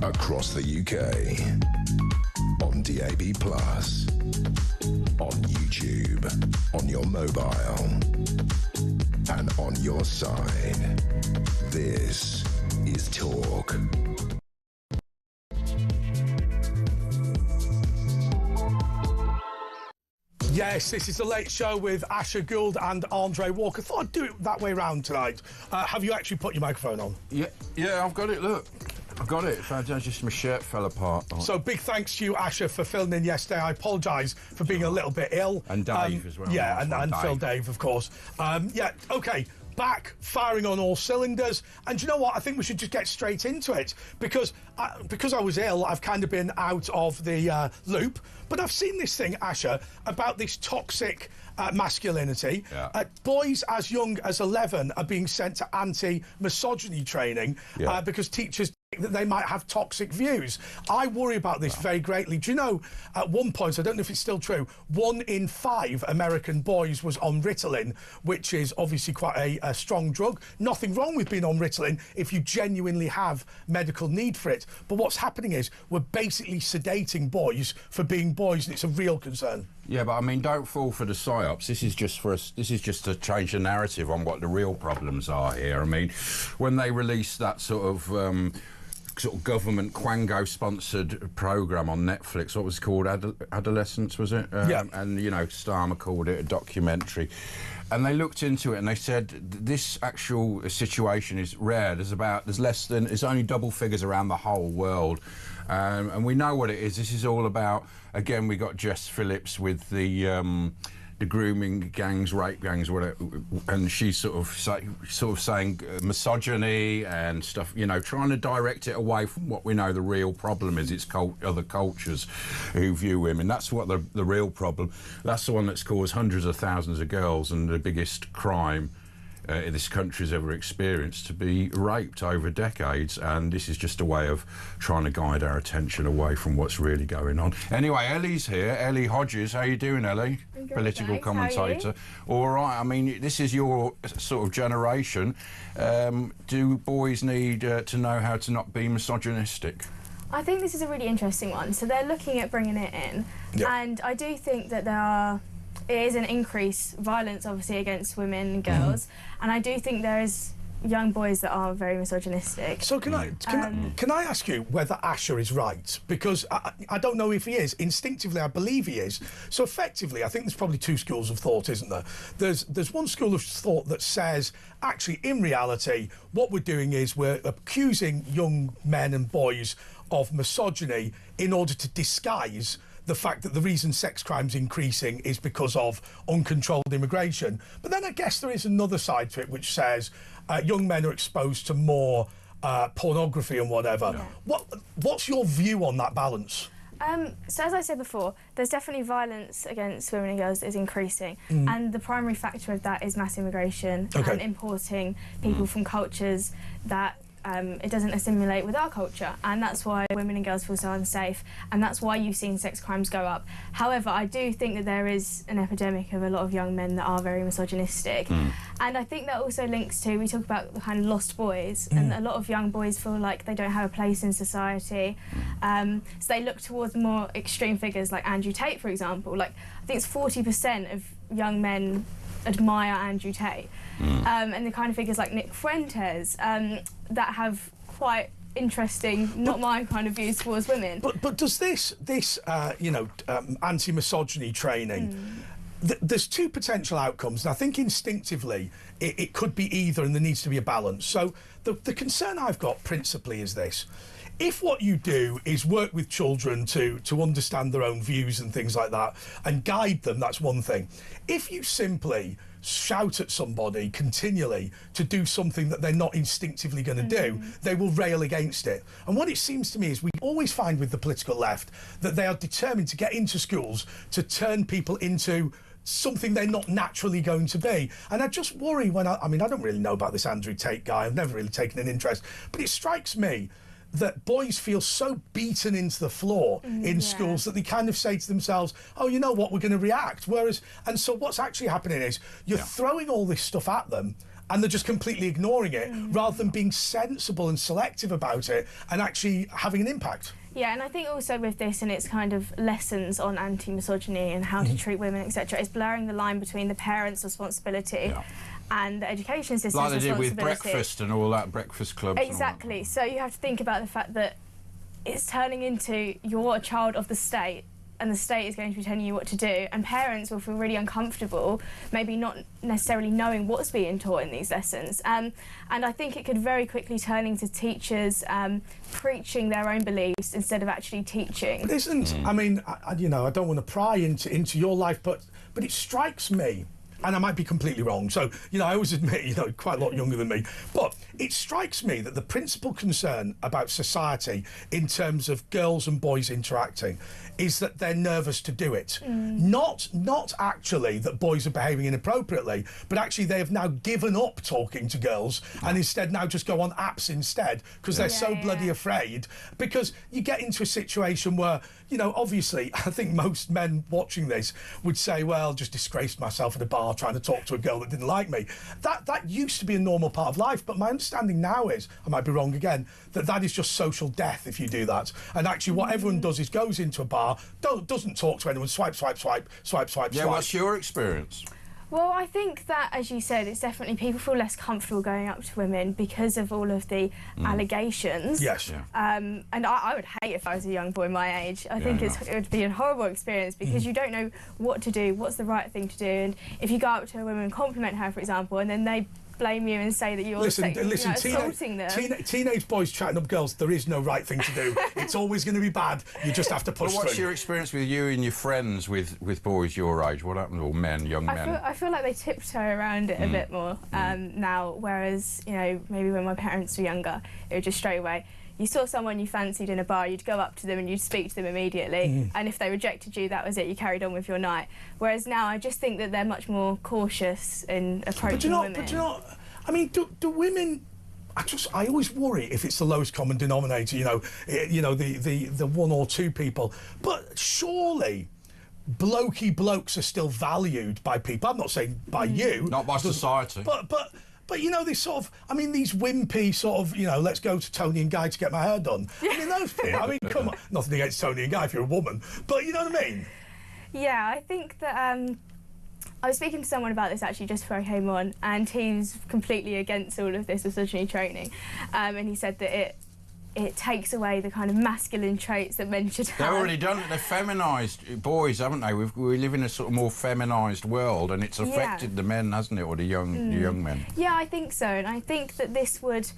Across the UK, on DAB+, on YouTube, on your mobile, and on your side. This is Talk. Yes, this is the Late Show with Asher Gould and Andre Walker. Thought I'd do it that way round tonight. Have you actually put your microphone on? Yeah, I've got it, look. I've got it. Just my shirt fell apart. So big thanks to you, Asher, for filling in yesterday. I apologise for being a little bit ill. And Dave as well. Yeah, and Phil Dave, of course. Yeah, OK. Back, firing on all cylinders. And you know what? I think we should just get straight into it. Because I was ill, I've kind of been out of the loop. But I've seen this thing, Asher, about this toxic masculinity. Yeah. Boys as young as 11 are being sent to anti-misogyny training because teachers that they might have toxic views. I worry about this very greatly. Do you know, at one point, I don't know if it's still true, 1 in 5 American boys was on Ritalin, which is obviously quite a strong drug. Nothing wrong with being on Ritalin if you genuinely have medical need for it. But what's happening is we're basically sedating boys for being boys, and it's a real concern. Yeah, but I mean, don't fall for the psyops. This is just for us. This is just to change the narrative on what the real problems are here. I mean, when they released that sort of government Quango-sponsored programme on Netflix, what was it called? Adolescence, was it? Yeah. And, you know, Starmer called it a documentary. And they looked into it and they said this actual situation is rare. There's only double figures around the whole world. And we know what it is. This is all about, again, we got Jess Phillips with the grooming gangs, rape gangs, whatever, and she's sort of saying misogyny and stuff, you know, trying to direct it away from what we know the real problem is. It's other cultures who view women. That's what the real problem. That's the one that's caused hundreds of thousands of girls and the biggest crime this country's ever experienced, to be raped over decades, and this is just a way of trying to guide our attention away from what's really going on. Anyway, Ellie's here. Ellie Hodges, how you doing, Ellie? I'm good, Political thanks. commentator. All right, I mean, this is your sort of generation. Do boys need to know how to not be misogynistic? I think this is a really interesting one. So they're looking at bringing it in, and I do think that it is an increased violence, obviously, against women and girls, and I do think there is young boys that are very misogynistic. So can I ask you whether Asher is right? Because I don't know if he is. Instinctively, I believe he is. So effectively, I think there's probably 2 schools of thought, isn't there? There's one school of thought that says, actually, in reality, what we're doing is we're accusing young men and boys of misogyny in order to disguise the fact that the reason sex crime's increasing is because of uncontrolled immigration. But then I guess there is another side to it which says young men are exposed to more pornography and whatever. Yeah. What's your view on that balance? So as I said before, there's definitely violence against women and girls that is increasing, and the primary factor of that is mass immigration and importing people from cultures that it doesn't assimilate with our culture, and that's why women and girls feel so unsafe, and that's why you've seen sex crimes go up. However, I do think that there is an epidemic of a lot of young men that are very misogynistic, and I think that also links to, we talk about the kind of lost boys, and a lot of young boys feel like they don't have a place in society, so they look towards more extreme figures like Andrew Tate, for example. Like, I think it's 40% of young men admire Andrew Tate, and the kind of figures like Nick Fuentes that have quite interesting, not my kind of views towards women. But does this anti-misogyny training? There's 2 potential outcomes, and I think instinctively it could be either, and there needs to be a balance. So the concern I've got principally is this. If what you do is work with children to understand their own views and things like that and guide them, that's one thing. If you simply shout at somebody continually to do something that they're not instinctively going to do, they will rail against it. And what it seems to me is we always find with the political left that they are determined to get into schools to turn people into something they're not naturally going to be. And I just worry when I mean, I don't really know about this Andrew Tate guy. I've never really taken an interest. But it strikes me that boys feel so beaten into the floor in schools that they kind of say to themselves, oh, you know what, we're going to react. And so what's actually happening is you're throwing all this stuff at them, and they're just completely ignoring it rather than being sensible and selective about it and actually having an impact. Yeah, and I think also with this and its kind of lessons on anti-misogyny and how to treat women, etc., it's blurring the line between the parents' responsibility and the education system's like they did responsibility. with breakfast and all that, breakfast clubs. Exactly. So you have to think about the fact that it's turning into you're a child of the state, and the state is going to be telling you what to do, and parents will feel really uncomfortable, maybe not necessarily knowing what's being taught in these lessons. And I think it could very quickly turn into teachers preaching their own beliefs instead of actually teaching. But isn't, I mean, I don't want to pry into your life, but it strikes me, and I might be completely wrong, so, I always admit, quite a lot younger than me, but it strikes me that the principal concern about society in terms of girls and boys interacting is that they're nervous to do it. Not actually that boys are behaving inappropriately, but actually they have now given up talking to girls and instead now just go on apps instead because they're so bloody afraid. Because you get into a situation where, obviously, I think most men watching this would say, well, just disgraced myself at a bar trying to talk to a girl that didn't like me. That used to be a normal part of life, but my understanding now is, I might be wrong again, that is just social death if you do that. And actually what everyone does is goes into a bar, doesn't talk to anyone, swipe. Yeah, what's your experience? Well, I think that, as you said, it's definitely people feel less comfortable going up to women because of all of the allegations. Yes. Yeah. And I would hate if I was a young boy my age. I think it would be a horrible experience because you don't know what to do, what's the right thing to do. And if you go up to a woman and compliment her, for example, and then they blame you and say that you're assaulting them. Teenage boys chatting up girls, there is no right thing to do. It's always going to be bad. You just have to push What's through. your experience with you and your friends with boys your age? What happened, or men, young men? I feel like they tiptoe around it a bit more now, whereas, maybe when my parents were younger, it was just straight away. You saw someone you fancied in a bar, you'd go up to them and you'd speak to them immediately, and if they rejected you, that was it, you carried on with your night. Whereas now, I just think that they're much more cautious in approaching women. But I mean, do women... I always worry if it's the lowest common denominator, the one or two people. But surely blokey blokes are still valued by people. I'm not saying by you. Not by society. But this sort of, these wimpy sort of, let's go to Tony and Guy to get my hair done. Those people, come on. Nothing against Tony and Guy if you're a woman, but you know what I mean? Yeah, I think that I was speaking to someone about this actually just before I came on, and he's completely against all of this misogyny training, and he said that it takes away the kind of masculine traits that men should have. They've already done it. They've feminised boys, haven't they? We live in a sort of more feminised world, and it's affected the men, hasn't it, or the young men? Yeah, I think so, and I think that this would...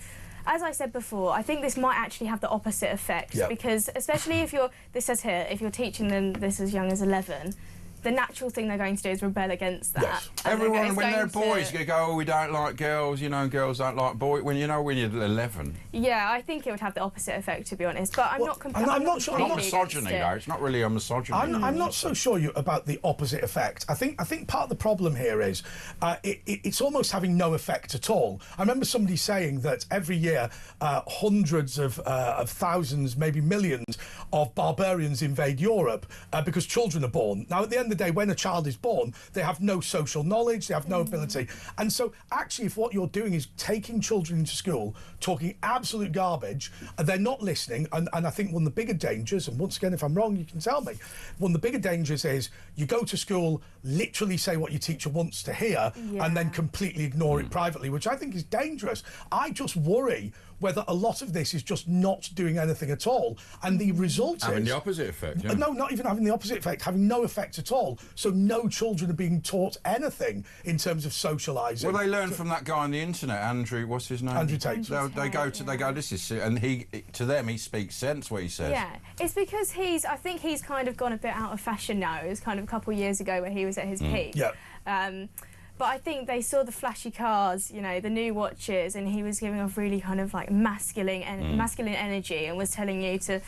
As I said before, I think this might actually have the opposite effect, because especially if this says here, if you're teaching them this as young as 11, the natural thing they're going to do is rebel against that. Yes. Everyone, when they're boys, they go, oh, we don't like girls, girls don't like boys. When you're 11. Yeah, I think it would have the opposite effect, to be honest. But I'm not completely... I'm not sure. Not misogyny, though. It's not really a misogyny. I'm not so sure about the opposite effect. I think part of the problem here is it's almost having no effect at all. I remember somebody saying that every year hundreds of thousands, maybe millions of barbarians invade Europe because children are born. Now, at the end of the day, when a child is born, they have no social knowledge, they have no ability. And so actually, if what you're doing is taking children into school, talking absolute garbage, and they're not listening, and I think one of the bigger dangers, and once again, if I'm wrong, you can tell me, one of the bigger dangers is you go to school, literally say what your teacher wants to hear, and then completely ignore it privately, which I think is dangerous. I just worry whether a lot of this is just not doing anything at all, and the result is... Having the opposite effect, No, not even having the opposite effect, having no effect at all. So no children are being taught anything in terms of socialising. Well, they learn from that guy on the internet, Andrew, what's his name? Andrew Tate. They go, this is... And to them, he speaks sense, what he says. Yeah, it's because I think he's kind of gone a bit out of fashion now. It was kind of a couple of years ago where he was at his peak. Yeah. But I think they saw the flashy cars, the new watches, and he was giving off really kind of like masculine energy and was telling you to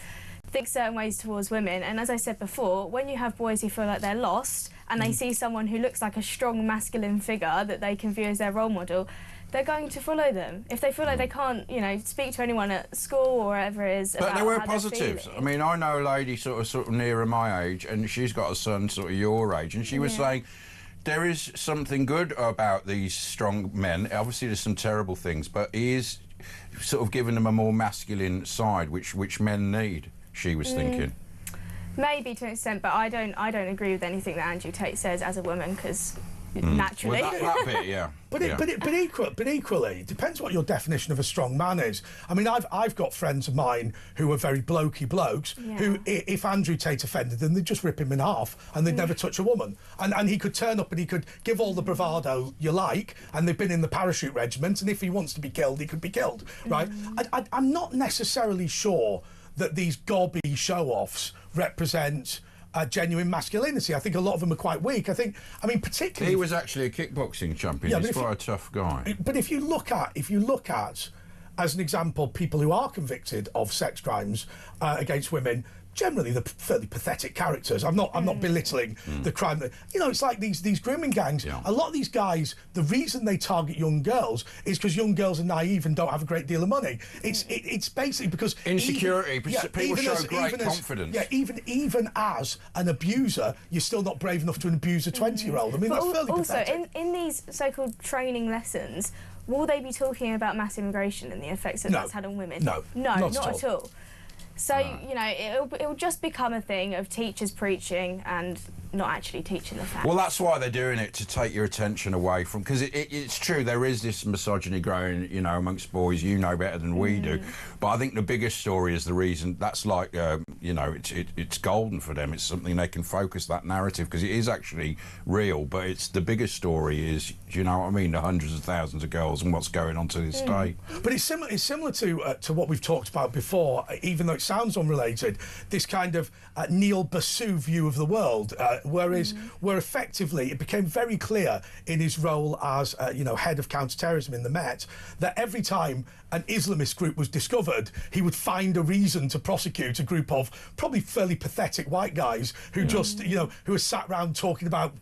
think certain ways towards women. And as I said before, when you have boys who feel like they're lost and they see someone who looks like a strong masculine figure that they can view as their role model, they're going to follow them. If they feel like they can't, speak to anyone at school or wherever it is. But there were positives. I mean, I know a lady sort of nearer my age, and she's got a son sort of your age, and she was saying, there is something good about these strong men. Obviously, there's some terrible things, but he is sort of giving them a more masculine side, which men need. She was thinking. Maybe to an extent, but I don't agree with anything that Andrew Tate says as a woman, because naturally. Well, that bit, yeah. But equally, it depends what your definition of a strong man is. I mean, I've got friends of mine who are very blokey blokes who, if Andrew Tate offended them, they'd just rip him in half and they'd never touch a woman. And he could turn up and he could give all the bravado you like, and they've been in the parachute regiment, and if he wants to be killed, he could be killed, right? I'm not necessarily sure that these gobby show-offs represent genuine masculinity. I think a lot of them are quite weak. I mean, particularly... He was actually a kickboxing champion. He's quite a tough guy. But if you look at, as an example, people who are convicted of sex crimes against women, generally they're fairly pathetic characters. I'm not belittling the crime. It's like these grooming gangs. Yeah. A lot of these guys, the reason they target young girls is because young girls are naive and don't have a great deal of money. It's basically because insecurity. People show great confidence. Even as an abuser, you're still not brave enough to abuse a 20-year-old. I mean, that's fairly pathetic. Also, in these so-called training lessons, will they be talking about mass immigration and the effects that that's had on women? No, not at all. So, it'll just become a thing of teachers preaching and not actually teaching the facts. Well, that's why they're doing it, to take your attention away from... Because it's true, there is this misogyny growing, amongst boys. You know better than we do. But I think the biggest story is the reason... That's like, it's golden for them. It's something they can focus that narrative, because it is actually real. But it's the biggest story is, do you know what I mean, the hundreds of thousands of girls and what's going on to this day. But it's similar to what we've talked about before, even though it sounds unrelated, this kind of Neil Basu view of the world, where effectively it became very clear in his role as head of counter-terrorism in the Met that every time an Islamist group was discovered, he would find a reason to prosecute a group of probably fairly pathetic white guys who just who are sat around talking about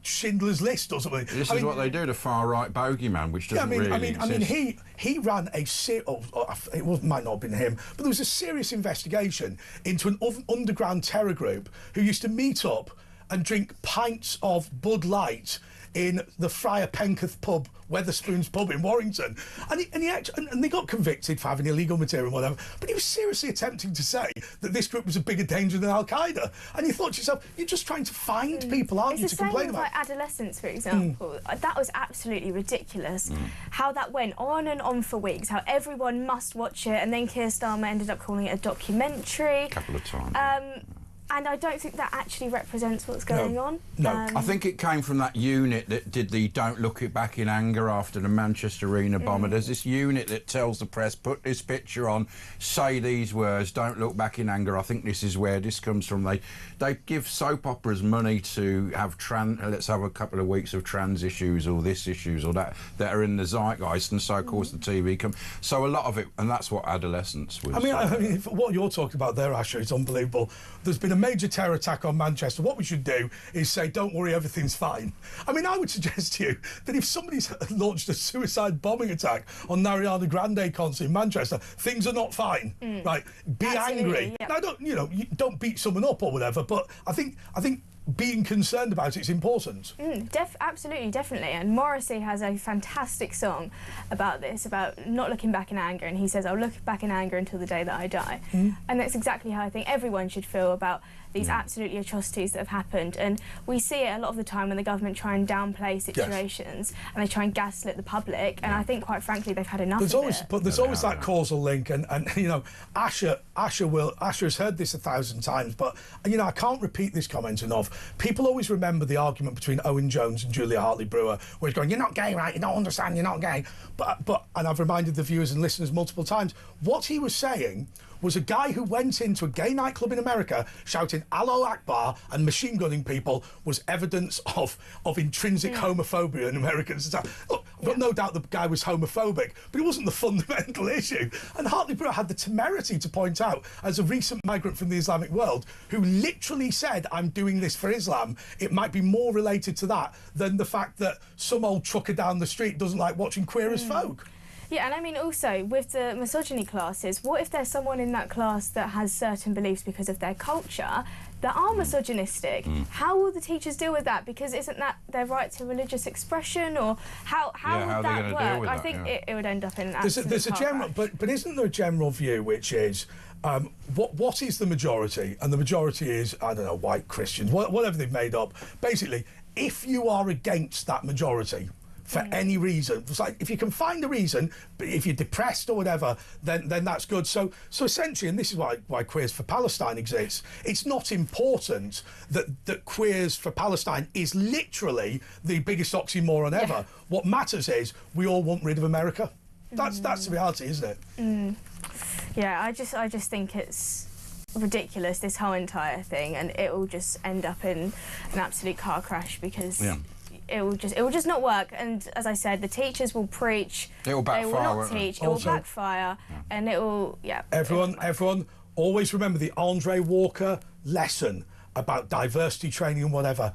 Schindler's List or something. This is what they do, the far-right bogeyman, which doesn't really exist. I mean, he ran it might not have been him, but there was a serious investigation into an underground terror group who used to meet up and drink pints of Bud Light in the Friar Penketh pub, Wetherspoons pub in Warrington, and they got convicted for having illegal material and whatever. But he was seriously attempting to say that this group was a bigger danger than Al Qaeda, and you thought to yourself, you're just trying to find people, aren't you, to complain about? It's the same with adolescence, for example. That was absolutely ridiculous. How that went on and on for weeks. How everyone must watch it, and then Keir Starmer ended up calling it a documentary. A couple of times. And I don't think that actually represents what's going on. No. I think it came from that unit that did the Don't Look It Back in Anger after the Manchester Arena bomber. There's this unit that tells the press, put this picture on, say these words, don't look back in anger. I think this is where this comes from. They give soap operas money to have let's have a couple of weeks of trans issues or this issues or that are in the zeitgeist, and so of course the TV comes. So a lot of it, and that's what adolescence was. I mean, what you're talking about there, Asher, is unbelievable. There's been a major terror attack on Manchester. What we should do is say, don't worry, everything's fine. I mean, I would suggest to you that if somebody's launched a suicide bombing attack on the Ariana Grande concert in Manchester, things are not fine, right? Be angry. Yeah. Now, don't beat someone up or whatever, but I think being concerned about it's important. Absolutely, definitely. And Morrissey has a fantastic song about this, about not looking back in anger, and he says, I'll look back in anger until the day that I die. And that's exactly how I think everyone should feel about these absolutely atrocities that have happened. And we see it a lot of the time when the government try and downplay situations and they try and gaslit the public, and I think, quite frankly, they've had enough of it. But there's always that causal link, and Asher has heard this 1,000 times, but I can't repeat this comment enough. People always remember the argument between Owen Jones and Julia Hartley-Brewer, where he's going, you're not gay, right? You don't understand, you're not gay. But and I've reminded the viewers and listeners multiple times, what he was saying was a guy who went into a gay nightclub in America shouting Allahu Akbar and machine gunning people was evidence of intrinsic homophobia in American society. Look, I've got no doubt the guy was homophobic, but it wasn't the fundamental issue. And Hartley-Brewer had the temerity to point out, as a recent migrant from the Islamic world, who literally said, I'm doing this for Islam, it might be more related to that than the fact that some old trucker down the street doesn't like watching Queer as Folk. Yeah, and I mean, also, with the misogyny classes, what if there's someone in that class that has certain beliefs because of their culture? that are misogynistic. How will the teachers deal with that? Because isn't that their right to religious expression, or how would that work? I think it would end up in an absolute there's a general, crash. but isn't there a general view which is what is the majority? And the majority is, I don't know, white Christians, whatever they've made up. Basically, if you are against that majority for any reason, it's like if you can find a reason, but if you're depressed or whatever, then that's good. So essentially, and this is why Queers for Palestine exists, it's not important that Queers for Palestine is literally the biggest oxymoron ever. What matters is we all want rid of America. That's the reality, isn't it? Yeah, I just think it's ridiculous, this whole entire thing, and it will just end up in an absolute car crash because it will just not work. And as I said, the teachers will preach, it will backfire, they will not teach, it will backfire, and it will, Everyone, always remember the Andre Walker lesson about diversity training and whatever.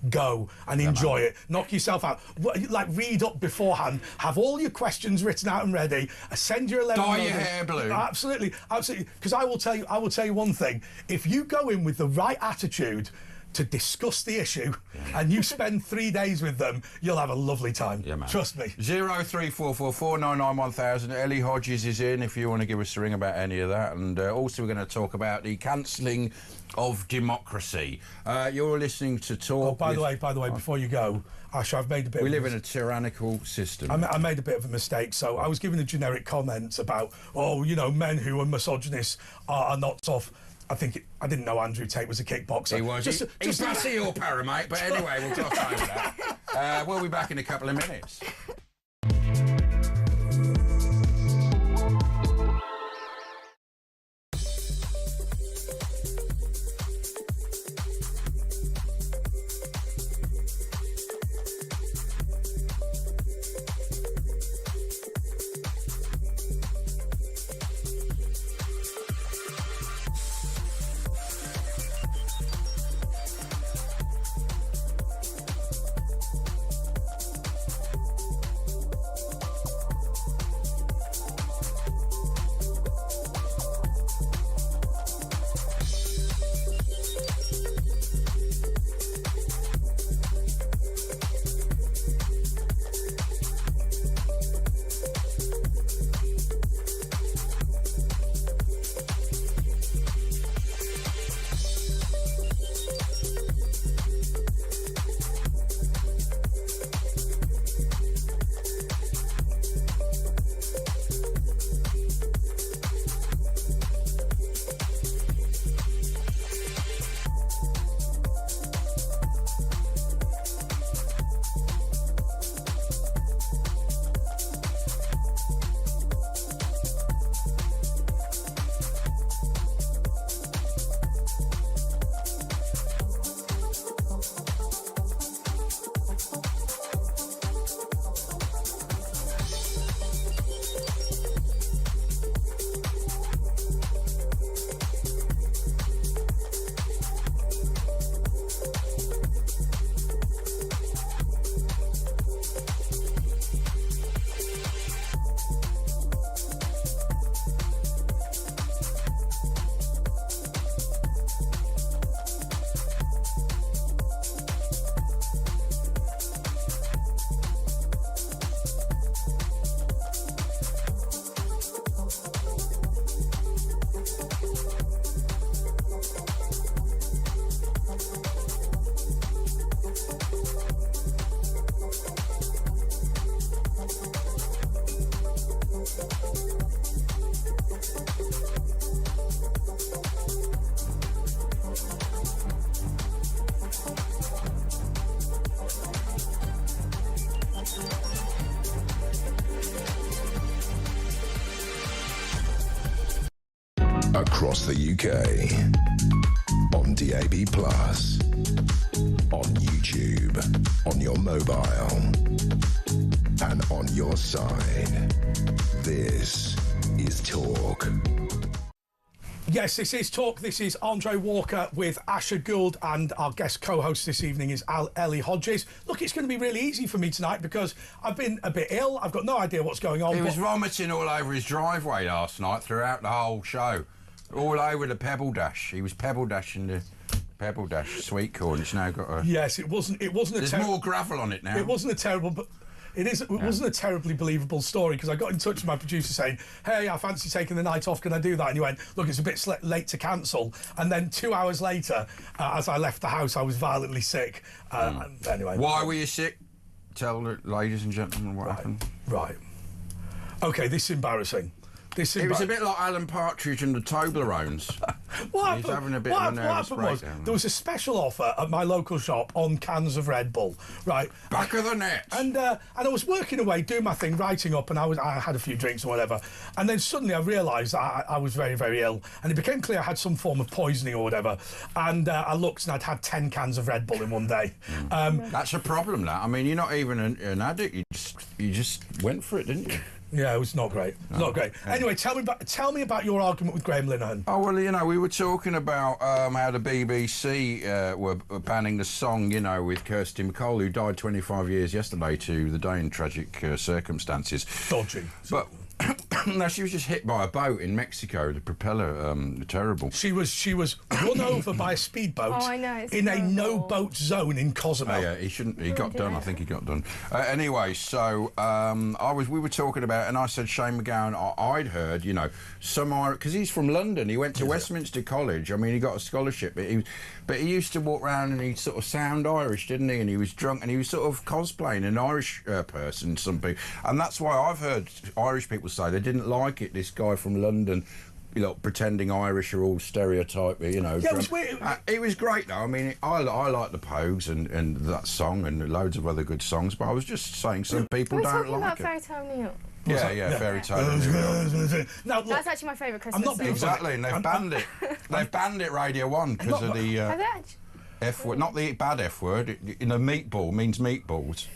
Go and enjoy it. Knock yourself out. Like, read up beforehand. Have all your questions written out and ready. Send your 11. Dye your hair blue. Absolutely. Because I will tell you one thing. If you go in with the right attitude to discuss the issue and you spend 3 days with them, you'll have a lovely time. Yeah, man. Trust me. 03444991000. Ellie Hodges is in if you want to give us a ring about any of that. And also we're going to talk about the cancelling of democracy. You're listening to Talk. Oh, by the way, before you go, Ash, I've made a bit. We live in a tyrannical system. I made a bit of a mistake. So I was giving a generic comment about, men who are misogynists are not tough. I didn't know Andrew Tate was a kickboxer. He was. He's brassy or paramate, but anyway, we'll gloss over that. We'll be back in a couple of minutes. Across the UK, on DAB+, on YouTube, on your mobile, and on your side. This is Talk. Yes, this is Talk. This is Andre Walker with Asher Gould, and our guest co-host this evening is Ellie Hodges. Look, it's going to be really easy for me tonight because I've been a bit ill. I've got no idea what's going on. He was vomiting all over his driveway last night throughout the whole show. All over the Pebble Dash. He was Pebble Dashing the Pebble Dash sweet corn. It's now got a... Yes, it wasn't. There's more gravel on it now. It wasn't a terrible, but it wasn't a terribly believable story, because I got in touch with my producer saying, "Hey, I fancy taking the night off. Can I do that?" And he went, "Look, it's a bit late to cancel." And then 2 hours later, as I left the house, I was violently sick. Anyway. Why were you sick? Tell the ladies and gentlemen what happened. Right. Okay, this is embarrassing. It was a bit like Alan Partridge and the Toblerones. What having a bit of a nervous breakdown. There was a special offer at my local shop on cans of Red Bull, right? Back of the net. And I was working away, doing my thing, writing up, and I had a few drinks or whatever. And then suddenly I realised I was very, very ill. And it became clear I had some form of poisoning or whatever. And I looked and I'd had 10 cans of Red Bull in one day. That's a problem, that. I mean, you're not even an addict. You just went for it, didn't you? Yeah, it was not great. Not great. Anyway, tell me about your argument with Graham Linehan. Oh, well, you know, we were talking about how the BBC were banning the song, you know, with Kirsty MacColl, who died 25 years yesterday to the day in tragic circumstances. Dodgy. But no, she was just hit by a boat in Mexico. The propeller, terrible. She was run over by a speedboat. Oh, I know. In a no-boat zone in Cozumel. Oh, yeah, he shouldn't. He got done. I think he got done. Anyway, so we were talking about, and I said Shane McGowan. I'd heard, you know, some Irish, because he's from London. He went to Westminster College. I mean, he got a scholarship, but he used to walk around and he'd sort of sound Irish, didn't he? And he was drunk and he was sort of cosplaying an Irish person. Some people, and that's why I've heard Irish people say they didn't like it. This guy from London, you know, pretending Irish are all stereotypy, you know. Yeah, it was weird. It was great, though. I mean, I like the Pogues and that song and loads of other good songs, but I was just saying some people don't like it. Fairy Tale New York? Yeah, Fairy Tale New York. Now, look, that's actually my favourite Christmas song. Exactly, and they've banned it. They've banned it, Radio 1, because of the Have they actually? F word, not the bad F word. You know, meatball means meatballs.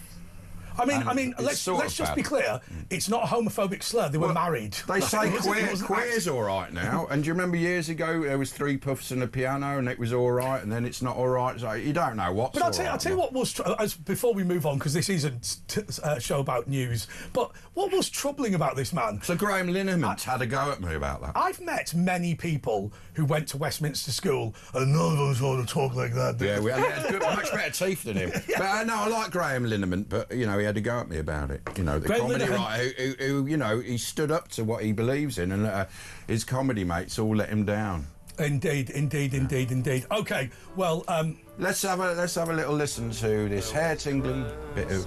I mean, let's just be clear. It's not a homophobic slur. They were married. They say queer's all right now. And do you remember years ago there was 3 puffs and a piano, and it was all right, and then it's not all right. So you don't know what's. But I'll tell you what was before we move on, because this isn't a show about news. But what was troubling about this man? So Graham Linehan had a go at me about that. I've met many people who went to Westminster School, and none of us want to talk like that. Yeah, we had much better teeth than him. Yeah. But no, I like Graham Linehan, but you know, he had a go at me about it. You know, the Graham comedy Linehan, writer who you know, he stood up to what he believes in, and his comedy mates all let him down. Indeed. Okay, well, let's have a little listen to this hair-tingling bit of.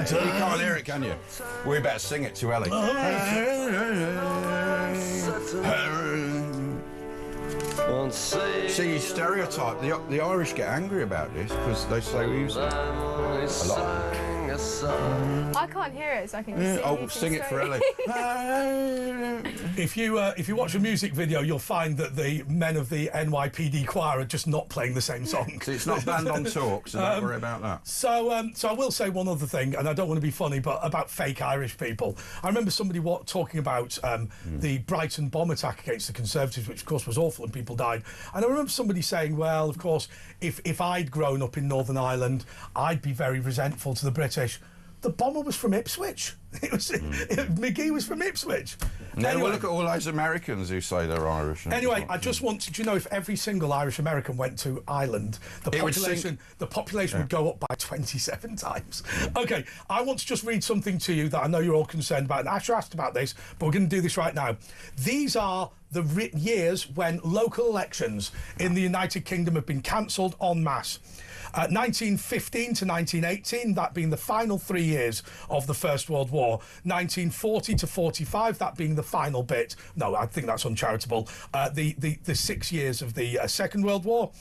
You can't hear it, can you? We better sing it to Ellie. See, stereotype. The Irish get angry about this because they say we use a lot. I can't hear it, so I can just sing it for Ellie. If you watch a music video, you'll find that the men of the NYPD choir are just not playing the same song. See, it's not banned on talk, so don't worry about that. So I will say one other thing, and I don't want to be funny, but about fake Irish people. I remember somebody talking about the Brighton bomb attack against the Conservatives, which of course was awful and people died. And I remember somebody saying, well, of course, if I'd grown up in Northern Ireland, I'd be very resentful to the British. The bomber was from Ipswich. McGee was from Ipswich. No, anyway, well, look at all those Americans who say they're Irish. Anyway, I just wanted to know if every single Irish American went to Ireland, the population would go up by 27 times. Okay, I want to just read something to you that I know you're all concerned about. And Asher asked about this, but we're going to do this right now. These are the years when local elections in the United Kingdom have been cancelled en masse. 1915 to 1918, that being the final 3 years of the First World War. 1940 to 45, that being the final bit. No, I think that's uncharitable. The 6 years of the Second World War.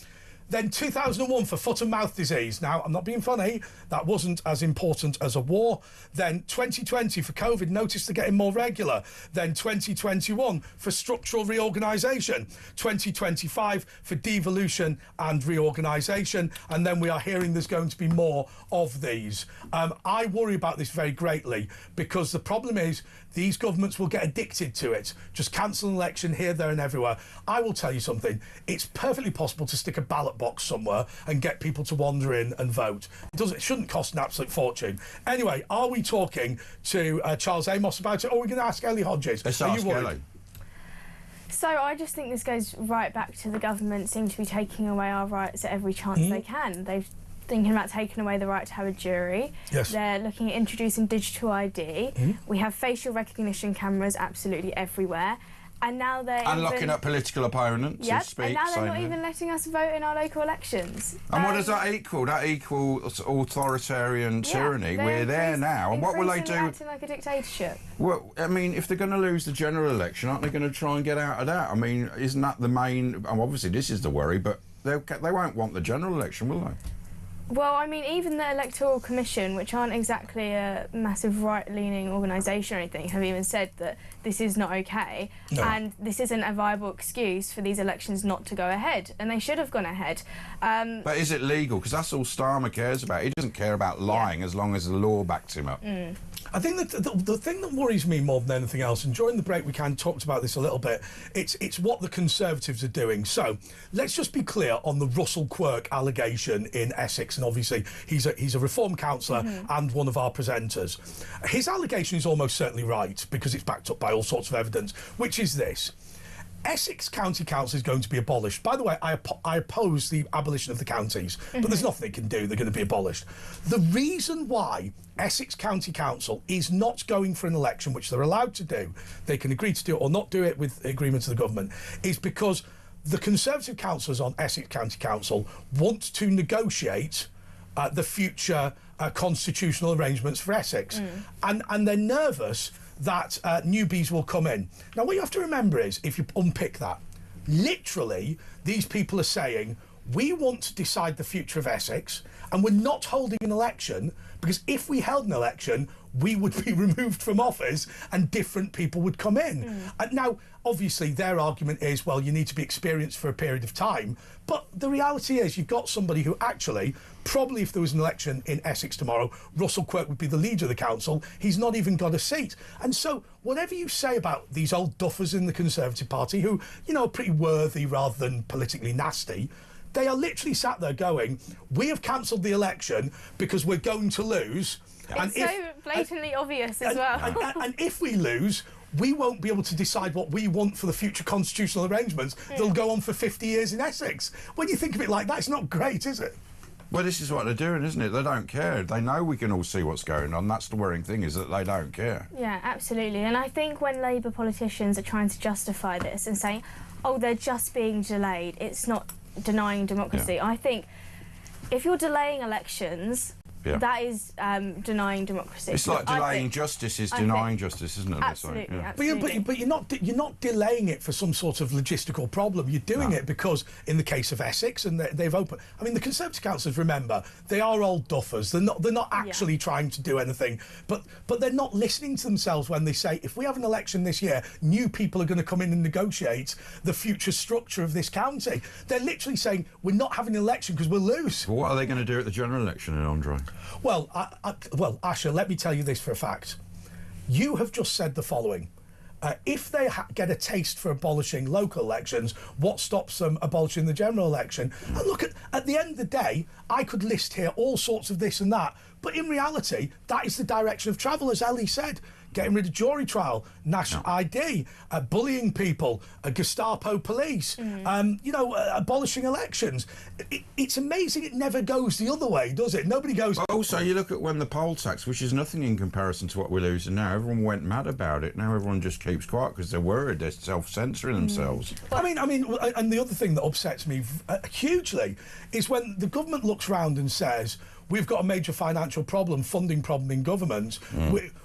Then 2001 for foot and mouth disease. Now, I'm not being funny. That wasn't as important as a war. Then 2020 for COVID. Notice they're getting more regular. Then 2021 for structural reorganisation. 2025 for devolution and reorganisation. And then we are hearing there's going to be more of these. I worry about this very greatly because the problem is these governments will get addicted to it. Just cancel an election here, there and everywhere. I will tell you something. It's perfectly possible to stick a ballot box somewhere and get people to wander in and vote. It shouldn't cost an absolute fortune. Anyway, are we talking to Charles Amos about it, or are we going to ask Ellie Hodges? Let's ask Ellie. So I just think this goes right back to the government seem to be taking away our rights at every chance they can. They've thinking about taking away the right to have a jury. Yes. They're looking at introducing digital ID. We have facial recognition cameras absolutely everywhere. And now they're locking up political opponents. Yep, and now they're not even letting us vote in our local elections. And what does that equal? That equals authoritarian tyranny. We're there now, and what will they do? Acting like a dictatorship. Well, I mean, if they're going to lose the general election, aren't they going to try and get out of that? I mean, isn't that the main? Obviously, this is the worry, but they won't want the general election, will they? Well, I mean, even the Electoral Commission, which aren't exactly a massive right-leaning organisation or anything, have even said that this is not okay, and this isn't a viable excuse for these elections not to go ahead, and they should have gone ahead. But is it legal? Because that's all Starmer cares about. He doesn't care about lying as long as the law backs him up. I think that the thing that worries me more than anything else, and during the break we kind of talked about this a little bit, it's what the Conservatives are doing. So let's just be clear on the Russell Quirk allegation in Essex, and obviously he's a Reform councillor and one of our presenters. His allegation is almost certainly right because it's backed up by all sorts of evidence, which is this. Essex County Council is going to be abolished. By the way, I oppose the abolition of the counties, but there's nothing they can do. They're going to be abolished. The reason why Essex County Council is not going for an election, which they're allowed to do, they can agree to do it or not do it with agreement of the government, is because the Conservative councillors on Essex County Council want to negotiate the future constitutional arrangements for Essex. And they're nervous that newbies will come in. Now, what you have to remember is, if you unpick that, literally, these people are saying, we want to decide the future of Essex, and we're not holding an election, because if we held an election, we would be removed from office and different people would come in. Now, obviously, their argument is, well, you need to be experienced for a period of time. But the reality is you've got somebody who actually, probably if there was an election in Essex tomorrow, Russell Quirk would be the leader of the council. He's not even got a seat. And so whatever you say about these old duffers in the Conservative Party who, you know, are pretty worthy rather than politically nasty, they are literally sat there going, we have cancelled the election because we're going to lose. It's so blatantly obvious as well. And if we lose, we won't be able to decide what we want for the future constitutional arrangements. They'll go on for 50 years in Essex. When you think of it like that, it's not great, is it? Well, this is what they're doing, isn't it? They don't care. They know we can all see what's going on. That's the worrying thing, is that they don't care. Yeah, absolutely. And I think when Labour politicians are trying to justify this and saying, oh, they're just being delayed, it's not denying democracy. I think if you're delaying elections, that is denying democracy. It's like delaying justice is denying justice, isn't it? Absolutely, absolutely. But you're not delaying it for some sort of logistical problem. You're doing it because, in the case of Essex, and they've opened. I mean, the Conservative councillors, remember, they are old duffers. They're not actually trying to do anything. But they're not listening to themselves when they say, if we have an election this year, new people are going to come in and negotiate the future structure of this county. They're literally saying, we're not having an election because we'll lose. Well, what are they going to do at the general election, Andre? Well, Asher, let me tell you this for a fact. You have just said the following. If they get a taste for abolishing local elections, what stops them abolishing the general election? And look, at the end of the day, I could list here all sorts of this and that, but in reality, that is the direction of travel, as Ellie said. Getting rid of jury trial, national ID, bullying people, Gestapo police, abolishing elections. It's amazing it never goes the other way, does it? Nobody goes... Also, you look at when the poll tax, which is nothing in comparison to what we're losing now, everyone went mad about it. Now everyone just keeps quiet because they're worried, they're self-censoring themselves. I mean, and the other thing that upsets me hugely is when the government looks round and says, we've got a major financial problem, funding problem in government.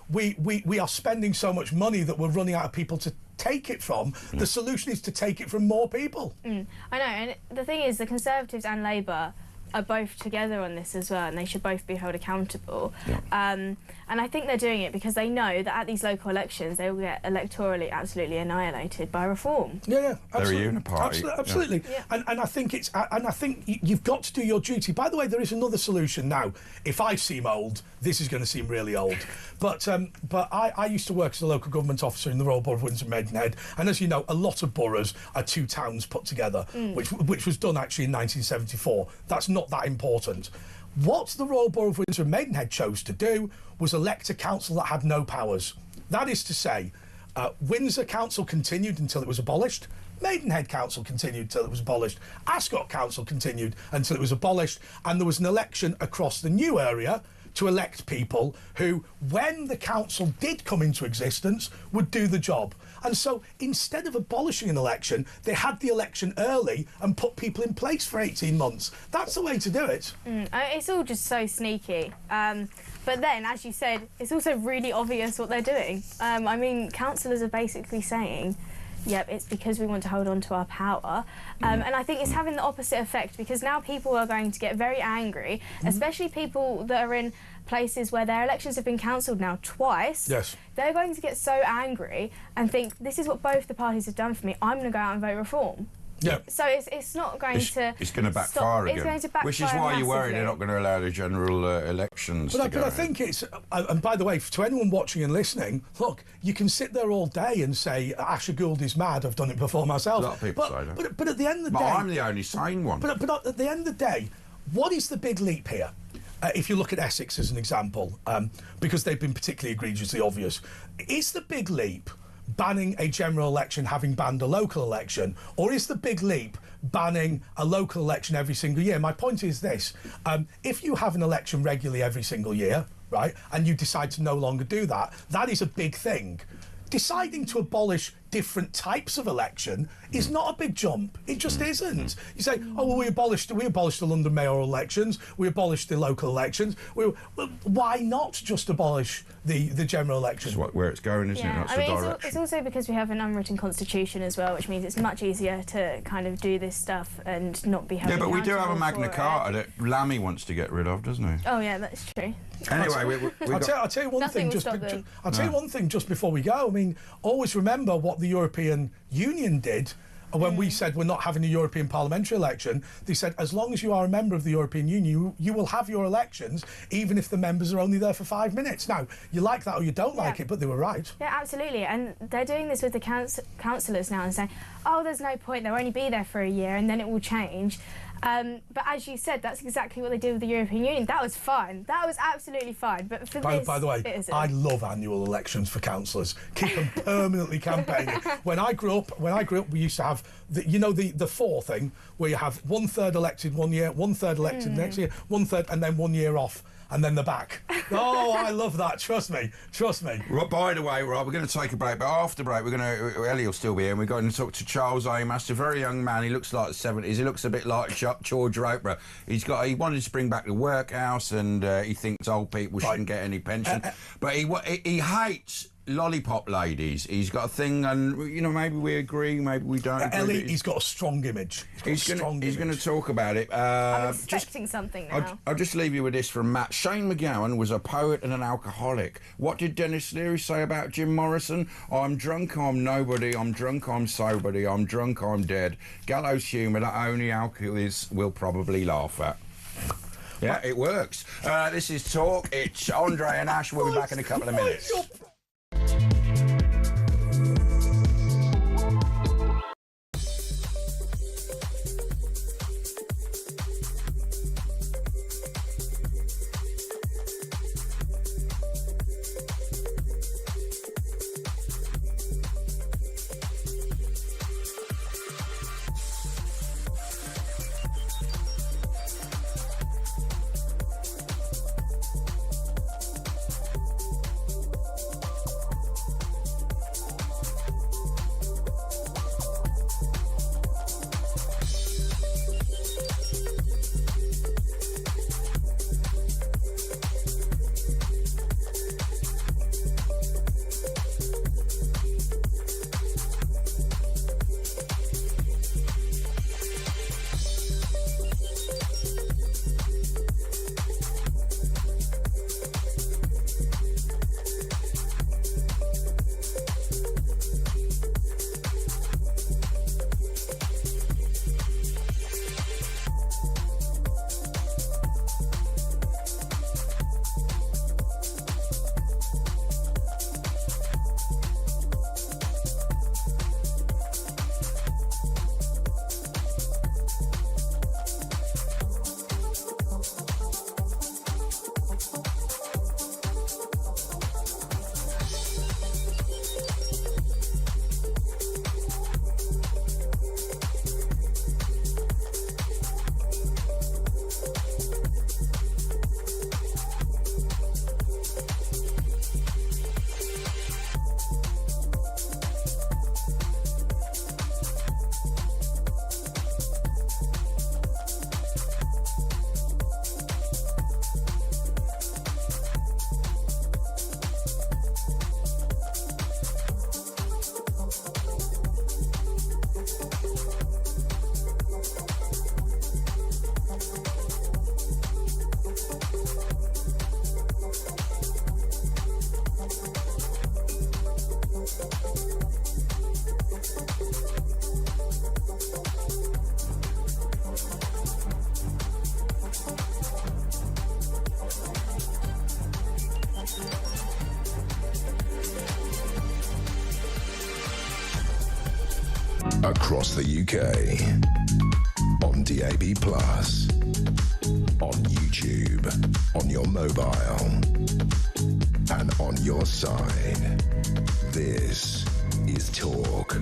We are spending so much money that we're running out of people to take it from. The solution is to take it from more people. I know, and the thing is, the Conservatives and Labour are both together on this as well, and they should both be held accountable. Yeah. And I think they're doing it because they know that at these local elections they will get electorally absolutely annihilated by reform. Yeah, absolutely. They're a uniparty. Absolutely. Yeah. And I think you've got to do your duty. By the way, there is another solution now. If I seem old, this is going to seem really old. But I used to work as a local government officer in the Royal Borough of Windsor Maidenhead, and as you know, a lot of boroughs are two towns put together, which was done actually in 1974. That's not that important. What the Royal Borough of Windsor Maidenhead chose to do was elect a council that had no powers. That is to say, Windsor Council continued until it was abolished. Maidenhead Council continued until it was abolished. Ascot Council continued until it was abolished. And there was an election across the new area to elect people who, when the council did come into existence, would do the job. And so instead of abolishing an election, they had the election early and put people in place for 18 months. That's the way to do it. It's all just so sneaky. But then, as you said, it's also really obvious what they're doing. I mean, councillors are basically saying, yep, it's because we want to hold on to our power. And I think it's having the opposite effect, because now people are going to get very angry, especially people that are in places where their elections have been cancelled now twice. Yes. They're going to get so angry and think, this is what both the parties have done for me, I'm going to go out and vote reform. Yeah. So it's not going to... It's going to backfire again. It's going to backfire. Which is why you're worried massively. they're not going to allow the general elections to go But I think it's... and by the way, to anyone watching and listening, look, you can sit there all day and say, Asher Gould is mad, I've done it before myself. A lot of people say that. But at the end of the But day... I'm the only sane one. But at the end of the day, what is the big leap here? If you look at Essex as an example, because they've been particularly egregiously obvious, is the big leap banning a general election having banned a local election, or is the big leap banning a local election every single year? My point is this, if you have an election regularly every single year, right, and you decide to no longer do that, that is a big thing. Deciding to abolish different types of election is not a big jump. It just isn't. You say, oh, well, we abolished the London mayoral elections, we abolished the local elections. Well, why not just abolish the general election? That's where it's going, isn't it? That's I mean, the direction. it's also because we have an unwritten constitution as well, which means it's much easier to kind of do this stuff and not be held Yeah, but we do have a accountable Magna for it. Carta that Lammy wants to get rid of, doesn't he? Oh yeah, that's true. Anyway, I'll tell you one Nothing thing. I'll tell you one thing just before we go. I mean, always remember what the European Union did when we said we're not having a European parliamentary election. They said as long as you are a member of the European Union, you will have your elections, even if the members are only there for 5 minutes. Now, you like that or you don't like it, but they were right. Yeah, absolutely. And they're doing this with the councillors now and saying, oh, there's no point, they'll only be there for a year and then it will change. But as you said, that's exactly what they did with the European Union. That was fine. That was absolutely fine. But for this, by the way, it isn't. I love annual elections for councillors. Keep them permanently campaigning. When I grew up, we used to have the four thing where you have 1/3 elected one year, 1/3 elected next year, 1/3, and then 1 year off. And then they're back. Oh, I love that. Trust me. Well, by the way, Rob, we're going to take a break, but after break, Ellie will still be here, and we're going to talk to Charles Amos, a very young man. He looks like the 70s. He looks a bit like George Roper. He wanted to bring back the workhouse, and he thinks old people shouldn't get any pension. But he hates lollipop ladies. He's got a thing, and maybe we agree, maybe we don't agree. Ellie, he's got a strong image. He's going to talk about it. I'm expecting something now. I'll just leave you with this from Matt. Shane McGowan was a poet and an alcoholic. What did Dennis Leary say about Jim Morrison? I'm drunk, I'm nobody. I'm drunk, I'm soberty. I'm drunk, I'm dead. Gallows humour that only alcoholics will probably laugh at. Yeah, it works. This is Talk. It's Andre and Ash. We'll be back in a couple of minutes. Across the UK. On DAB+. On YouTube. On your mobile. And on your side. This is Talk.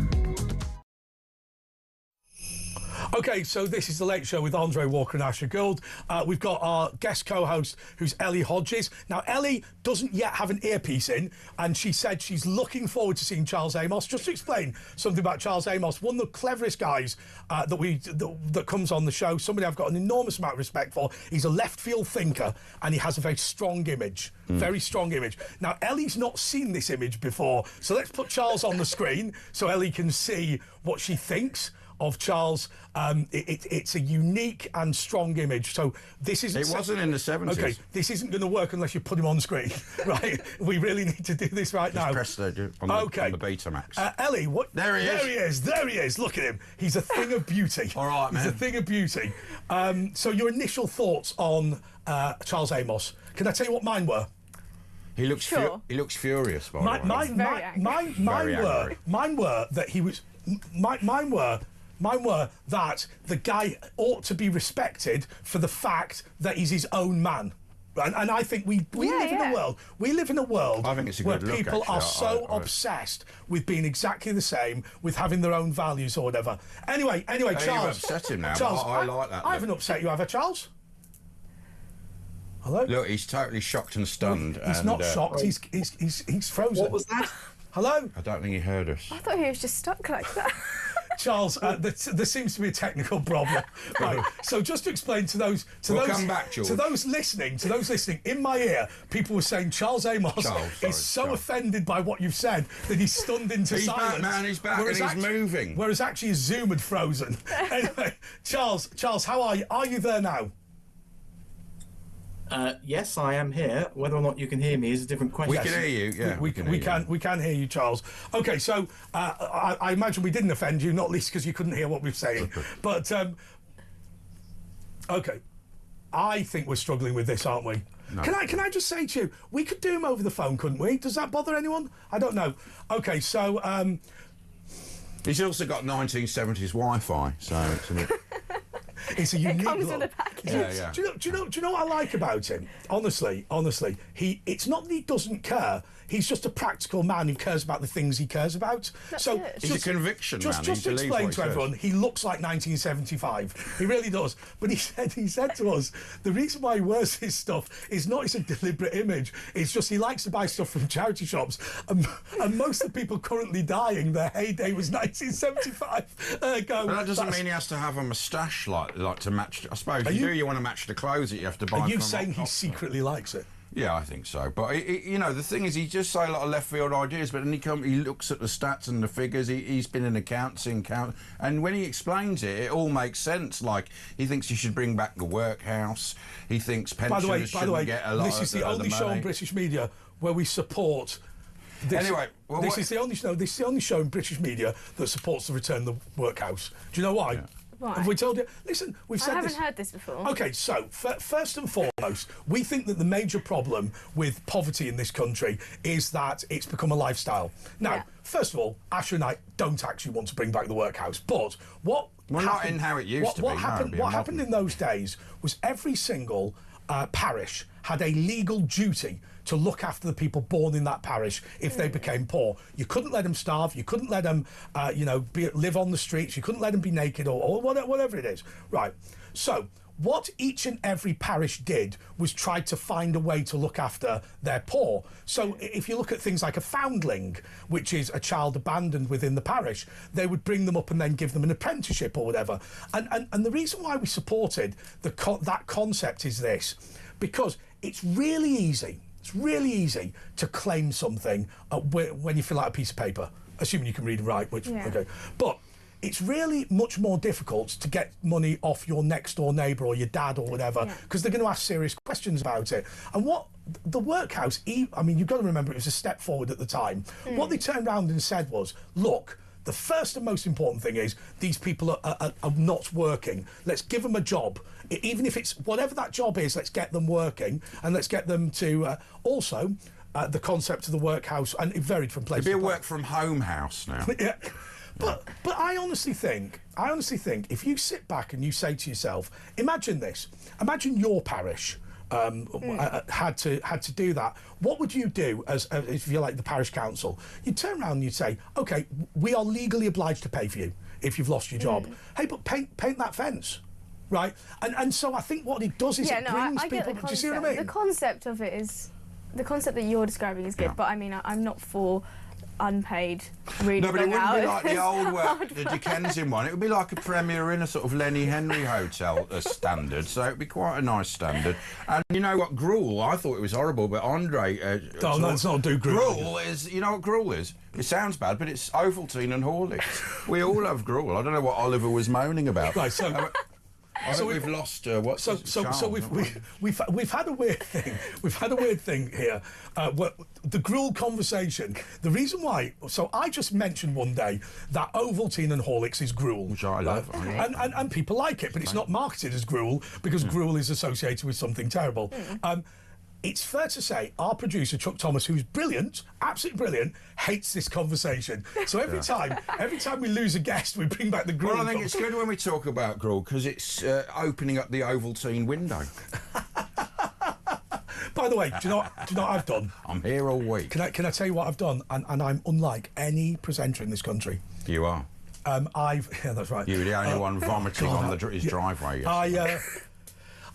Okay, so this is The Late Show with Andre Walker and Asher Gould. We've got our guest co-host, who's Ellie Hodges. Now, Ellie doesn't yet have an earpiece in, and she said she's looking forward to seeing Charles Amos. Just to explain something about Charles Amos, one of the cleverest guys that comes on the show, somebody I've got an enormous amount of respect for. He's a left-field thinker, and he has a very strong image. Very strong image. Now, Ellie's not seen this image before, so let's put Charles on the screen so Ellie can see what she thinks of Charles. It's a unique and strong image. So this isn't... It wasn't in the 70s. Okay, this isn't going to work unless you put him on screen, right? We really need to do this right now. Press on the Betamax. Ellie, what? There he is. There he is. Look at him. He's a thing of beauty. All right, man. He's a thing of beauty. So your initial thoughts on Charles Amos? Can I tell you what mine were? He looks he looks furious, by the way. Mine were that he was... Mine were that the guy ought to be respected for the fact that he's his own man. And I think we live in a world. We live in a world I think it's a where good look, people actually. are so obsessed with being exactly the same, with having their own values or whatever. Anyway, Hey, Charles. you've upset him now. Charles, I like that. I haven't upset you, have I, Charles? Hello. Look, he's totally shocked and stunned. He's not shocked. He's frozen. What was that? Hello. I don't think he heard us. I thought he was just stuck like that. Charles, there seems to be a technical problem. Right. So just to explain to those come back, George. to those listening, in my ear, people were saying Charles Amos is so offended by what you've said that he's stunned into He's silence. back, man. He's back, and he's moving. Whereas actually his Zoom had frozen. Anyway, Charles, how are you? Are you there now? Yes, I am here. Whether or not you can hear me is a different question. We can hear you. Yeah, we can hear you, Charles. Okay, so I imagine we didn't offend you, not least because you couldn't hear what we're saying. But okay, I think we're struggling with this, aren't we? No. Can I just say to you, we could do him over the phone, couldn't we? Does that bother anyone? I don't know. Okay, so he's also got 1970s Wi-Fi, so it's a bit... It's a unique It comes look. with a package. Yeah. Do you know what I like about him? Honestly, it's not that he doesn't care. He's just a practical man who cares about the things he cares about. That's so good. He's a conviction man. Just to explain to everyone, he looks like 1975. He really does. But he said to us, the reason why he wears his stuff is not it's a deliberate image. It's just he likes to buy stuff from charity shops. And most of the people currently dying, their heyday was 1975. But that doesn't mean he has to have a moustache like to match. I suppose you want to match the clothes that you have to buy. Are you from saying he secretly likes it? Yeah, I think so. But the thing is, he just say a lot of left field ideas, but then he looks at the stats and the figures. He's been in accounting, and when he explains it, it all makes sense. Like he thinks you should bring back the workhouse. He thinks pensioners shouldn't get a lot. This is the only show on British media where we support. Anyway, this is the only show. This is the only show in British media that supports the return of the workhouse. Do you know why? Yeah. Why? Have we told you? Listen, we've said this. I haven't heard this before. Okay, so first and foremost, we think that the major problem with poverty in this country is that it's become a lifestyle. Now, first of all, Asher and I don't actually want to bring back the workhouse, but what not in how it used to be. What happened in those days was every single parish had a legal duty to look after the people born in that parish if they became poor. You couldn't let them starve. You couldn't let them, live on the streets. You couldn't let them be naked or whatever it is. Right. So what each and every parish did was try to find a way to look after their poor. So if you look at things like a foundling, which is a child abandoned within the parish, they would bring them up and then give them an apprenticeship or whatever. And the reason why we supported that concept is this, because it's really easy. It's really easy to claim something when you fill out a piece of paper, assuming you can read and write, okay. But it's really much more difficult to get money off your next door neighbour or your dad or whatever, because they're going to ask serious questions about it. And what the workhouse, I mean, you've got to remember it was a step forward at the time. What they turned around and said was, look, the first and most important thing is these people are not working. Let's give them a job. Even if it's whatever that job is, let's get them working and let's get them to the concept of the workhouse, and it varied from place to place. It'd be a work from home house now. Yeah. But I honestly think if you sit back and you say to yourself, imagine this, imagine your parish had to do that. What would you do as if you're like the parish council? You'd turn around and you'd say, okay, we are legally obliged to pay for you if you've lost your job. Hey, but paint that fence. Right, and so I think what it does is it brings I people. Get the concept. Do you see what I mean? The concept of it is, the concept that you're describing is good, but I mean, I'm not for unpaid really No, but it long wouldn't be hours. like the old work, the Dickensian one. It would be like a Premier Inn, a sort of Lenny Henry hotel standard. So it'd be quite a nice standard. And you know what, gruel? I thought it was horrible, but Andre. Let's not do gruel. Gruel is. You know what gruel is? It sounds bad, but it's Ovaltine and Horlicks. We all have gruel. I don't know what Oliver was moaning about. Right, so. I think we've lost. So we've had a weird thing. We've had a weird thing here. The gruel conversation. The reason why. So I just mentioned one day that Ovaltine and Horlicks is gruel, which I love, and people like it, but it's not marketed as gruel because gruel is associated with something terrible. It's fair to say our producer Chuck Thomas, who's brilliant, absolutely brilliant, hates this conversation. So every time we lose a guest, we bring back the gruel. Well, I think it's good when we talk about gruel because it's opening up the Ovaltine window. By the way, do you know what I've done? I'm here all week. Can I tell you what I've done? And I'm unlike any presenter in this country. You are. Yeah, that's right. You were the only one vomiting on his driveway yesterday.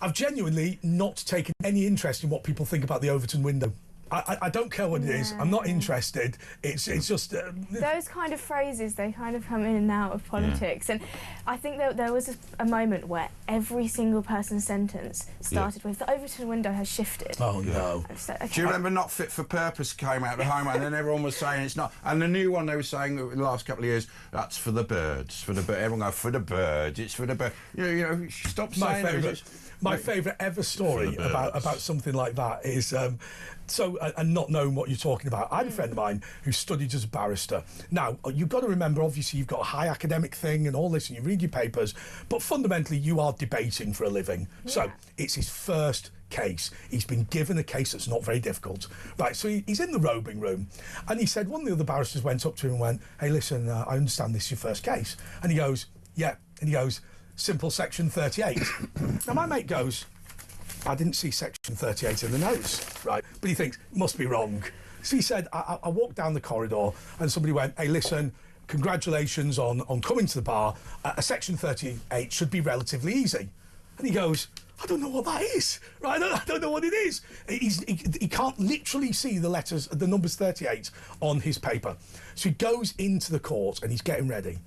I've genuinely not taken any interest in what people think about the Overton window. I don't care what it is. I'm not interested. It's just... Those kind of phrases, they kind of come in and out of politics. And I think that there was a moment where every single person's sentence started with, the Overton window has shifted. Oh, no. So, okay. Do you remember Not Fit for Purpose came out the home and then everyone was saying it's not... And the new one they were saying in the last couple of years, that's for the birds, for the birds. Everyone goes, for the birds, it's for the birds. You know, stop saying it. My favourite ever story about something like that is... and not knowing what you're talking about. I had a friend of mine who studied as a barrister. Now, you've got to remember, obviously, you've got a high academic thing and all this, and you read your papers, but fundamentally, you are debating for a living. Yeah. So it's his first case. He's been given a case that's not very difficult. Right, so he's in the robing room, and he said, one of the other barristers went up to him and went, hey, listen, I understand this is your first case. And he goes, yeah. And he goes, simple section 38. Now, my mate goes, I didn't see section 38 in the notes, right? But he thinks, must be wrong. So he said, I walked down the corridor and somebody went, hey, listen, congratulations on coming to the bar. A section 38 should be relatively easy. And he goes, I don't know what that is, right? I don't know what it is. He can't literally see the numbers 38 on his paper. So he goes into the court and he's getting ready.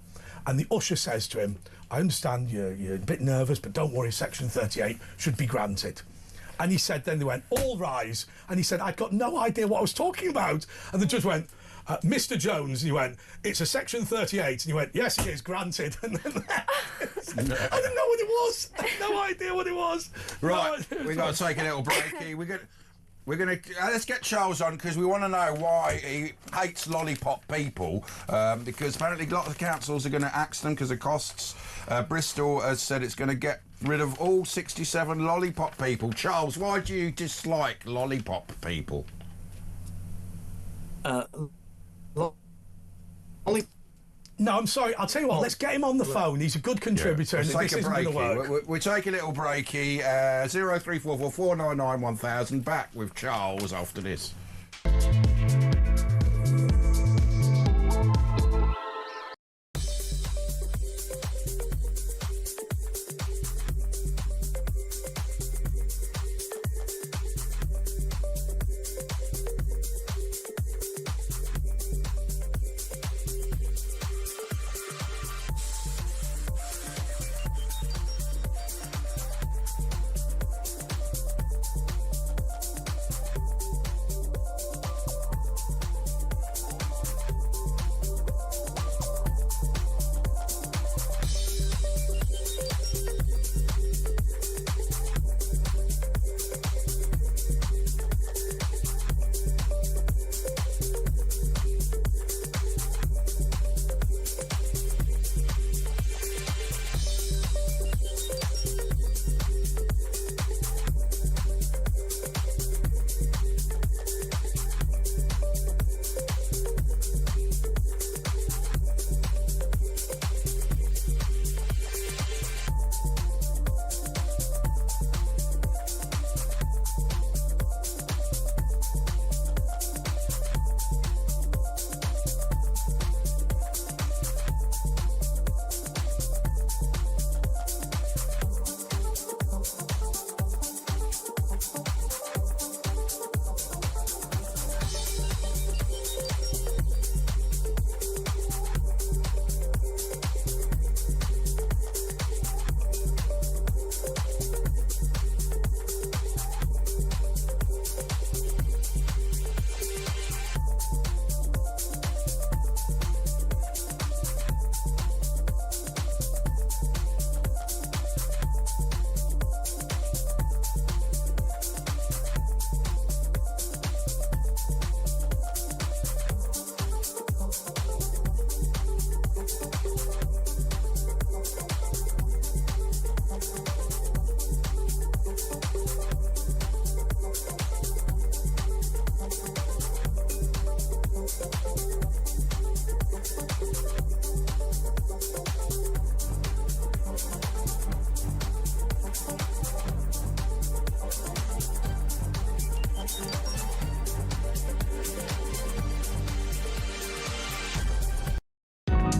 And the usher says to him, I understand you're a bit nervous, but don't worry, section 38 should be granted. And he said, then they went, all rise. And he said, I'd got no idea what I was talking about. And the judge went, Mr. Jones, and he went, it's a section 38. And he went, yes, it is, granted. And then I didn't know what it was. I had no idea what it was. Right, we've got to take a little breaky. We're going to let's get Charles on because we want to know why he hates lollipop people. Because apparently a lot of the councils are going to axe them because of costs. Bristol has said it's going to get rid of all 67 lollipop people. Charles, why do you dislike lollipop people? No, I'm sorry. I'll tell you what. Let's get him on the phone. He's a good contributor. Yeah. And this isn't going to work. We'll take a little breaky. 0344 499 1000. Back with Charles after this.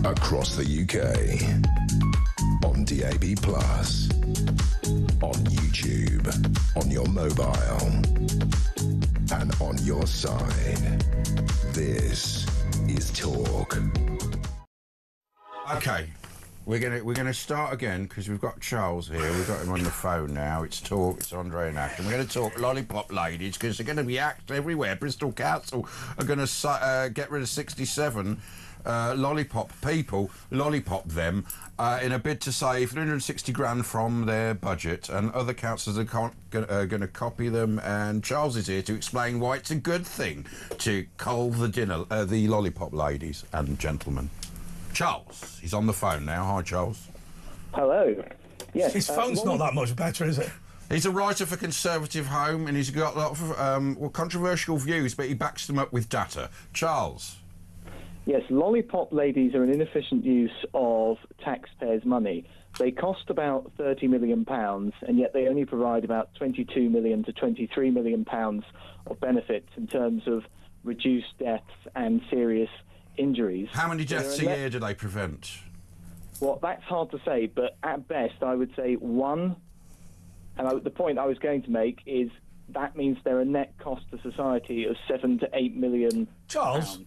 across the UK, on DAB+, on YouTube, on your mobile, and on your side. This is Talk. Okay, we're gonna start again because we've got Charles here. We've got him on the phone now. It's Talk. It's Andre and Ash, and we're going to talk lollipop ladies because they're going to be axed everywhere. Bristol Council are going to get rid of 67 lollipop people, lollipop them, in a bid to save 360 grand from their budget, and other councils are going to copy them. And Charles is here to explain why it's a good thing to cull the lollipop ladies and gentlemen. Charles, he's on the phone now. Hi, Charles. Hello. Yes. His phone's not that much better, is it? He's a writer for Conservative Home, and he's got a lot of controversial views, but he backs them up with data. Charles. Yes, lollipop ladies are an inefficient use of taxpayers' money. They cost about £30 million, and yet they only provide about £22 million to £23 million of benefits in terms of reduced deaths and serious injuries. How many deaths a year do they prevent? Well, that's hard to say, but at best I would say one. And the point I was going to make is that means they're a net cost to society of £7 to £8 million. Charles,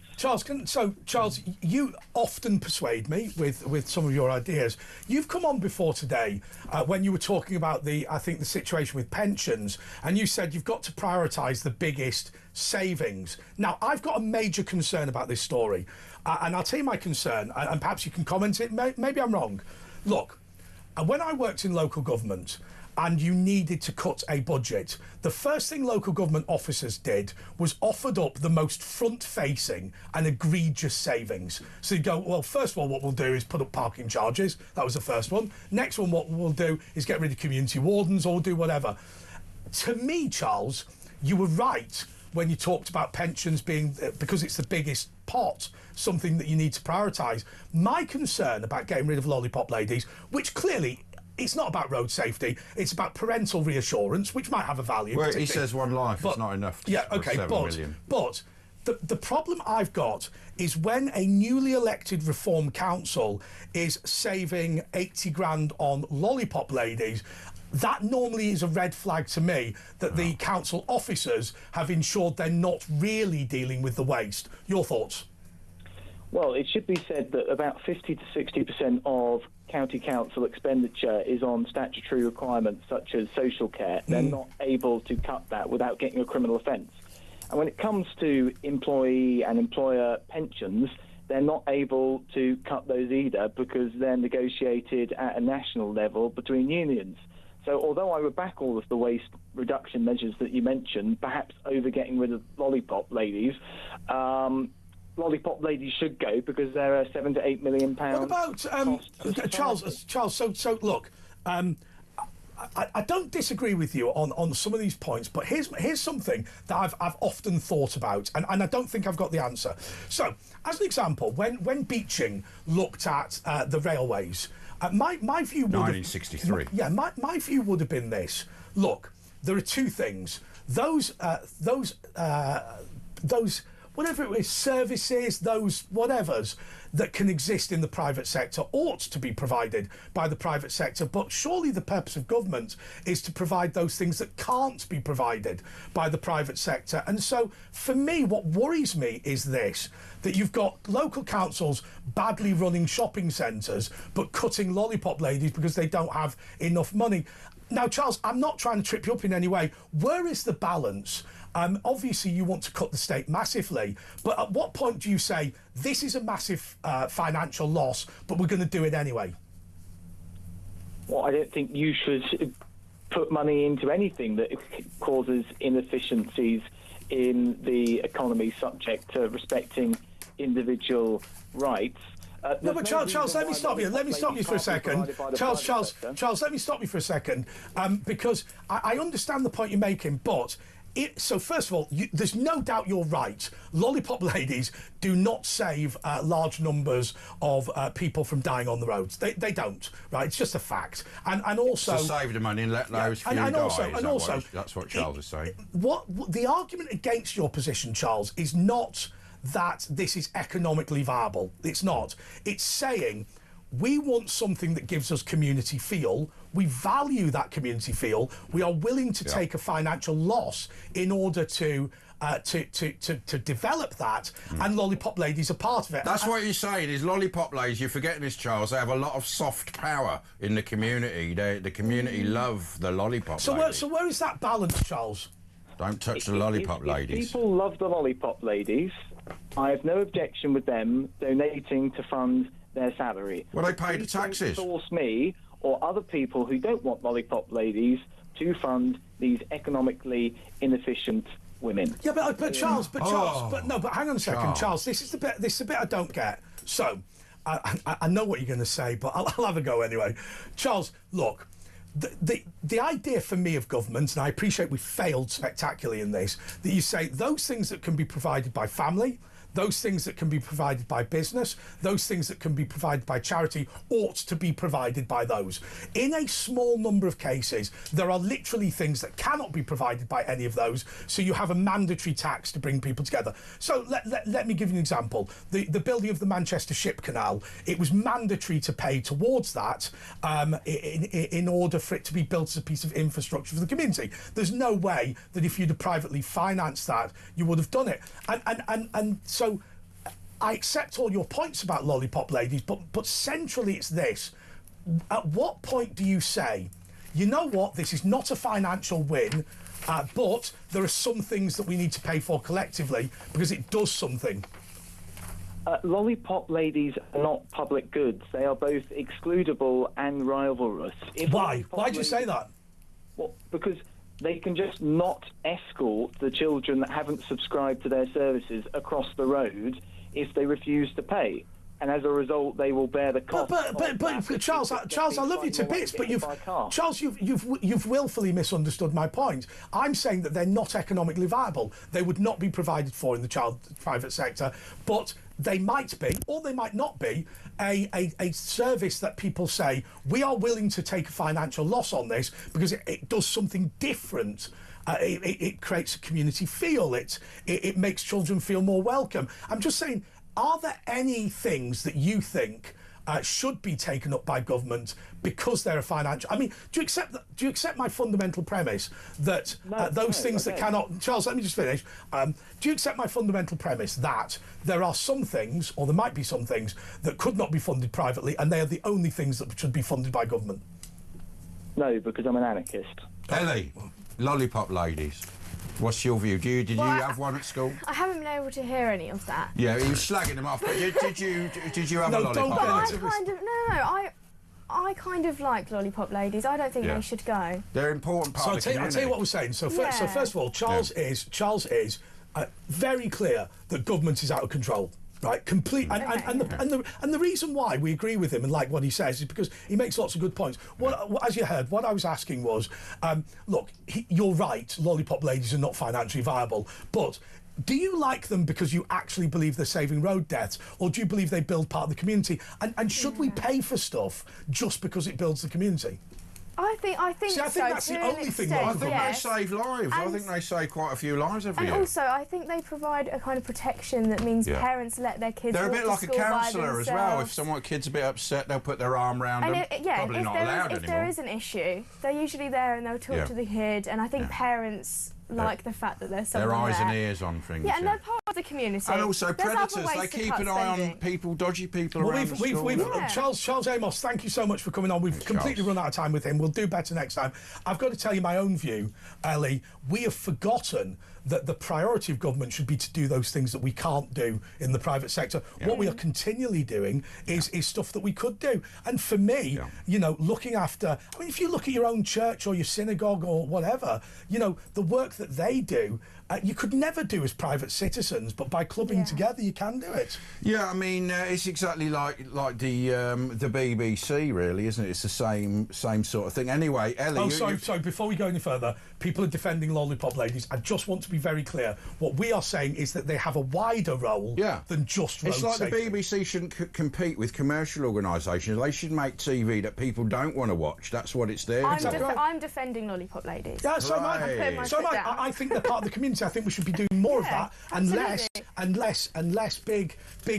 you often persuade me with some of your ideas. You've come on before today when you were talking about the situation with pensions, and you said you've got to prioritise the biggest savings. Now, I've got a major concern about this story, and I'll tell you my concern, and perhaps you can comment it. Maybe I'm wrong. Look, when I worked in local government, and you needed to cut a budget, the first thing local government officers did was offered up the most front-facing and egregious savings. So you go, well, first of all, what we'll do is put up parking charges. That was the first one. Next one, what we'll do is get rid of community wardens or do whatever. To me, Charles, you were right when you talked about pensions being, because it's the biggest pot, something that you need to prioritise. My concern about getting rid of lollipop ladies, which clearly it's not about road safety, it's about parental reassurance, which might have a value. Well, he says one life is not enough for 7 million. But the problem I've got is when a newly elected Reform Council is saving 80 grand on lollipop ladies, that normally is a red flag to me that the council officers have ensured they're not really dealing with the waste. Your thoughts? Well, it should be said that about 50 to 60% of county council expenditure is on statutory requirements such as social care. They're not able to cut that without getting a criminal offence. And when it comes to employee and employer pensions, they're not able to cut those either because they're negotiated at a national level between unions. So although I would back all of the waste reduction measures that you mentioned, perhaps over getting rid of lollipop ladies, lollipop ladies should go because they're a £7 to £8 million. What about Charles? So look, I don't disagree with you on some of these points, but here's something that I've often thought about, and I don't think I've got the answer. So, as an example, when Beeching looked at the railways, my view would 1963. My view would have been this. Look, there are two things. Those whatever it is, services, those whatevers that can exist in the private sector ought to be provided by the private sector. But surely the purpose of government is to provide those things that can't be provided by the private sector. And so for me, what worries me is this, that you've got local councils badly running shopping centres, but cutting lollipop ladies because they don't have enough money. Now, Charles, I'm not trying to trip you up in any way. Where is the balance? Obviously, you want to cut the state massively, but at what point do you say, this is a massive financial loss, but we're going to do it anyway? Well, I don't think you should put money into anything that causes inefficiencies in the economy subject to respecting individual rights. No, but Charles, let me stop you. Let me stop you for a second. Charles, let me stop you for a second, because I understand the point you're making, but so first of all, there's no doubt you're right. Lollipop ladies do not save large numbers of people from dying on the roads. They don't, right? It's just a fact. And also... To save the money and let those few die. Also, that's what Charles is saying. What the argument against your position, Charles, is not that this is economically viable. It's not. It's saying we want something that gives us community feel. We value that community feel. We are willing to take a financial loss in order to develop that, and Lollipop Ladies are part of it. That's what you're saying is Lollipop Ladies, you're forgetting this, Charles, they have a lot of soft power in the community. The community love the Lollipop Ladies. So where is that balance, Charles? Don't touch the Lollipop Ladies. If people love the Lollipop Ladies, I have no objection with them donating to fund their salary. Well, they pay the taxes. Don't force me or other people who don't want Lollipop Ladies to fund these economically inefficient women. Yeah, but Charles, but hang on a second, Charles. This is the bit I don't get. So, I know what you're going to say, but I'll have a go anyway. Charles, look, the idea for me of government, and I appreciate we failed spectacularly in this, that you say those things that can be provided by family, those things that can be provided by business, those things that can be provided by charity ought to be provided by those. In a small number of cases, there are literally things that cannot be provided by any of those, so you have a mandatory tax to bring people together. So let me give you an example. The building of the Manchester Ship Canal, it was mandatory to pay towards that in order for it to be built as a piece of infrastructure for the community. There's no way that if you'd have privately financed that, you would have done it. And so I accept all your points about Lollipop Ladies, but centrally it's this. At what point do you say, you know what, this is not a financial win, but there are some things that we need to pay for collectively because it does something? Lollipop Ladies are not public goods. They are both excludable and rivalrous. Why? Why do you say that? Well, because they can just not escort the children that haven't subscribed to their services across the road if they refuse to pay, and as a result, they will bear the cost. But Charles, I love you to bits, but you've willfully misunderstood my point. I'm saying that they're not economically viable. They would not be provided for in the private sector, but they might be, or they might not be, a service that people say, we are willing to take a financial loss on this because it does something different. It creates a community feel. It makes children feel more welcome. I'm just saying, are there any things that you think should be taken up by government because they're a financial? I mean, do you accept my fundamental premise that those things that cannot? Charles, let me just finish. Do you accept my fundamental premise that there are some things, or there might be some things, that could not be funded privately, and they are the only things that should be funded by government? No, because I'm an anarchist. Ellie, Lollipop Ladies. What's your view? Did you have one at school? I haven't been able to hear any of that. Yeah, he was slagging them off. But did you have a lollipop? I kind of like Lollipop Ladies. I don't think they should go. They're an important part of the community. I'll tell you what we're saying. So first of all, Charles is very clear that government is out of control. Right, complete, and the reason why we agree with him and like what he says is because he makes lots of good points. As you heard, what I was asking was, look, you're right, Lollipop Ladies are not financially viable, but do you like them because you actually believe they're saving road deaths, or do you believe they build part of the community? And should we pay for stuff just because it builds the community? I think that's the only thing. I think they save lives. I think they save quite a few lives every year. And also, I think they provide a kind of protection that means parents let their kids. They're a bit like a counsellor as well. If kid's a bit upset, they'll put their arm around them. Probably not allowed anymore. If there is an issue, they're usually there and they'll talk to the kid. And I think parents like the fact that there's someone their eyes there. and ears on things. Yeah, and they're part of the community. And also predators, they keep an eye on people, dodgy people around the school. Charles Amos, thank you so much for coming on. We've completely run out of time with him. We'll do better next time. I've got to tell you my own view, Ellie. We have forgotten that the priority of government should be to do those things that we can't do in the private sector. What we are continually doing is stuff that we could do. And for me, you know, looking after, I mean, if you look at your own church or your synagogue or whatever, you know, the work that they do, you could never do as private citizens, but by clubbing together, you can do it. Yeah, I mean, it's exactly like the BBC, really, isn't it? It's the same sort of thing. Anyway, Ellie... Sorry, before we go any further, people are defending Lollipop Ladies. I just want to be very clear. What we are saying is that they have a wider role than just road safety. It's like the BBC shouldn't compete with commercial organisations. They should make TV that people don't want to watch. That's what it's there. I'm defending Lollipop Ladies. Yeah, so am I. I think they're part of the community. opportunity. I think we should be doing more of that and absolutely. less big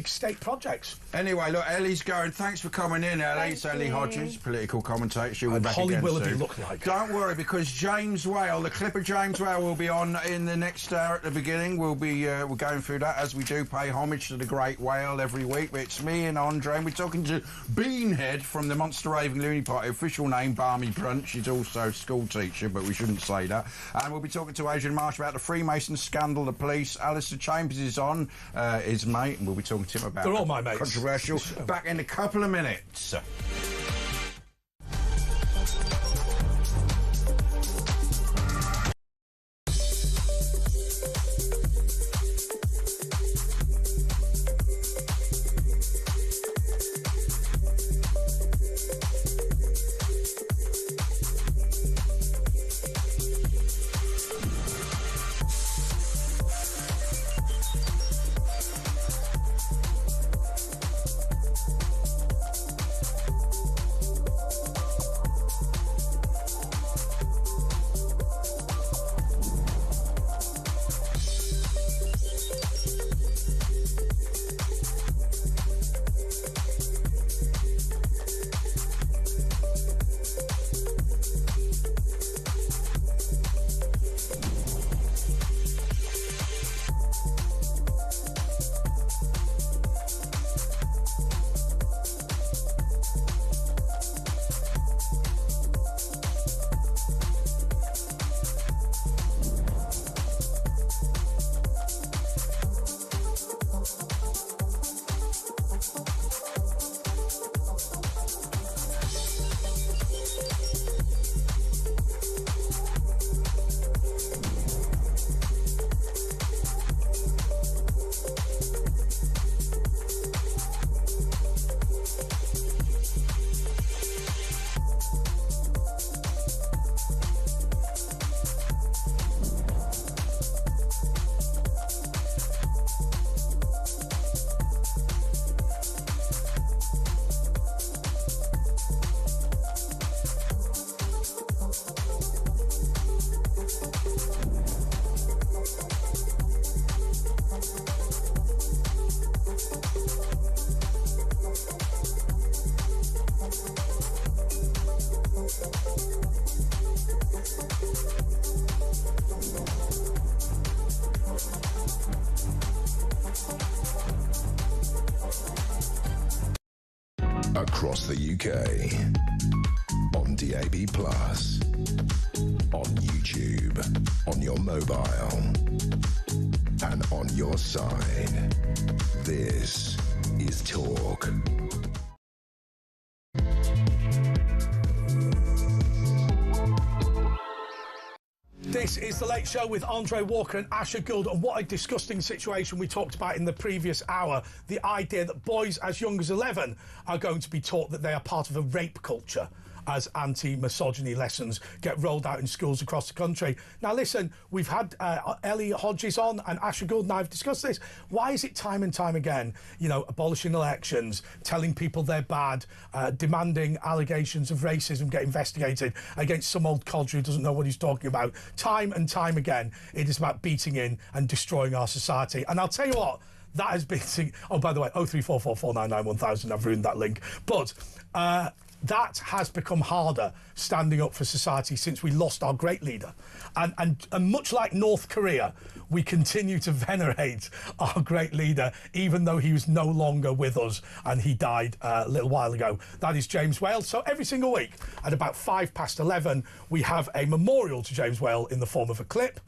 state projects. Anyway, look, Ellie's going. Thanks for coming in, Ellie. It's Ellie Hodges, political commentator. She'll be back Holly again Willoughby soon. look like. Don't worry, because James Whale, the clip of James Whale, will be on in the next hour at the beginning. We'll be we're going through that as we do pay homage to the great whale every week. But it's me and Andre, and we're talking to Beanhead from the Monster Raving Looney Party. Official name, Barmy Brunt. She's also a school teacher, but we shouldn't say that. And we'll be talking to Adrian Marsh about the Freemason scandal, the police. Alistair Chambers is on, his mate, and we'll be talking to him about They're all my mates. Controversial. Back in a couple of minutes. Across the UK, on DAB+, on YouTube, on your mobile, and on your side. This is Talk. This is The Late Show with Andre Walker and Asher Gould, and what a disgusting situation we talked about in the previous hour. The idea that boys as young as 11 are going to be taught that they are part of a rape culture as anti-misogyny lessons get rolled out in schools across the country. Now listen, we've had Ellie Hodges on and Asher Gould and I have discussed this. Why is it time and time again, you know, abolishing elections, telling people they're bad, demanding allegations of racism get investigated against some old codger who doesn't know what he's talking about? Time and time again, it is about beating in and destroying our society. And I'll tell you what, that has been... Oh, by the way, 03444991000, I've ruined that link. But... that has become harder standing up for society since we lost our great leader. And much like North Korea, we continue to venerate our great leader, even though he was no longer with us and he died a little while ago. That is James Whale. So every single week at about 11:05, we have a memorial to James Whale in the form of a clip.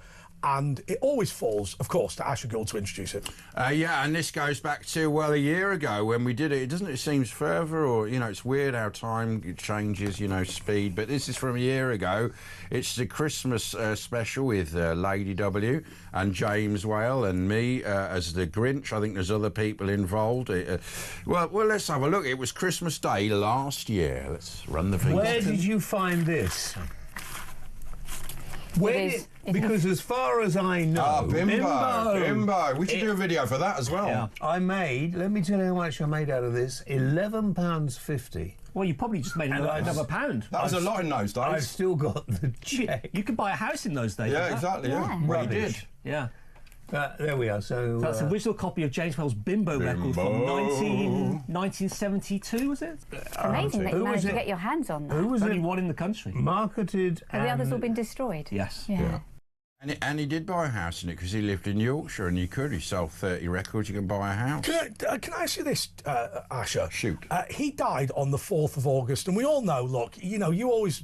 And it always falls, of course, to Asher Gould to introduce it. Yeah, and this goes back to, well, a year ago when we did it. It seems further, or, you know, it's weird how time changes, you know, speed. But this is from a year ago. It's the Christmas special with Lady W and James Whale and me as the Grinch. I think there's other people involved. Well, let's have a look. It was Christmas Day last year. Let's run the video. Where did you find this? It Because as far as I know... Bimbo. We should do a video for that as well. Yeah. I made, let me tell you how much I made out of this, £11.50. Well, you probably just made another £1. That was a lot in those days. I've still got the cheque. You could buy a house in those days. Yeah, exactly. Yeah. Well, you did. Yeah. There we are. So that's an original copy of James Well's Bimbo record from 1972, was it? It's amazing that you managed to get your hands on that. Who was only one in the country. Marketed. Have the others all been destroyed? Yes. Yeah. And he did buy a house in it because he lived in Yorkshire, and he sold 30 records. You can buy a house. Can I ask you this, Asher? Shoot. He died on the 4th of August, and we all know. Look, you always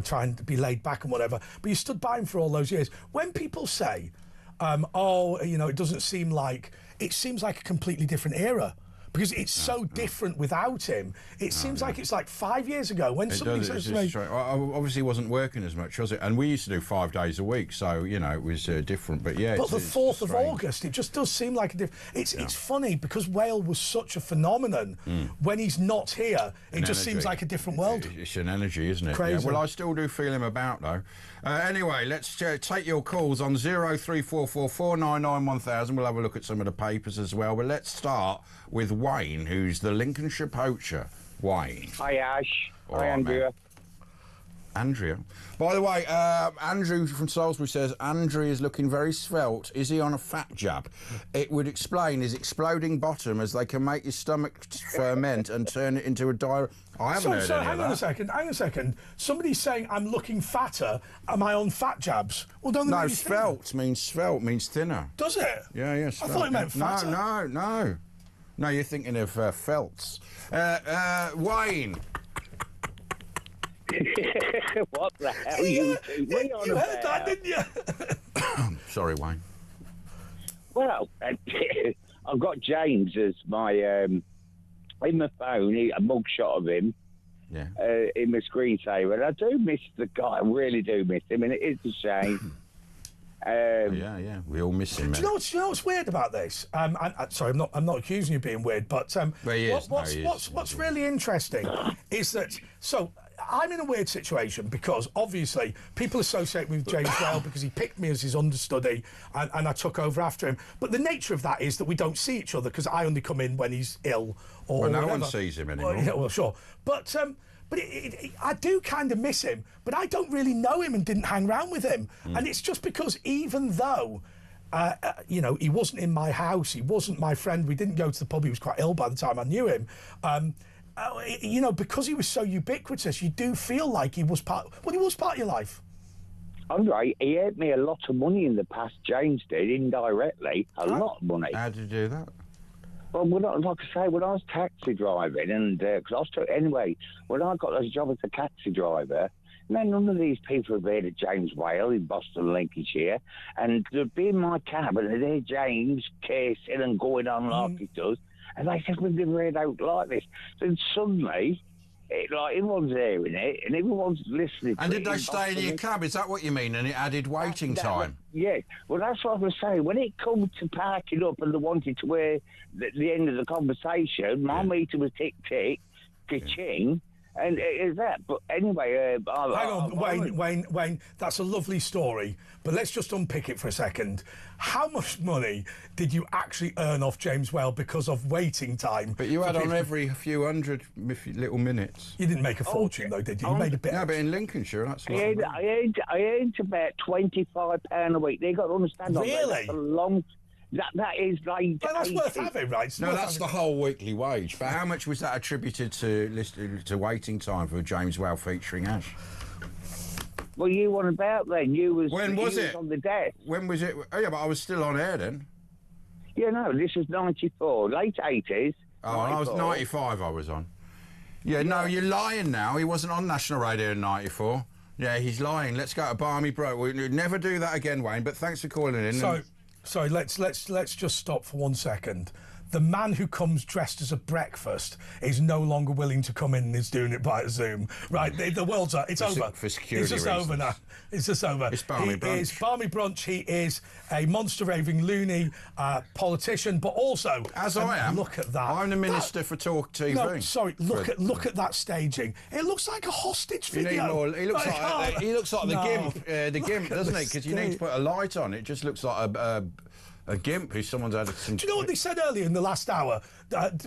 try and be laid back and whatever, but you stood by him for all those years. When people say, it doesn't seem like it seems like a completely different era. Because it's so different without him. It seems like it's like 5 years ago when somebody says to me... Obviously, he wasn't working as much, was it? And we used to do 5 days a week, so, it was different. But, yeah... But the 4th of August, it just does seem like a different... It's funny, because Whale was such a phenomenon, when he's not here, it just seems like a different world. It's an energy, isn't it? Crazy. Yeah, well, I still do feel him about, though. Anyway, let's take your calls on 03444 499 1000. We'll have a look at some of the papers as well. But let's start with Wayne, who's the Lincolnshire poacher. Wayne. Hi, Ash. All Hi, right, Andrea. mate. Andrea. By the way, Andrew from Salisbury says, Andrew is looking very svelte. Is he on a fat jab? It would explain his exploding bottom, as they can make his stomach ferment and turn it into a diarrhea. I haven't heard any hang of on that. hang on a second. Somebody's saying I'm looking fatter. Am I on fat jabs? Well, don't they No, make you svelte means thinner. Does it? Yeah, I thought it meant fatter. No. No, you're thinking of felts. Wayne. What the hell are you doing? What are you on You heard about? that, didn't you? Sorry, Wayne. Well, I've got James as my in my phone. A mugshot of him. Yeah. In my screensaver. And I do miss the guy. I really do miss him, and it is a shame. Yeah, we all miss him. Do you know what's weird about this? Sorry, I'm not accusing you of being weird, but what's really interesting is that I'm in a weird situation because obviously people associate me with James Whale because he picked me as his understudy and I took over after him. But the nature of that is that we don't see each other because I only come in when he's ill or no whatever. one sees him anymore. Well, sure, but I do kind of miss him, but I don't really know him and didn't hang around with him. And it's just because even though, he wasn't in my house, he wasn't my friend, we didn't go to the pub, he was quite ill by the time I knew him, because he was so ubiquitous, you do feel like he was part of your life. Andre, he earned me a lot of money in the past, James did, indirectly, a lot of money. How did you do that? Well, when I was taxi driving, and when I got a job as a taxi driver, none of these people have heard of James Whale in Boston, Lincolnshire, and they'd be in my cab and they'd hear James cursing and going on like he does, and they said, we've never heard out like this. Then suddenly, everyone's hearing it and everyone's listening. And did they stay in your cab? Is that what you mean? And it added waiting time? Yeah. Well, that's what I was saying. When it comes to parking up and they wanted to hear the end of the conversation, my meter was tick-tick, ka-ching, and it is that. But anyway... Hang on, Wayne, that's a lovely story, but let's just unpick it for a second. How much money did you actually earn off James Whale because of waiting time? But you had on every few hundred little minutes. You didn't make a fortune, though, did you? You made a bit. No, but in Lincolnshire, that's I earned about £25 a week. They got to understand. Really? That is like... Well, that's worth having, right? No, that's the whole weekly wage. But how much was that attributed to waiting time for James Whale featuring Ash? Well, you weren't about then. When was it? On the desk. When was it? Oh, yeah, but I was still on air then. Yeah, no, this was 94, late 80s. Oh, I was 95 I was on. Yeah, no, you're lying now. He wasn't on national radio in 94. Yeah, he's lying. Let's go to Barmy Bro. We'd never do that again, Wayne, but thanks for calling in. Sorry, let's just stop for 1 second. the man who comes dressed as a breakfast is no longer willing to come in and is doing it by Zoom. Right, the world's it's over. For security It's just reasons. over now. It's just over. It's Barmy Brunch. Is Barmy Brunch. He is a monster raving loony politician, but also as I am. Look at that. I'm the minister for Talk TV. No, sorry. Look at that staging. It looks like a hostage video. He looks like the gimp. The gimp, doesn't it? Because you need to put a light on. It just looks like a gimp who someone's had some... Do you know what they said earlier in the last hour?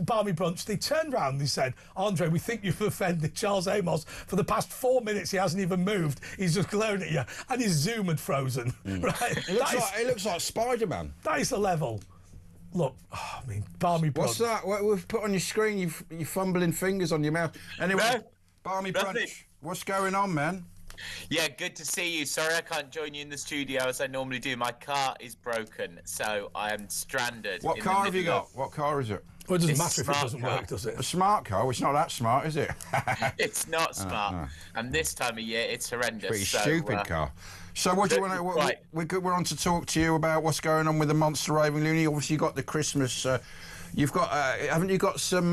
Barmy Brunch, they turned round and they said, Andre, we think you've offended Charles Amos. For the past 4 minutes, he hasn't even moved. He's just glaring at you. And his Zoom had frozen. Right? It looks like Spider-Man. That is the level. Look, Barmy Brunch. What's that? What we've put on your screen? You're fumbling fingers on your mouth. Anyway, No, Barmy nothing. Brunch, what's going on, man? Yeah, good to see you. Sorry I can't join you in the studio as I normally do. My car is broken, so I am stranded. What car have you got? What car is it? Well, it doesn't It's matter if it smart doesn't car. work, does it? A smart car? Well, it's not that smart, is it? It's not smart. And this time of year, it's horrendous. Pretty so, stupid car. So what do you want to... Right. We're on to talk to you about what's going on with the Monster Raving Loony. Obviously, you've got the Christmas... You've got, haven't you got some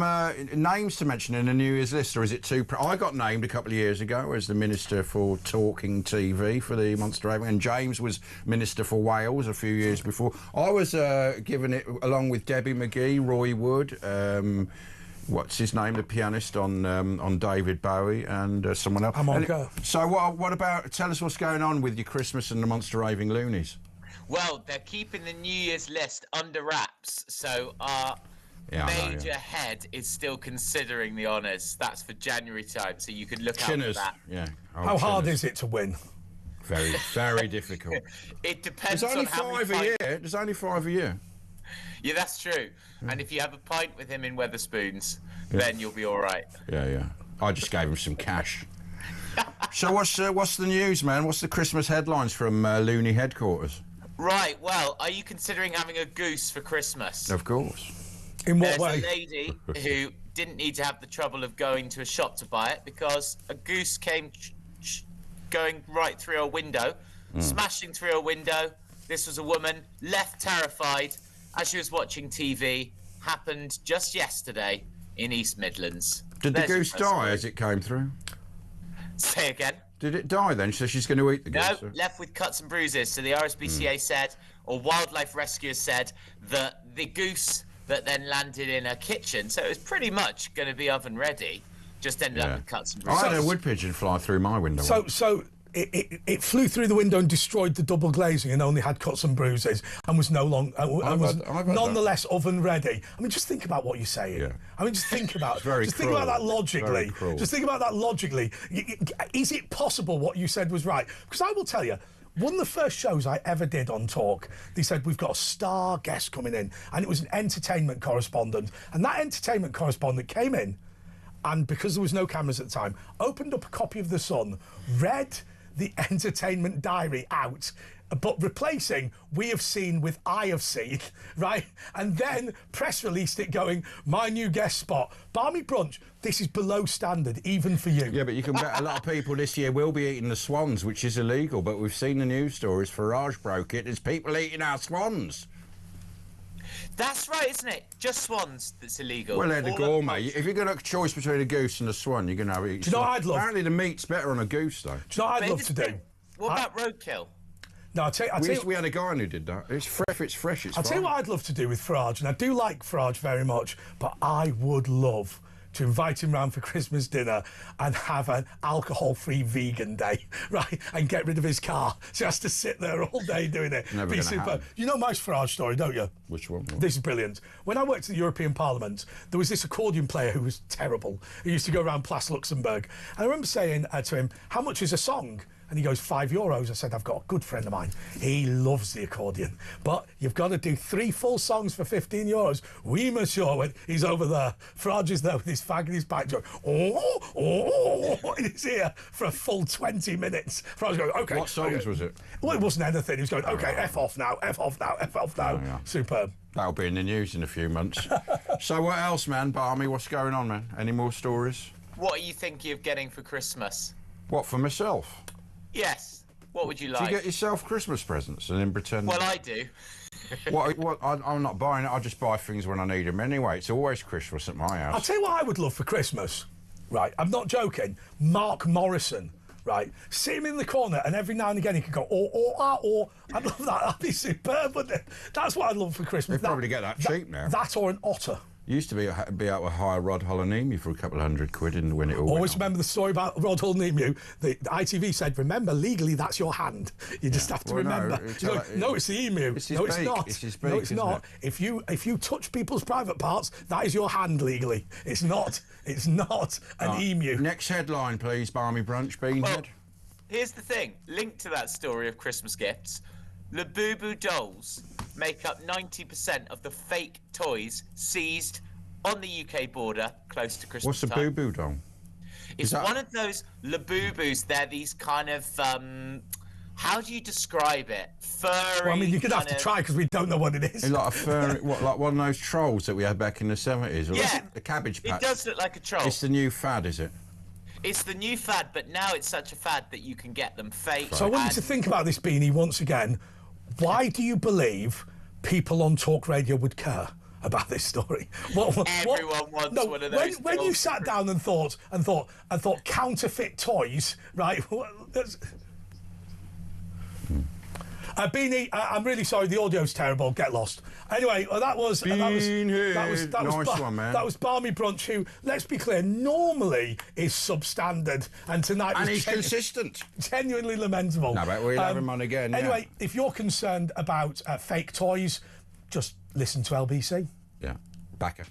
names to mention in the New Year's list, or is it too... I got named a couple of years ago as the Minister for Talking TV for the Monster Raving, and James was Minister for Wales a few years before. I was given it along with Debbie McGee, Roy Wood, what's his name, the pianist on David Bowie, and someone else. So what about... Tell us what's going on with your Christmas and the Monster Raving Loonies. Well, they're keeping the New Year's list under wraps, so our major head is still considering the honours. That's for January time, so you can look out for that. Yeah. How hard is it to win? Very, very difficult. It depends There's only on how many 5 a year. There's only 5 a year. Yeah, that's true. And if you have a pint with him in Wetherspoons, then you'll be all right. Yeah. I just gave him some cash. So what's the news, man? What's the Christmas headlines from Looney headquarters? Right, well, are you considering having a goose for Christmas? Of course. In what way? There's a lady who didn't need to have the trouble of going to a shop to buy it because a goose came going right through a window, smashing through a window. This was a woman, left terrified as she was watching TV. Happened just yesterday in East Midlands. Did the goose die as it came through? Say again. Did it die then? So she's going to eat the goose? No, left with cuts and bruises. So the RSPCA said, or wildlife rescuers said, that the goose that then landed in her kitchen, so it was pretty much going to be oven ready, just ended up with cuts and bruises. I had a wood pigeon fly through my window. So it flew through the window and destroyed the double glazing and only had cuts and bruises and was nonetheless oven ready. I mean, just think about what you're saying. Yeah. I mean, just think about think about that logically. Very cruel. Just think about that logically. Is it possible what you said was right? Because I will tell you, one of the first shows I ever did on Talk, they said, we've got a star guest coming in, and it was an entertainment correspondent. And that entertainment correspondent came in, and because there was no cameras at the time, opened up a copy of The Sun, read the entertainment diary out, but replacing "we have seen" with "I have seen," right? And then press released it going, my new guest spot, Barmy Brunch, this is below standard, even for you. Yeah, but you can bet a lot of people this year will be eating the swans, which is illegal, but we've seen the news stories, Farage broke it, there's people eating our swans. That's right, isn't it? Just swans that's illegal. Well, they're the gourmet. If you've got a choice between a goose and a swan, you're going to have it. Do you know what I'd love? Apparently the meat's better on a goose, though. Do you know what I'd love to do? What about roadkill? No, I'll tell you. We had a guy who did that. It's fresh, it's I'll tell you what I'd love to do with Farage, and I do like Farage very much, but I would love to invite him round for Christmas dinner and have an alcohol-free vegan day, right? And get rid of his car. So he has to sit there all day doing it. Never Be gonna super. happen. You know my Farage story, don't you? Which one? This is brilliant. When I worked at the European Parliament, there was this accordion player who was terrible. He used to go around Place Luxembourg. And I remember saying to him, how much is a song? And he goes, €5. I said, I've got a good friend of mine. He loves the accordion. But you've got to do 3 full songs for €15. Oui, monsieur. He's over there. Farage is there with his fag and his pipe going, in his ear for a full 20 minutes. Farage goes, OK. What songs was it? Well, it wasn't anything. He was going, OK, F off now, F off now, F off now. Yeah. Superb. That'll be in the news in a few months. So what else, man? Barmy, what's going on, man? Any more stories? What are you thinking of getting for Christmas? What, for myself? Yes. What would you like? Do you get yourself Christmas presents and then pretend... Well, I do. I'm not buying it. I just buy things when I need them anyway. It's always Christmas at my house. I'll tell you what I would love for Christmas, right? I'm not joking. Mark Morrison, right? Sit him in the corner, and every now and again he could go, or. I'd love that. That'd be superb, wouldn't it? That's what I'd love for Christmas. They probably get that cheap now. That or an otter. Used to be out with hire Rod Holonemi for a couple of £100 and when it all Always remember the story about Rod Holonemi. The ITV said, remember, legally, that's your hand. You just have to remember. No, it's the emu. It's no, it's beak. not. It's his beak, no, it's isn't not. it? If you touch people's private parts, that is your hand legally. It's not. It's not an emu. Next headline, please, Barmy Brunch, Beanhead. Well, here's the thing. Linked to that story of Christmas gifts, Labubu dolls make up 90% of the fake toys seized on the UK border close to Christmas What's a time. boo-boo doll? It's one of those Labubus. They're these kind of, how do you describe it? Furry. Well, I mean, you're going to have to try because we don't know what it is. It's like a furry, like one of those trolls that we had back in the 70s? Or Yeah. The Cabbage Patch. It does look like a troll. It's the new fad, is it? It's the new fad, but now it's such a fad that you can get them fake. So I want you to think about this, Beanie, once again. Why do you believe people on talk radio would care about this story? Everyone wants one of those. When you sat down and thought counterfeit toys, right? Beanie, I'm really sorry. The audio's terrible. Get lost. Anyway, that was nice one, man. That was Barmy Brunch, who, let's be clear, normally is substandard, and tonight was he's consistent. Genuinely lamentable. No, but we'll have him on again. Yeah. Anyway, if you're concerned about fake toys, just listen to LBC. Yeah, backer.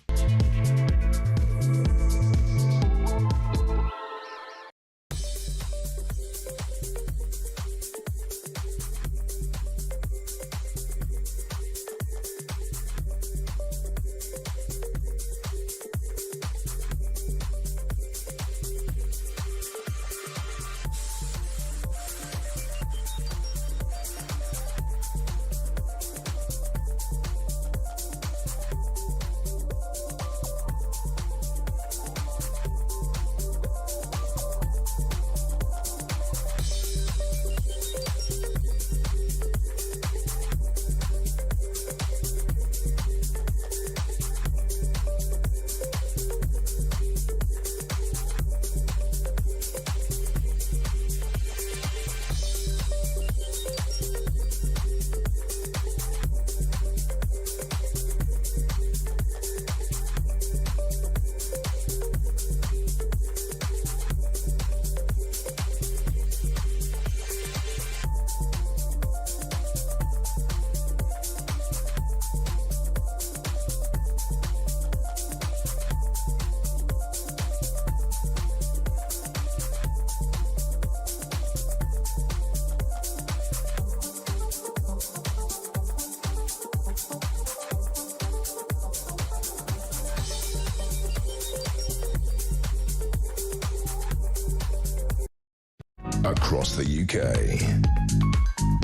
Across the UK,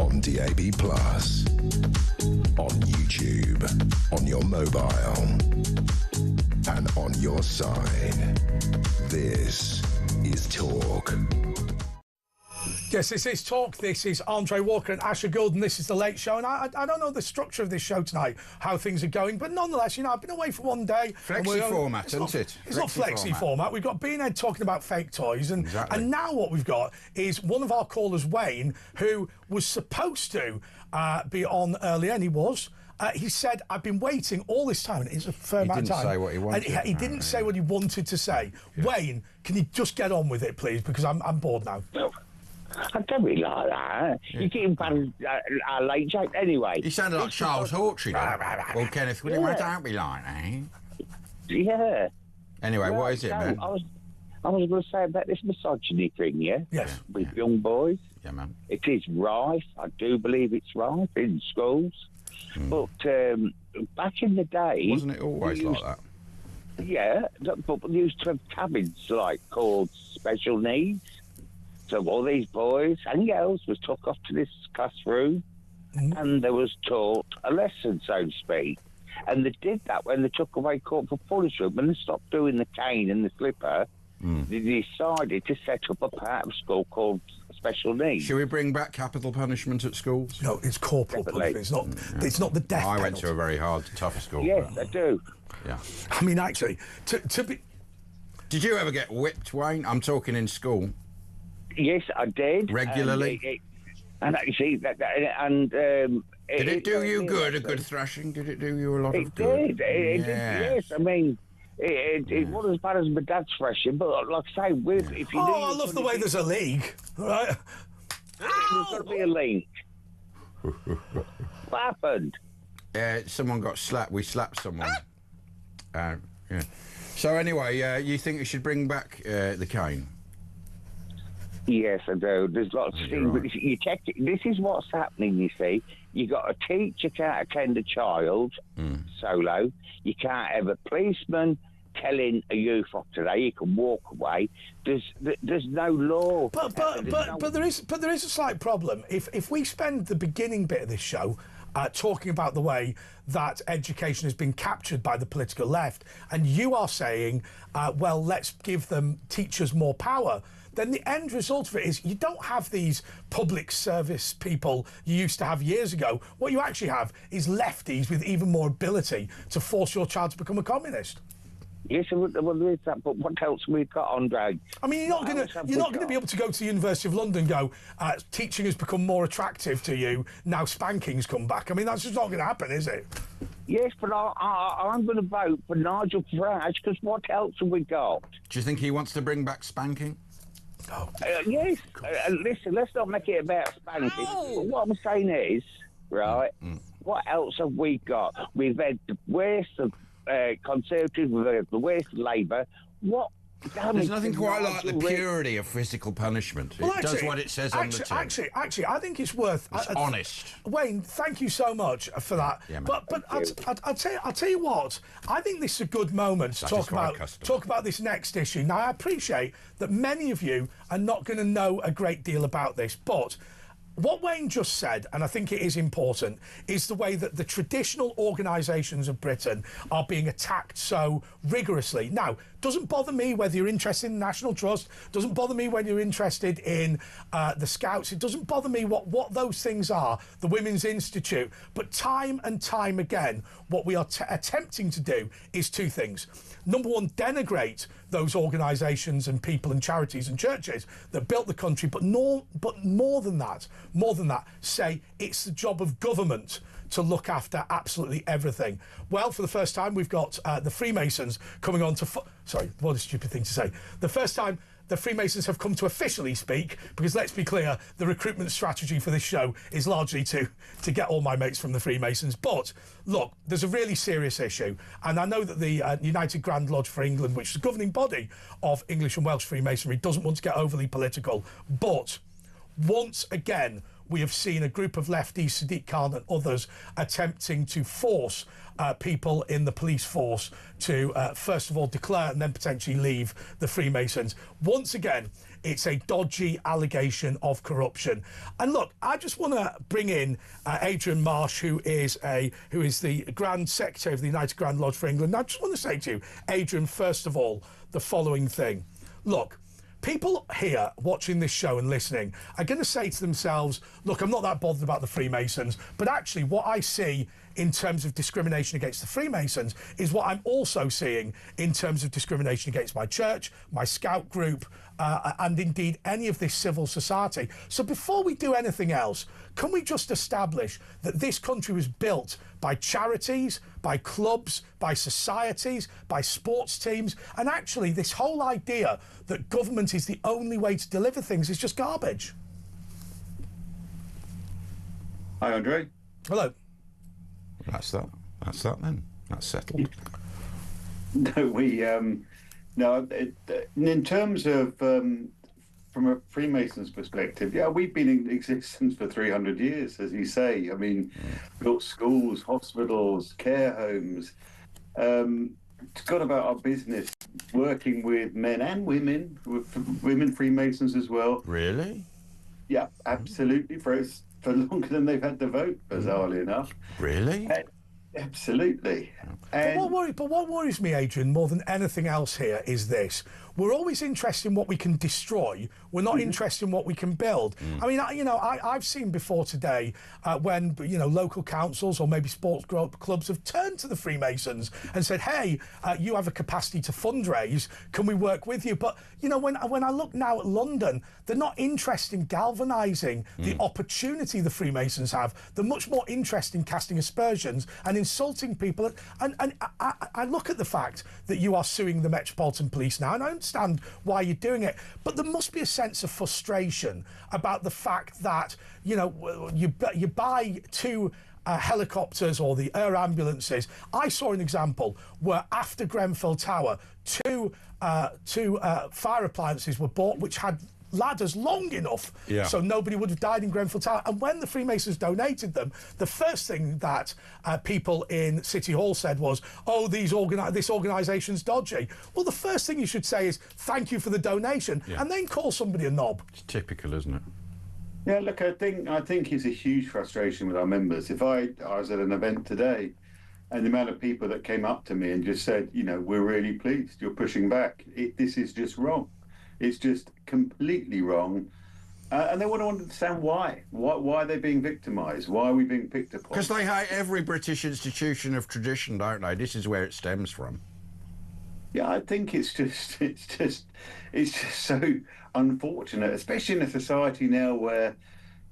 on DAB+, on YouTube, on your mobile, and on your side. This is Talk. Yes, this is Talk. This is Andre Walker and Asher Gould, and this is The Late Show. And I don't know the structure of this show tonight, how things are going, but nonetheless, you know, I've been away for one day. Flexi format, isn't it? It's not flexi format. We've got Beanhead talking about fake toys, and now what we've got is one of our callers, Wayne, who was supposed to be on earlier, and he was. He said, I've been waiting all this time, and it's a fair amount of time. He didn't say what he wanted. And he didn't say what he wanted to say. Yeah. Wayne, can you just get on with it, please? Because I'm bored now. I don't really like that. Yeah. You keep bad our late joke anyway. You sounded like Charles Hawtrey. Well, Kenneth, what don't be like, eh? Yeah. Anyway, what is it, man? I was going to say about this misogyny thing, yeah? Yes. With young boys. Yeah, man. It is rife. I do believe it's rife in schools. But back in the day... Wasn't it always like that? Yeah, but we used to have cabins, like, called special needs. So all these boys and girls was took off to this classroom and there was taught a lesson, so to speak. And they did that when they took away corporal punishment. When they stopped doing the cane and the slipper, they decided to set up a part of school called special needs. Should we bring back capital punishment at schools? No, it's corporal punishment. It's not the death penalty. I went to a very hard, tough school. Yes, I do. Yeah. I mean, actually, to be... Did you ever get whipped, Wayne? I'm talking in school. Yes, I did. Regularly? And you see, did it do you good, a good thrashing? Did it do you a lot of good? It did, yes. I mean, it wasn't as bad as my dad's thrashing, but like I say, if you I love the way there's a league, right? There's got to be a link. What happened? Someone got slapped. We slapped someone. Yeah. So anyway, you think we should bring back the cane? Yes, I do. There's lots of things. Right. But you check it. This is what's happening, you see. You got a teacher can't attend a child solo. You can't have a policeman telling a youth off today you can walk away. There's no law. But there is a slight problem. If we spend the beginning bit of this show talking about the way that education has been captured by the political left, and you are saying, well, let's give them teachers more power, then the end result of it is you don't have these public service people you used to have years ago. What you actually have is lefties with even more ability to force your child to become a communist. Yes, well, there is that, but what else we got, Andre? I mean, you're not going to be able to go to the University of London and go, teaching has become more attractive to you, now spanking's come back. I mean, that's just not going to happen, is it? Yes, but I'm going to vote for Nigel Farage, because what else have we got? Do you think he wants to bring back spanking? Oh. Yes. Listen, let's not make it about spanking. But what I'm saying is, right, what else have we got? We've had the worst of Conservatives, we've had the worst of Labour. There's nothing quite like the purity of physical punishment. Well, it does what it says on the tin. Actually, I think it's worth... It's honest. Wayne, thank you so much for that. Yeah, but I'll tell you what, I think this is a good moment to talk about this next issue. Now, I appreciate that many of you are not going to know a great deal about this, but... what Wayne just said, and I think it is important, is the way that the traditional organisations of Britain are being attacked so rigorously. Now, doesn't bother me whether you're interested in National Trust, doesn't bother me when you're interested in the Scouts, it doesn't bother me what those things are, the Women's Institute, but time and time again, what we are attempting to do is two things. Number one, denigrate those organisations and people and charities and churches that built the country, but more than that, say it's the job of government to look after absolutely everything. Well, for the first time, we've got the Freemasons coming on to... sorry, what a stupid thing to say. The first time the Freemasons have come to officially speak, because let's be clear, the recruitment strategy for this show is largely to get all my mates from the Freemasons. But look, there's a really serious issue, and I know that the United Grand Lodge for England, which is the governing body of English and Welsh Freemasonry, doesn't want to get overly political, but once again, we have seen a group of lefties, Sadiq Khan and others, attempting to force people in the police force to, first of all, declare and then potentially leave the Freemasons. Once again, it's a dodgy allegation of corruption. And look, I just want to bring in Adrian Marsh, who is the Grand Secretary of the United Grand Lodge for England. And I just want to say to you, Adrian, first of all, the following thing. Look, people here watching this show and listening are going to say to themselves, look, I'm not that bothered about the Freemasons, but actually what I see in terms of discrimination against the Freemasons is what I'm also seeing in terms of discrimination against my church, my Scout group, and indeed any of this civil society. So before we do anything else, can we just establish that this country was built by charities, by clubs, by societies, by sports teams, and actually this whole idea that government is the only way to deliver things is just garbage. Hi, Andre. Hello. That's that then. That's settled. No, in terms of from a Freemasons perspective, yeah, we've been in existence for 300 years, as you say. I mean, built schools, hospitals, care homes. It's got about our business, working with men and women, with women Freemasons as well. Really? Yeah, absolutely. For longer than they've had to vote, bizarrely enough. Really? Absolutely. But what worries me, Adrian, more than anything else here is this. We're always interested in what we can destroy. We're not interested in what we can build. I mean, I've seen before today when, local councils or maybe sports clubs have turned to the Freemasons and said, hey, you have a capacity to fundraise. Can we work with you? But, when I look now at London, they're not interested in galvanising the opportunity the Freemasons have. They're much more interested in casting aspersions and insulting people. And I look at the fact that you are suing the Metropolitan Police now, and I understand why you're doing it, but there must be a sense of frustration about the fact that you buy two helicopters or the air ambulances. I saw an example where after Grenfell Tower, two fire appliances were bought which had ladders long enough so nobody would have died in Grenfell Tower. And when the Freemasons donated them, the first thing that people in City Hall said was, oh, this organisation's dodgy. Well, the first thing you should say is thank you for the donation and then call somebody a knob. It's typical, isn't it? Yeah, look, I think it's a huge frustration with our members. If I was at an event today and the amount of people that came up to me and just said, we're really pleased, you're pushing back. This is just wrong. It's just completely wrong. And they want to understand why. Why are they being victimised? Why are we being picked upon? Because they hate every British institution of tradition, don't they? This is where it stems from. Yeah, I think it's just so unfortunate, especially in a society now where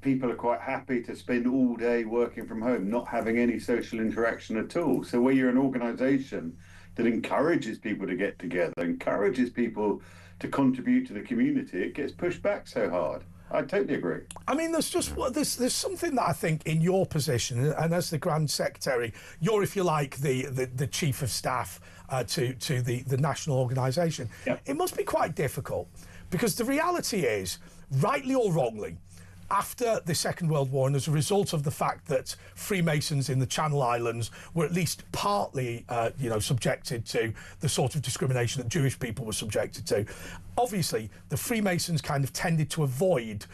people are quite happy to spend all day working from home, not having any social interaction at all. So where you're an organisation that encourages people to get together, encourages people to contribute to the community, it gets pushed back so hard. I totally agree. I mean, there's something that I think in your position, and as the Grand Secretary, you're, if you like, the Chief of Staff to the national organisation. Yep. It must be quite difficult, because the reality is, rightly or wrongly, after the Second World War, and as a result of the fact that Freemasons in the Channel Islands were at least partly, subjected to the sort of discrimination that Jewish people were subjected to, obviously the Freemasons kind of tended to avoid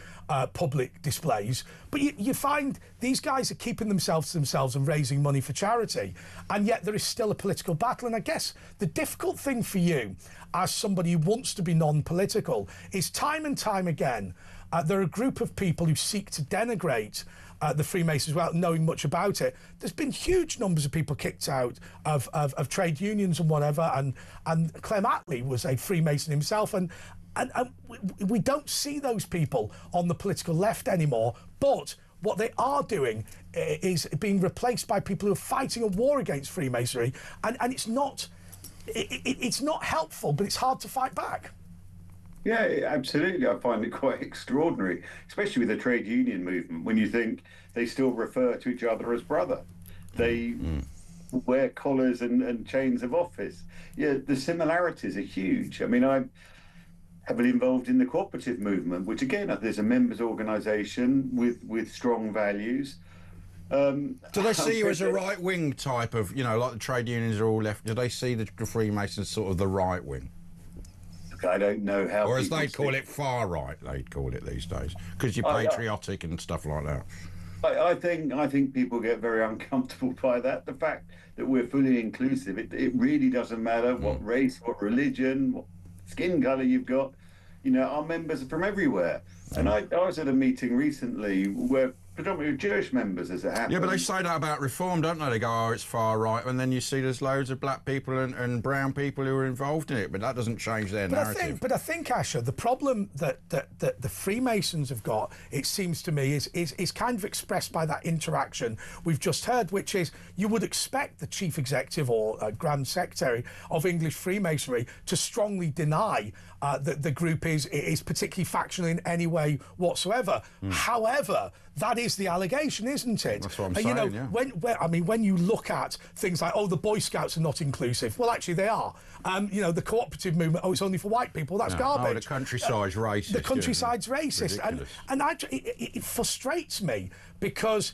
public displays. But you find these guys are keeping themselves to themselves and raising money for charity, and yet there is still a political battle. And I guess the difficult thing for you, as somebody who wants to be non-political, is time and time again, there are a group of people who seek to denigrate the Freemasons without knowing much about it. There's been huge numbers of people kicked out of trade unions and whatever, and Clem Attlee was a Freemason himself, and we don't see those people on the political left anymore. But what they are doing is being replaced by people who are fighting a war against Freemasonry, and it's not helpful, but it's hard to fight back. Yeah, absolutely. I find it quite extraordinary, especially with the trade union movement, when you think they still refer to each other as brother. They wear collars and chains of office. Yeah, the similarities are huge. I mean, I'm heavily involved in the cooperative movement, which again, there's a members' organisation with strong values. Do they see you as a right-wing type of, like the trade unions are all left, do they see the Freemasons sort of the right wing? I don't know how. Or as they call it, far right. They'd call it these days because you're patriotic and stuff like that. I think people get very uncomfortable by that. The fact that we're fully inclusive, it really doesn't matter what race, what religion, what skin colour you've got. Our members are from everywhere. And I was at a meeting recently where predominantly Jewish members, as it happens. Yeah, but they say that about reform, don't they? They go, oh, it's far right, and then you see there's loads of black people and brown people who are involved in it, but that doesn't change their narrative. I think, Asher, the problem that the Freemasons have got, it seems to me, is kind of expressed by that interaction we've just heard, which is you would expect the Chief Executive or Grand Secretary of English Freemasonry to strongly deny that the group is particularly factional in any way whatsoever. However, that is the allegation, isn't it? That's what I'm saying, yeah. When you look at things like, the Boy Scouts are not inclusive. Well, actually, they are. The cooperative movement, it's only for white people. That's garbage. Oh, the countryside's racist. The countryside's racist. And it frustrates me because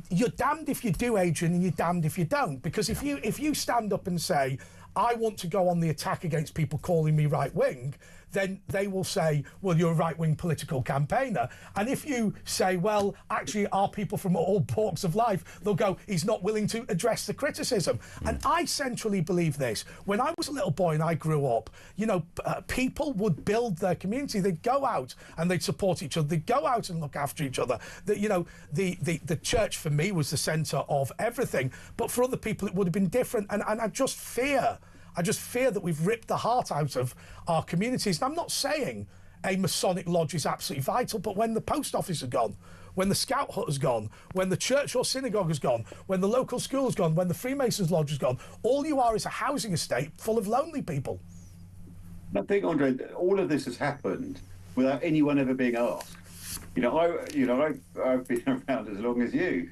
you're damned if you do, Adrian, and you're damned if you don't. Because if you stand up and say, I want to go on the attack against people calling me right-wing, then they will say, well, you're a right-wing political campaigner. And if you say, well, actually, are people from all walks of life, they'll go, he's not willing to address the criticism. And I centrally believe this. When I was a little boy and I grew up, you know, people would build their community. They'd go out and they'd support each other. They'd go out and look after each other. You know, the church for me was the centre of everything. But for other people, it would have been different. And I just fear that we've ripped the heart out of our communities. And I'm not saying a Masonic lodge is absolutely vital, but when the post office is gone, when the Scout hut has gone, when the church or synagogue has gone, when the local school has gone, when the Freemasons lodge has gone, all you are is a housing estate full of lonely people. I think, Andre, all of this has happened without anyone ever being asked. I've been around as long as you,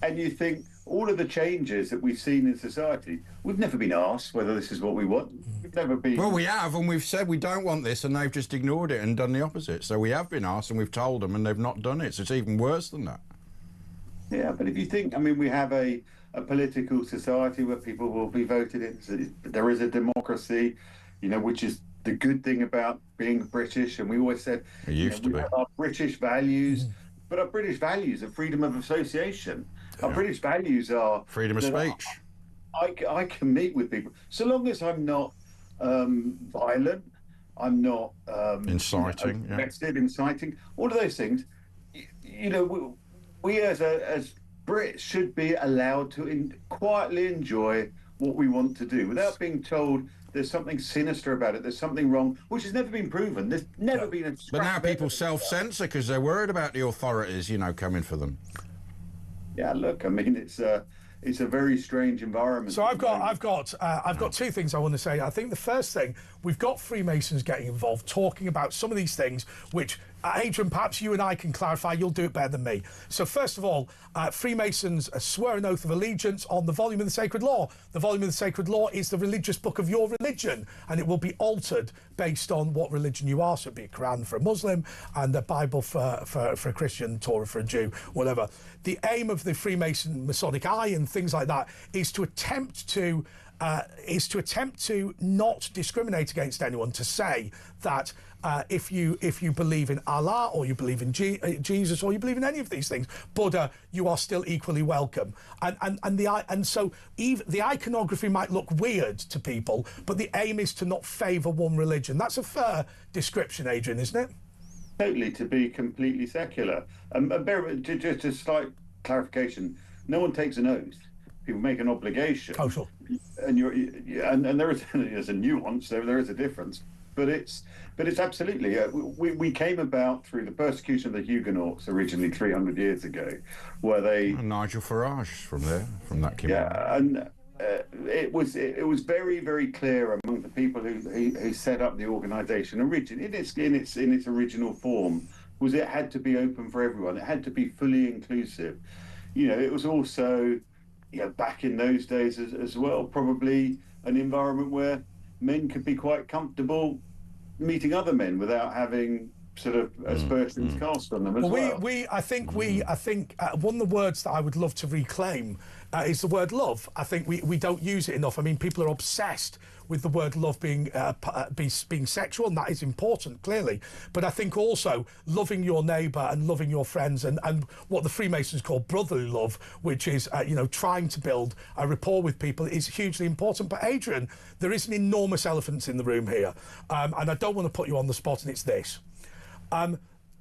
and you think all of the changes that we've seen in society, we've never been asked whether this is what we want. We've never been. Well, we have, and we've said we don't want this, and they've just ignored it and done the opposite. So we have been asked, and we've told them, and they've not done it. So it's even worse than that. Yeah, but if you think, I mean, we have a political society where people will be voted in. There is a democracy, you know, which is the good thing about being British. And we always said, it used to be. Our British values, but our British values are freedom of association. Our British values are freedom of speech. I can meet with people so long as I'm not violent, I'm not inciting, inciting, all of those things. You know, we as Brits should be allowed to quietly enjoy what we want to do without being told there's something sinister about it, there's something wrong, which has never been proven. There's never been a But now people self-censor because they're worried about the authorities, you know, coming for them. Yeah, look, I mean, it's a very strange environment. So I've got two things I want to say. I think the first thing, we've got Freemasons getting involved, talking about some of these things, which, Adrian, perhaps you and I can clarify. You'll do it better than me. So first of all, Freemasons swear an oath of allegiance on the volume of the Sacred Law. The volume of the Sacred Law is the religious book of your religion, and it will be altered based on what religion you are. So it'd be a Quran for a Muslim and a Bible for a Christian, Torah for a Jew, whatever. The aim of the Freemason Masonic Eye and things like that is to attempt to not discriminate against anyone, to say that if you believe in Allah or you believe in Jesus or you believe in any of these things, Buddha, you are still equally welcome. So the iconography might look weird to people, but the aim is to not favour one religion. That's a fair description, Adrian, isn't it? Totally, to be completely secular. Just a slight clarification: no one takes an oath. People make an obligation. Oh, sure. And and there's a nuance. There is a difference. But it's absolutely. We came about through the persecution of the Huguenots originally 300 years ago, where they Nigel Farage from that community. Yeah, and it was very, very clear among the people who set up the organisation originally in its original form, was it had to be open for everyone. It had to be fully inclusive. You know, it was also, you know, back in those days as well, probably an environment where men could be quite comfortable meeting other men without having sort of aspersions cast on them as well. I think one of the words that I would love to reclaim is the word love. I think we don't use it enough. I mean, people are obsessed with the word love being sexual, and that is important, clearly. But I think also loving your neighbour and loving your friends and what the Freemasons call brotherly love, which is, trying to build a rapport with people, is hugely important. But Adrian, there is an enormous elephant in the room here, and I don't want to put you on the spot, and it's this.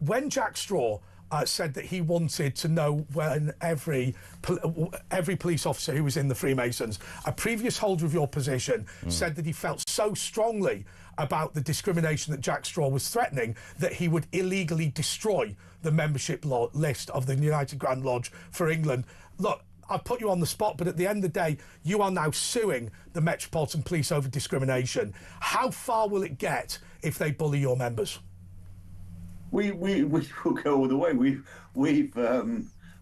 When Jack Straw said that he wanted to know when every police officer who was in the Freemasons, a previous holder of your position, said that he felt so strongly about the discrimination that Jack Straw was threatening that he would illegally destroy the membership list of the United Grand Lodge for England. Look, I've put you on the spot, but at the end of the day, you are now suing the Metropolitan Police over discrimination. How far will it get if they bully your members? We will go all the way.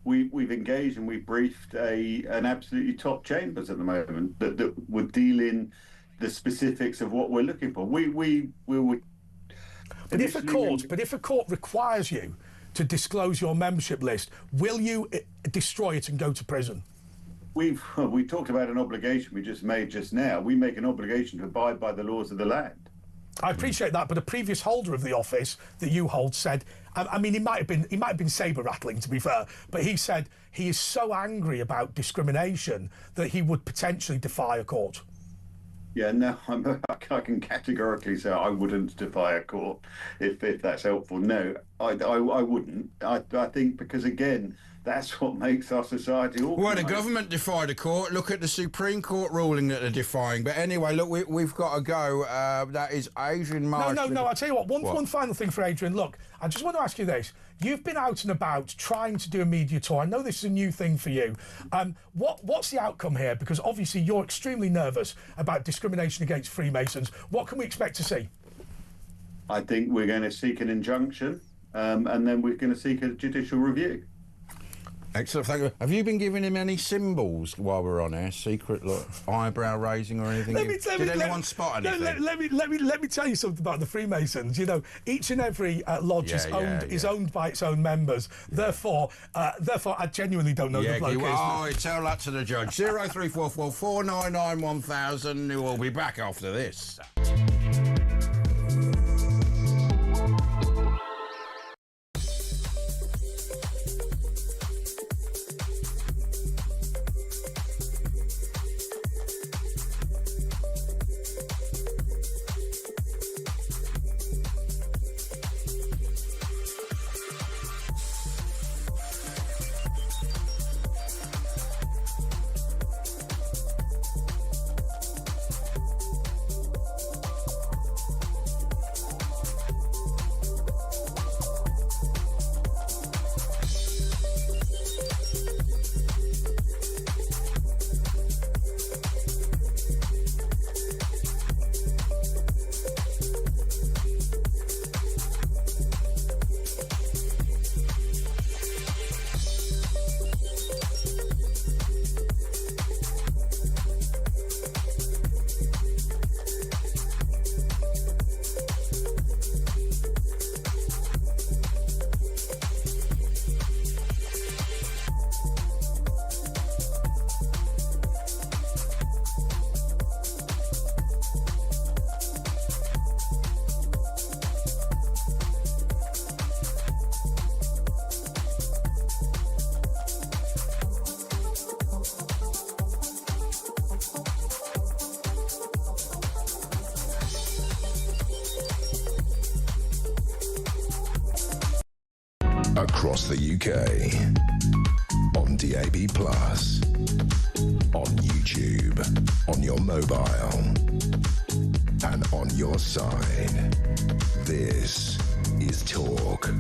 We've engaged and we've briefed an absolutely top chambers at the moment that would deal in the specifics of what we're looking for. We will. But if a court requires you to disclose your membership list, will you destroy it and go to prison? We talked about an obligation we just made just now. We make an obligation to abide by the laws of the land. I appreciate that, but a previous holder of the office that you hold said, I mean, he might have been sabre rattling, to be fair, but he said he is so angry about discrimination that he would potentially defy a court. Yeah, no, I can categorically say I wouldn't defy a court if that's helpful. No, I wouldn't. I think because, again, that's what makes our society organised. Well, the government defied a court. Look at the Supreme Court ruling that they're defying. But anyway, look, we've got to go. That is Adrian Marsh. No, I'll tell you what, one final thing for Adrian. Look, I just want to ask you this. You've been out and about trying to do a media tour. I know this is a new thing for you. What's the outcome here? Because obviously you're extremely nervous about discrimination against Freemasons. What can we expect to see? I think we're going to seek an injunction, and then we're going to seek a judicial review. Excellent, thank you. Have you been giving him any symbols while we're on air? Secret, look, eyebrow raising or anything? Did anyone spot anything? Let me tell you something about the Freemasons. You know, each and every lodge is owned by its own members. Yeah. Therefore, I genuinely don't know the bloke. Tell that to the judge. 0344 499 1000. We'll be back after this. Across the UK, on DAB+, on YouTube, on your mobile, and on your side. This is Talk.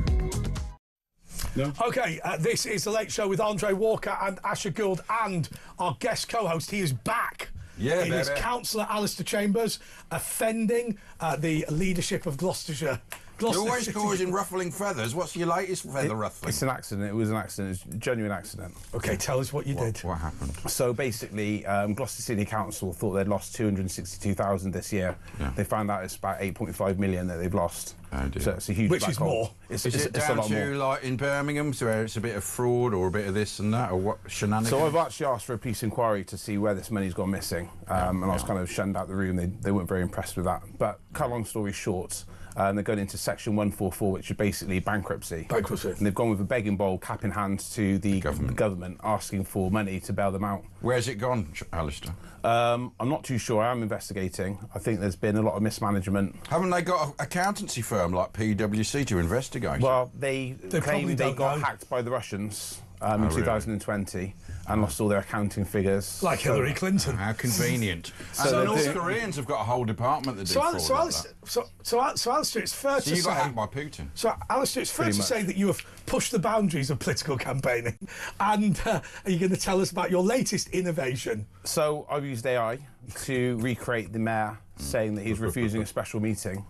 No. OK, this is The Late Show with Andre Walker and Asher Gould, and our guest co-host. He is back. Yeah, it is Councillor Alistair Chambers offending the leadership of Gloucestershire. You're always causing ruffling feathers. What's your latest feather ruffling? It's an accident. It was an accident. It's a genuine accident. OK, tell us what you did. What happened? So basically, Gloucester City Council thought they'd lost 262,000 this year. Yeah. They found out it's about 8.5 million that they've lost. Oh dear. So it's a huge Which is more. Is it down to, like, in Birmingham, so it's a bit of fraud or a bit of this and that, or what shenanigans? So I've actually asked for a police inquiry to see where this money's gone missing, and I was kind of shunned out the room. They weren't very impressed with that. But cut a long story short, they're going into Section 144, which is basically bankruptcy. And they've gone with a begging bowl, cap in hand to the government, asking for money to bail them out. Where's it gone, Alistair? I'm not too sure. I am investigating. I think there's been a lot of mismanagement. Haven't they got an accountancy firm like PwC to investigate? Well, they claim they got hacked by the Russians in 2020 and lost all their accounting figures. Like Hillary Clinton. How convenient. So the North Koreans have got a whole department that do fraud like that. So Alistair, it's fair to say... So you got hacked by Putin? So, Alistair, it's fair to say that you have pushed the boundaries of political campaigning. And are you going to tell us about your latest innovation? So I've used AI to recreate the mayor saying that he's refusing a special meeting.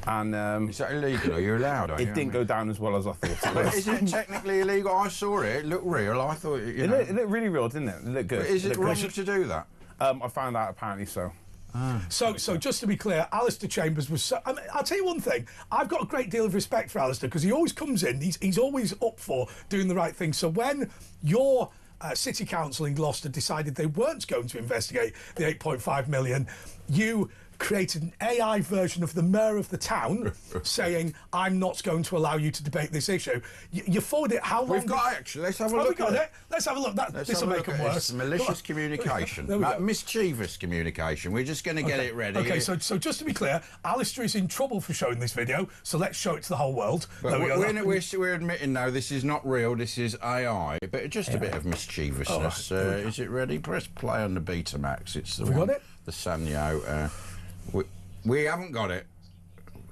And is that illegal? Are you allowed? It didn't go down as well as I thought it was. Is it technically illegal? I saw it. It looked real. I thought it looked really real, didn't it? It looked good. But is it wrong to do that? I found out apparently so. So just to be clear, Alistair Chambers was... I'll tell you one thing. I've got a great deal of respect for Alistair because he always comes in. He's always up for doing the right thing. So when your City Council in Gloucester decided they weren't going to investigate the 8.5 million, you created an AI version of the mayor of the town saying, I'm not going to allow you to debate this issue. You forward it, how long... We've got it, actually. Let's have a look at it. Let's have a look. This will make it worse. Malicious communication. Mischievous communication. We're just going to get it ready. Okay, so just to be clear, Alistair is in trouble for showing this video, so let's show it to the whole world. But we're admitting, no, this is not real, this is AI, but just a bit of mischievousness. Is it ready? Press play on the Betamax. It's the one, the Sanyo. We haven't got it,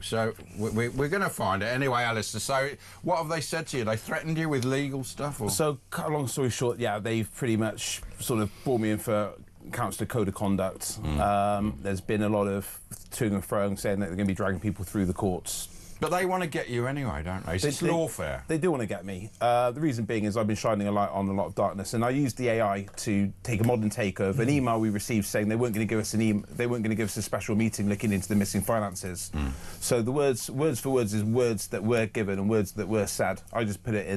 so we're going to find it anyway, Alistair. So, what have they said to you? They threatened you with legal stuff? Or? So, cut a long story short, yeah, they've pretty much sort of brought me in for councillor code of conduct. There's been a lot of toing and froing saying that they're going to be dragging people through the courts. But they want to get you anyway, don't they? It's lawfare. They do want to get me. The reason being is I've been shining a light on a lot of darkness, and I used the AI to take a modern take of an email we received saying they weren't going to give us they weren't going to give us a special meeting looking into the missing finances. So the words for words is words that were given and words that were said. I just put it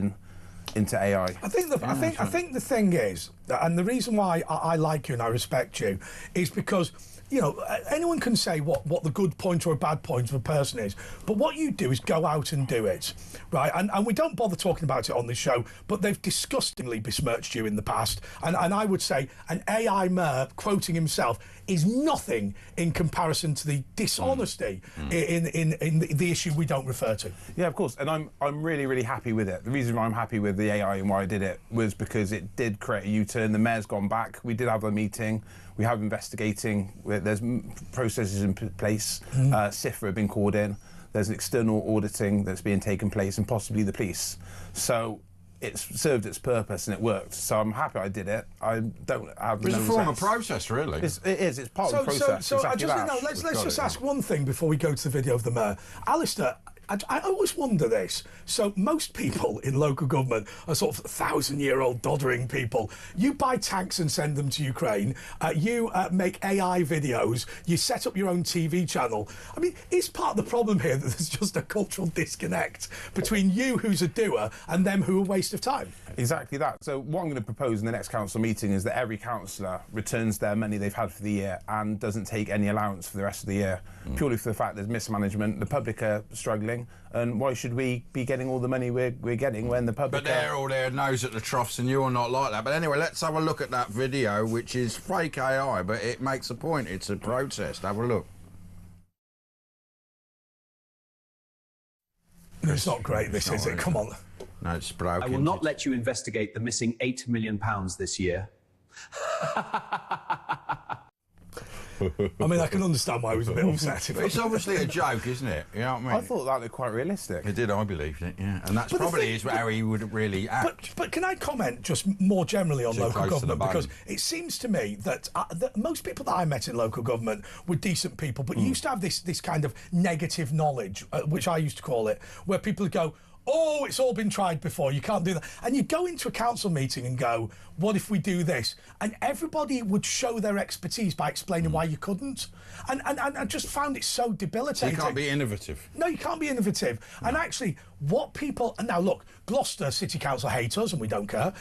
into AI. I think the thing is, and the reason why I like you and I respect you is because, you know, anyone can say what the good point or a bad point of a person is, but what you do is go out and do it, right? And we don't bother talking about it on this show, but they've disgustingly besmirched you in the past. And I would say an AI mayor quoting himself is nothing in comparison to the dishonesty in the issue we don't refer to. Yeah, of course, and I'm really, really happy with it. The reason why I'm happy with the AI and why I did it was because it did create a U-turn. The mayor's gone back. We did have a meeting. We have investigating. There's processes in place. SIFRA have been called in. There's an external auditing that's being taken place, and possibly the police. So it's served its purpose and it worked. So I'm happy I did it. I don't have. It's a form of process, really. It is. It's part of the process. So exactly let's just ask one thing before we go to the video of the mayor, Alistair. I always wonder this. So most people in local government are sort of 1,000-year-old doddering people. You buy tanks and send them to Ukraine. You make AI videos. You set up your own TV channel. I mean, is part of the problem here that there's just a cultural disconnect between you, who's a doer, and them who are a waste of time? Exactly that. So what I'm going to propose in the next council meeting is that every councillor returns their money they've had for the year and doesn't take any allowance for the rest of the year, purely for the fact there's mismanagement. The public are struggling. And why should we be getting all the money we're getting when the public... But they're all their nose at the troughs and you're not like that. But anyway, let's have a look at that video, which is fake AI, but it makes a point. It's a protest. Have a look. It's not great, this, is it? Come on. No, it's broken. I will not let you investigate the missing £8 million this year. I mean, I can understand why I was a bit upset. It's obviously a joke, isn't it? You know what I mean? I thought that looked quite realistic. It did, I believed it, yeah. And that's probably how he would really act. But can I comment just more generally on local government? Because it seems to me that most people that I met in local government were decent people, but you used to have this kind of negative knowledge, which I used to call it, where people would go, oh, it's all been tried before, you can't do that. And you go into a council meeting and go, what if we do this? And everybody would show their expertise by explaining why you couldn't. And I just found it so debilitating. So you can't be innovative. No, you can't be innovative. No. And actually, what people... And now, look, Gloucester City Council hate us and we don't care.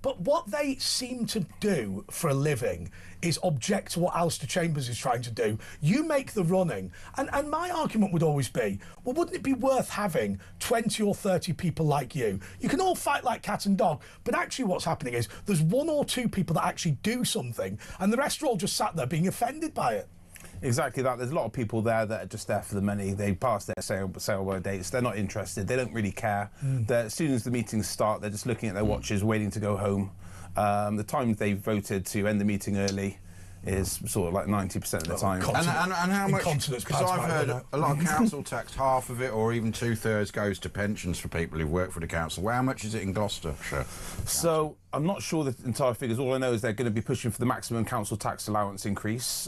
But what they seem to do for a living is object to what Alistair Chambers is trying to do. You make the running. And my argument would always be, well, wouldn't it be worth having 20 or 30 people like you? You can all fight like cat and dog, but actually what's happening is there's one or two people that actually do something, and the rest are all just sat there being offended by it. Exactly that. There's a lot of people there that are just there for the money. They pass their sale-by dates. They're not interested. They don't really care. As soon as the meetings start, they're just looking at their watches, waiting to go home. The time they voted to end the meeting early is sort of like 90% of the time. And how much? Because I've heard a lot of council tax, half of it or even 2/3 goes to pensions for people who work for the council. Well, how much is it in Gloucestershire? So I'm not sure the entire figures. All I know is they're going to be pushing for the maximum council tax allowance increase.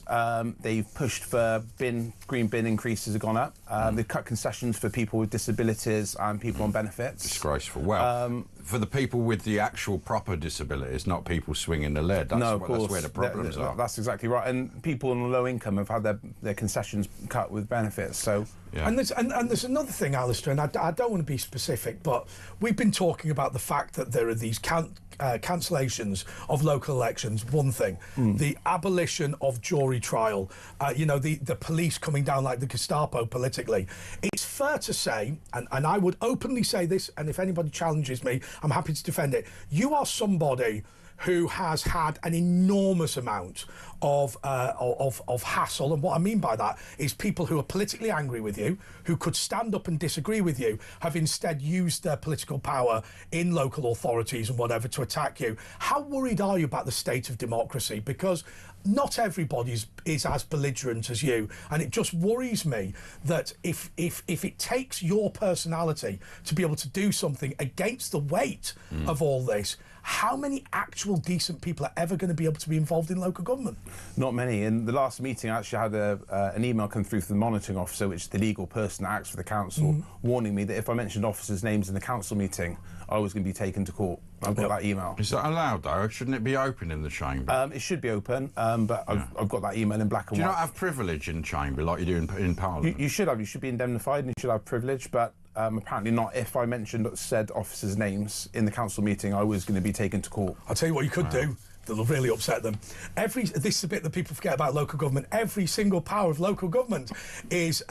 They've pushed for green bin increases have gone up. They've cut concessions for people with disabilities and people on benefits. Disgraceful. Well, for the people with the actual proper disabilities, not people swinging the lead. That's, no, of course. That's where the problems are. That's exactly right. And people on low income have had their concessions cut with benefits. So, yeah. And there's another thing, Alistair, and I don't want to be specific, but we've been talking about the fact that there are these cancellations of local elections. One thing, the abolition of jury trial. The police coming down like the Gestapo politically. It's fair to say, and I would openly say this, and if anybody challenges me, I'm happy to defend it. You are somebody who has had an enormous amount of hassle, and what I mean by that is people who are politically angry with you, who could stand up and disagree with you, have instead used their political power in local authorities and whatever to attack you. How worried are you about the state of democracy? Because not everybody is as belligerent as you, and it just worries me that if it takes your personality to be able to do something against the weight of all this, how many actual decent people are ever going to be able to be involved in local government? Not many. In the last meeting, I actually had an email come through from the monitoring officer, which is the legal person that acts for the council, warning me that if I mentioned officers' names in the council meeting, I was going to be taken to court. I've got that email. Is that allowed, though? Shouldn't it be open in the chamber? It should be open, but I've got that email in black and white. Do you not have privilege in chamber like you do in Parliament? You should have. You should be indemnified and you should have privilege, but apparently not. If I mentioned said officers' names in the council meeting, I was going to be taken to court. I'll tell you what you could do. That'll really upset them. This is a bit that people forget about local government. Every single power of local government is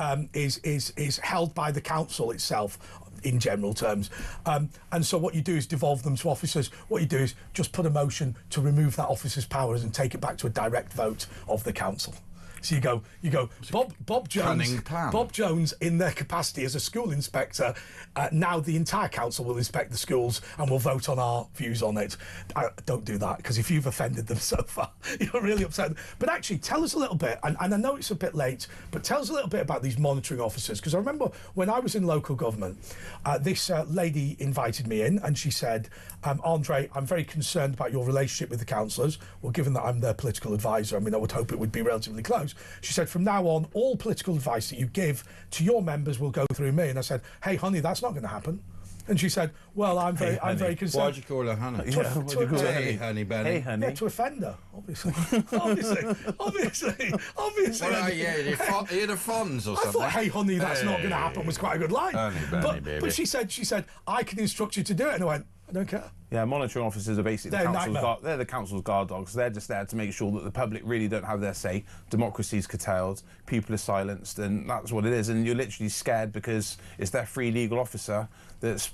held by the council itself, in general terms. And so what you do is devolve them to officers. What you do is just put a motion to remove that officer's powers and take it back to a direct vote of the council. So you go, Bob Jones in their capacity as a school inspector, now the entire council will inspect the schools and will vote on our views on it. Don't do that, because if you've offended them so far, you're really upset. But actually, tell us a little bit, and I know it's a bit late, but tell us a little bit about these monitoring officers, because I remember when I was in local government, this lady invited me in and she said, Andre, I'm very concerned about your relationship with the councillors. Well, given that I'm their political advisor, I mean, I would hope it would be relatively close. She said, from now on, all political advice that you give to your members will go through me. And I said, hey, honey, that's not going to happen. And she said, well, I'm very concerned. Why'd you call her honey? Hey, honey, Benny. Hey, honey. Yeah, to offend her, obviously. obviously. Well, yeah, you're the Fonz or something. I thought, hey, honey, that's not going to happen was quite a good line. Honey, Benny, baby. But she said, I can instruct you to do it. And I went, I don't care. Yeah, monitoring officers are basically they're the council's guard dogs. They're just there to make sure that the public really don't have their say. Democracy's curtailed, people are silenced, and that's what it is. And you're literally scared because it's their free legal officer that's.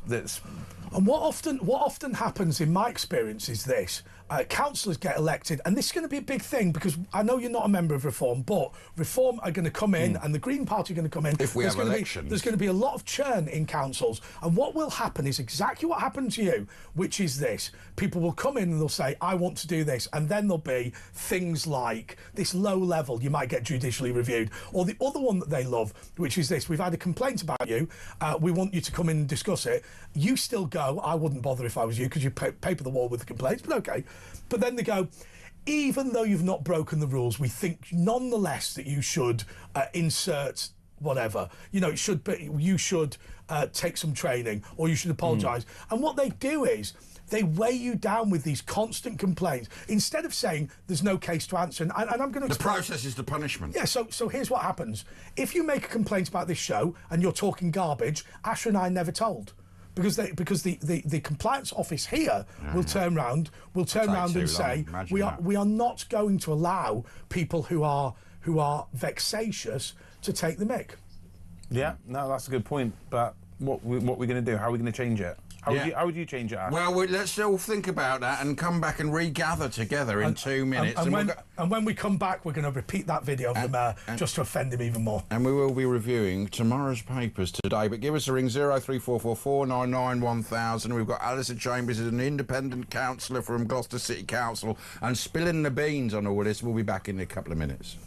And what often happens in my experience is this: councillors get elected, and this is going to be a big thing because I know you're not a member of Reform, but Reform are going to come in, and the Green Party are going to come in. If we have elections, there's going to be a lot of churn in councils, and what will happen is exactly what happened to you, which is this: people will come in and they'll say, I want to do this, and then there'll be things like this low level, you might get judicially reviewed, or the other one that they love, which is this: we've had a complaint about you, we want you to come in and discuss it. You still go, I wouldn't bother if I was you, because you paper the wall with the complaints, but okay. But then they go, even though you've not broken the rules, we think nonetheless that you should insert whatever. You know, it should be, you should take some training, or you should apologise. And what they do is they weigh you down with these constant complaints instead of saying there's no case to answer. And I'm going to. The process is the punishment. Yeah. So here's what happens: if you make a complaint about this show and you're talking garbage, Asher and I never told. Because the compliance office here will turn round and say we are not going to allow people who are vexatious to take the mick. Yeah, no, that's a good point. But what we're going to do? How are we going to change it? How would you change it, Ash? Well, let's all think about that and come back and regather together in 2 minutes. And when we come back, we're going to repeat that video of the mayor just to offend him even more. And we will be reviewing tomorrow's papers today. But give us a ring, 03444 99 1000. We've got Alison Chambers, as an independent councillor from Gloucester City Council, and spilling the beans on all this. We'll be back in a couple of minutes.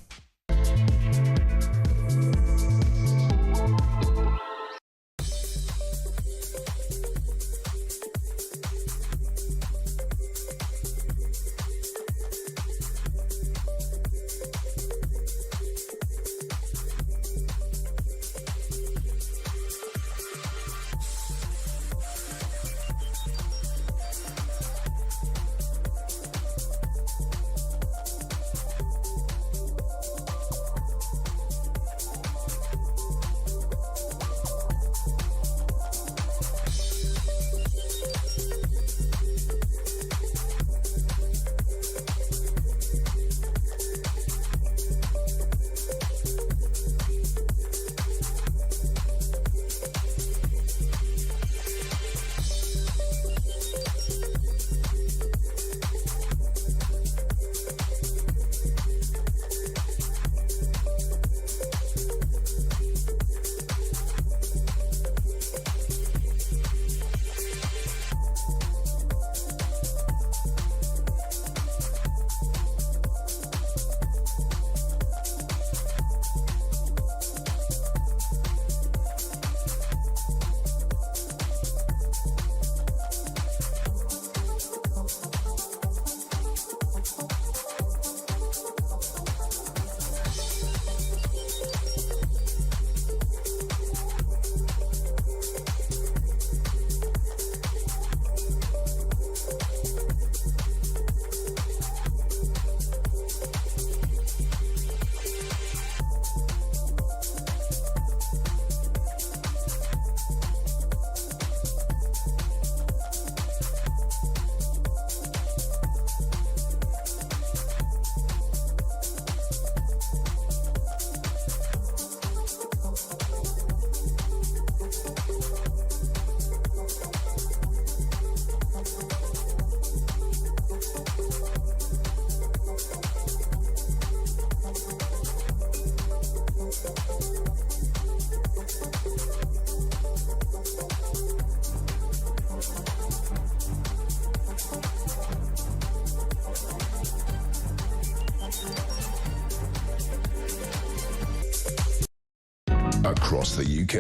Across the UK.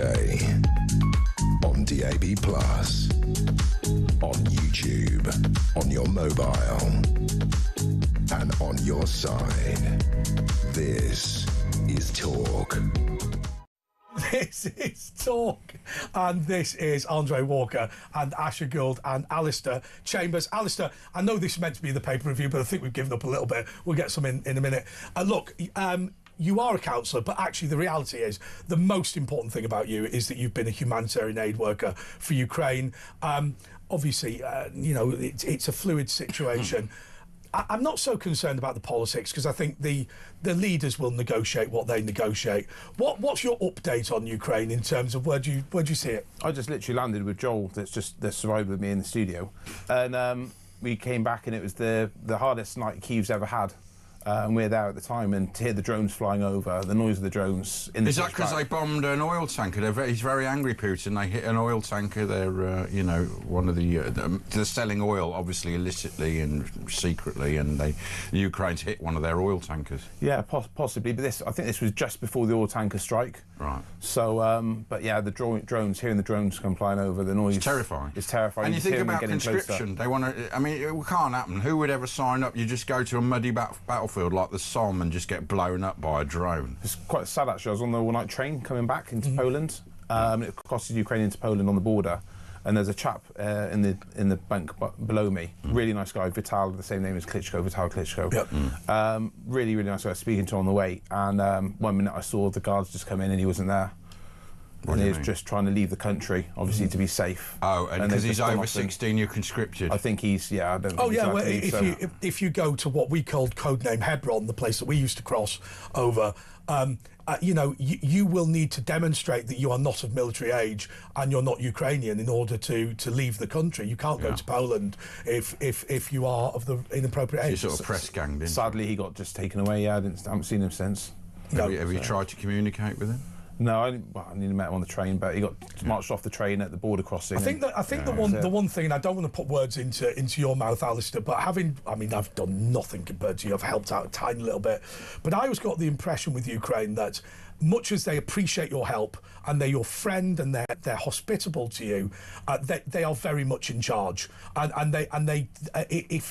On DAB+. On YouTube. On your mobile. And on your side. This is Talk. This is Talk, and this is Andre Walker and Asher Gould and Alistair Chambers. Alistair, I know this is meant to be the paper review, but I think we've given up a little bit. We'll get some in a minute. Look, you are a councillor, but actually the reality is the most important thing about you is that you've been a humanitarian aid worker for Ukraine. Obviously, you know, it's a fluid situation. I'm not so concerned about the politics because I think the leaders will negotiate what they negotiate. What's your update on Ukraine in terms of where do you see it? I just literally landed with Joel, that's survived with me in the studio, and we came back and it was the hardest night Kyiv's ever had. And we were there at the time, and to hear the drones flying over, the noise of the drones in the... Is that because they bombed an oil tanker? He's very angry, Putin. They hit an oil tanker. They're, you know, one of they're selling oil, obviously, illicitly and secretly, and the Ukraine's hit one of their oil tankers. Yeah, possibly, but I think this was just before the oil tanker strike. Right. So, but yeah, the drones, hearing the drones come flying over, the noise... It's terrifying. It's terrifying. And you think about conscription. They want to... I mean, it can't happen. Who would ever sign up? You just go to a muddy battlefield like the Somme and just get blown up by a drone. It's quite sad, actually. I was on the all-night train coming back into Poland. It crossed Ukraine into Poland on the border, and there's a chap in the bank below me. Really nice guy, Vital, the same name as Klitschko, Vital Klitschko. Yep. Really, really nice guy. Speaking to him on the way, and 1 minute I saw the guards just come in and he wasn't there. And he was just trying to leave the country, obviously, to be safe. Oh, and because he's over 16, you're conscripted? I think he's, yeah, I don't think Oh, yeah, exactly, well, if you go to what we called codename Hebron, the place that we used to cross over, you know, you will need to demonstrate that you are not of military age and you're not Ukrainian in order to leave the country. You can't go to Poland if you are of the inappropriate age. You're sort of press ganged in. Sadly, he got just taken away, yeah, I haven't seen him since. Have you tried to communicate with him? No, I nearly met him on the train, but he got marched off the train at the border crossing. I think the one thing, and I don't want to put words into your mouth, Alistair, but I've done nothing compared to you. I've helped out a tiny little bit, but I always got the impression with Ukraine that much as they appreciate your help and they're your friend and they're hospitable to you, they are very much in charge. And they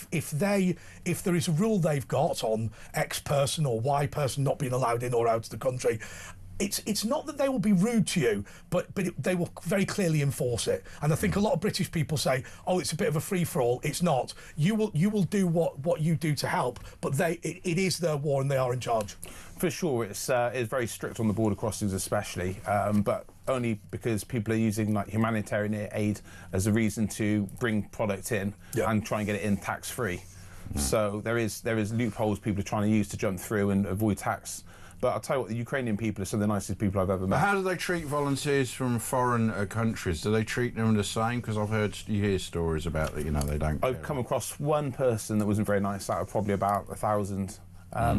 if there is a rule they've got on X person or Y person not being allowed in or out of the country, it's not that they will be rude to you, but they will very clearly enforce it. And I think a lot of British people say, "Oh, it's a bit of a free for all." It's not. You will do what you do to help, but it is their war and they are in charge. For sure, it's very strict on the border crossings, especially, but only because people are using like humanitarian aid as a reason to bring product in and try and get it in tax free. So there is loopholes people are trying to use to jump through and avoid tax. But I'll tell you what, the Ukrainian people are some of the nicest people I've ever met. But how do they treat volunteers from foreign countries? Do they treat them the same? Because I've heard you hear stories about that. You know, they don't. I've come across one person that wasn't very nice out of probably about 1,000.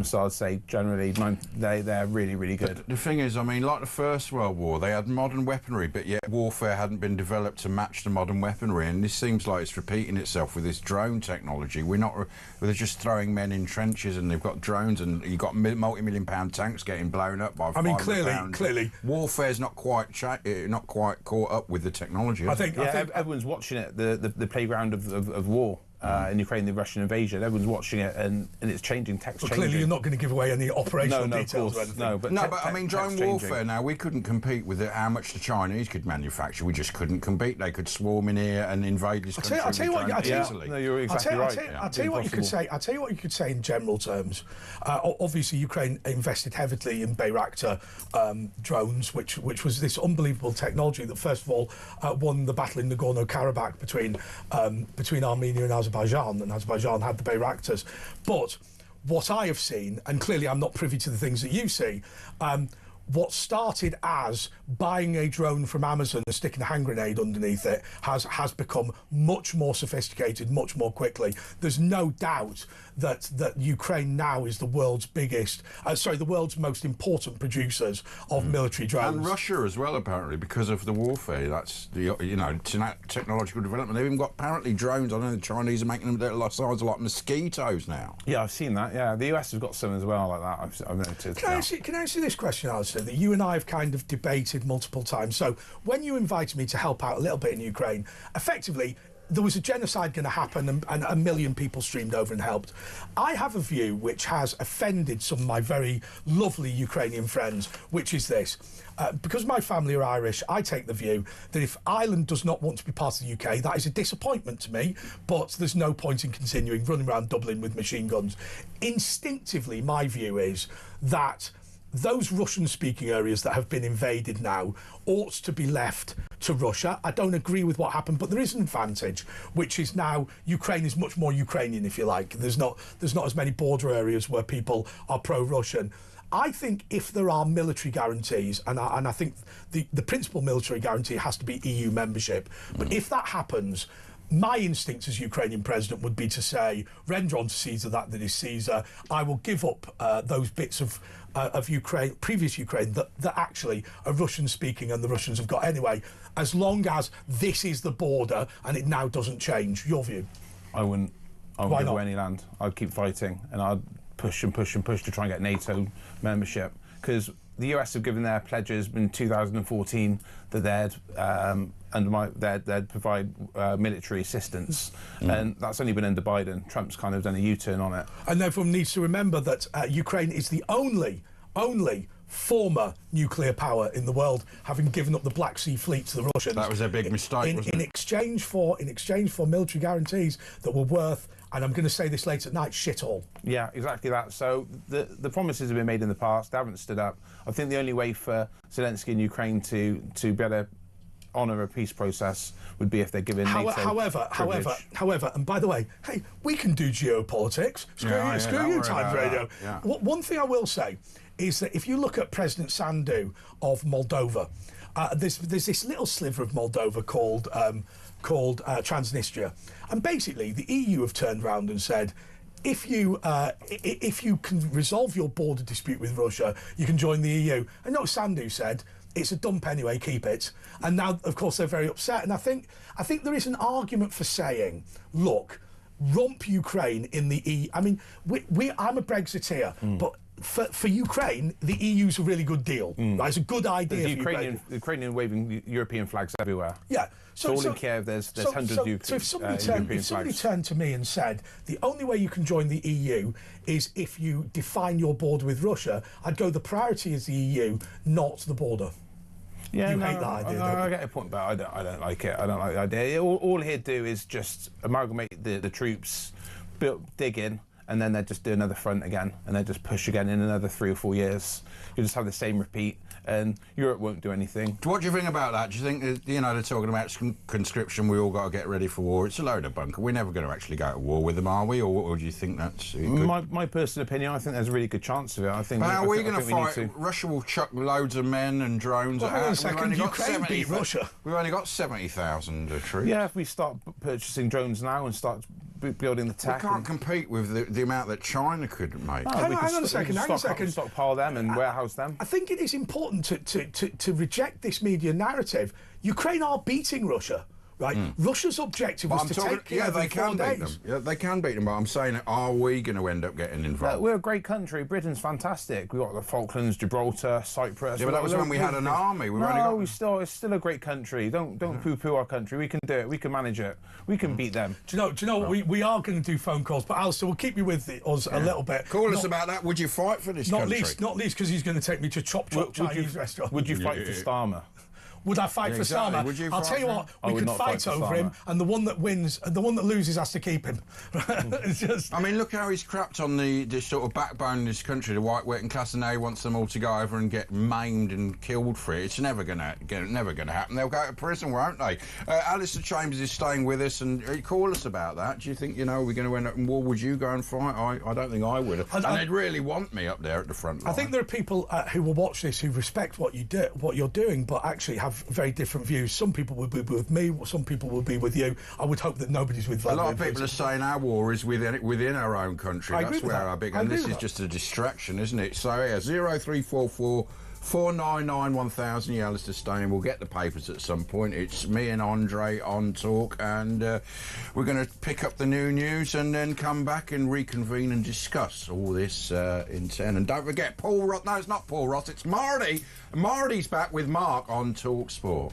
So I'd say generally they're really, really good. But the thing is, I mean, like the First World War, they had modern weaponry, but yet warfare hadn't been developed to match the modern weaponry. And this seems like it's repeating itself with this drone technology. They're just throwing men in trenches, and they've got drones, and you've got multi-million-pound tanks getting blown up by. I mean, clearly, warfare's not quite caught up with the technology. I think everyone's watching it. The playground of war. In Ukraine, the Russian invasion, everyone's watching it, and it's changing. Clearly, you're not going to give away any operational details or anything. But I mean, drone warfare. Now we couldn't compete with it. How much the Chinese could manufacture, we just couldn't compete. They could swarm in here and invade this country. I'll tell you what. No, you're exactly right. I'll tell you what you could say. I'll tell you what you could say in general terms. Obviously, Ukraine invested heavily in Bayraktar drones, which was this unbelievable technology that first of all won the battle in Nagorno-Karabakh between Armenia and Azerbaijan had the Bayraktars. But what I have seen, and clearly I'm not privy to the things that you see, what started as buying a drone from Amazon and sticking a hand grenade underneath it has become much more sophisticated, much more quickly. There's no doubt that Ukraine now is the world's most important producers of military drones. And Russia as well, apparently, because of the warfare. That's the technological development. They've even got apparently drones. I know the Chinese are making them the size of like mosquitoes now. Yeah, I've seen that. Yeah, the US has got some as well like that. I've noticed. Can I ask you this question, Alistair? Alistair, that you and I have kind of debated multiple times. So when you invited me to help out a little bit in Ukraine, effectively, there was a genocide going to happen and 1 million people streamed over and helped. I have a view which has offended some of my very lovely Ukrainian friends, which is this. Because my family are Irish, I take the view that if Ireland does not want to be part of the UK, that is a disappointment to me, but there's no point in continuing running around Dublin with machine guns. Instinctively, my view is that those Russian-speaking areas that have been invaded now ought to be left to Russia. I don't agree with what happened, but there is an advantage, which is now Ukraine is much more Ukrainian, if you like. There's not as many border areas where people are pro-Russian. I think if there are military guarantees, and I think the principal military guarantee has to be EU membership, but if that happens, my instinct as Ukrainian president would be to say, render unto Caesar that is Caesar. I will give up those bits of Ukraine, previous Ukraine, that actually are Russian-speaking and the Russians have got anyway, as long as this is the border and it now doesn't change. Your view? I wouldn't give away any land. I'd keep fighting, and I'd push and push and push to try and get NATO membership, because the US have given their pledges in 2014 that they'd provide military assistance, and that's only been under Biden. Trump's kind of done a U-turn on it. And everyone needs to remember that Ukraine is the only former nuclear power in the world, having given up the Black Sea Fleet to the Russians. That was a big mistake, wasn't it? In exchange for military guarantees that were worth, and I'm going to say this late at night, shit all. Yeah, exactly that. So the promises have been made in the past. They haven't stood up. I think the only way for Zelensky and Ukraine to be able to honour a peace process would be if they're given NATO However, and by the way, hey, we can do geopolitics. Screw you, Times Radio. Yeah. One thing I will say is that if you look at President Sandu of Moldova, there's this little sliver of Moldova called Transnistria, and basically the EU have turned around and said, if you can resolve your border dispute with Russia, you can join the EU. And what Sandu said, it's a dump anyway, keep it. And now, of course, they're very upset. And I think there is an argument for saying, look, rump Ukraine in the EU. I mean, I'm a Brexiteer, but for Ukraine, the EU's a really good deal. Right? It's a good idea. The Ukrainian waving European flags everywhere. Yeah. So all in Kiev, there's hundreds of European flags. If somebody turned to me and said, the only way you can join the EU is if you define your border with Russia, I'd go, the priority is the EU, not the border. Yeah, you hate that idea, I get a point, but I don't like it. I don't like the idea. All he'd do is just amalgamate the troops, dig in, and then they'd just do another front again, and they'd just push again in another 3 or 4 years. You just have the same repeat, and Europe won't do anything. What do you think about that? Do you think, they're talking about conscription, we all got to get ready for war? It's a load of bunker. We're never going to actually go to war with them, are we? Or do you think that's good? My personal opinion, I think there's a really good chance of it. I think. But how are we going to fight? Russia will chuck loads of men and drones at us. Ukraine beat Russia. We've only got 70,000 troops. Yeah, if we start purchasing drones now and start building the tech. We can't compete with the amount that China could make. Hang on a second. Stockpile them and warehouse them. I think it is important to reject this media narrative. Ukraine are beating Russia. Right, Russia's objective was to take Kiev in 4 days. Yeah, they can beat them, but I'm saying, are we going to end up getting involved? We're a great country. Britain's fantastic. We've got the Falklands, Gibraltar, Cyprus. Yeah, but that was when we had an army. It's still a great country. Don't poo-poo our country. We can do it. We can manage it. We can beat them. Do you know? We are going to do phone calls, but Alistair, we'll keep you with us a little bit. Call us about that. Would you fight for this country? Not least because he's going to take me to Chop Chinese restaurant. Would you fight for Starmer? Would I fight for Starmer? I'll tell you what, we could fight over him, and the one that wins, and the one that loses has to keep him. It's just. I mean, look how he's crapped on the sort of backbone of this country, the white working class, and now he wants them all to go over and get maimed and killed for it. It's never going to happen. They'll go to prison, won't they? Alistair Chambers is staying with us, and call us about that. Do you think, we're going to end up in war? Would you go and fight? I don't think I would. And they'd really want me up there at the front line. I think there are people who will watch this who respect what you're doing, but actually have very different views. Some people will be with me, some people will be with you. I would hope that nobody's with Vladimir. A lot of people are saying our war is within our own country. That's where our big, and this is just a distraction, isn't it? So yeah, 0344 499 1000. Yeah, Alistair staying. We'll get the papers at some point. It's me and Andre on Talk, and we're going to pick up the new news and then come back and reconvene and discuss all this in 10. And don't forget, Paul Ross. No, it's not Paul Ross. It's Marty. Marty's back with Mark on Talk Sport.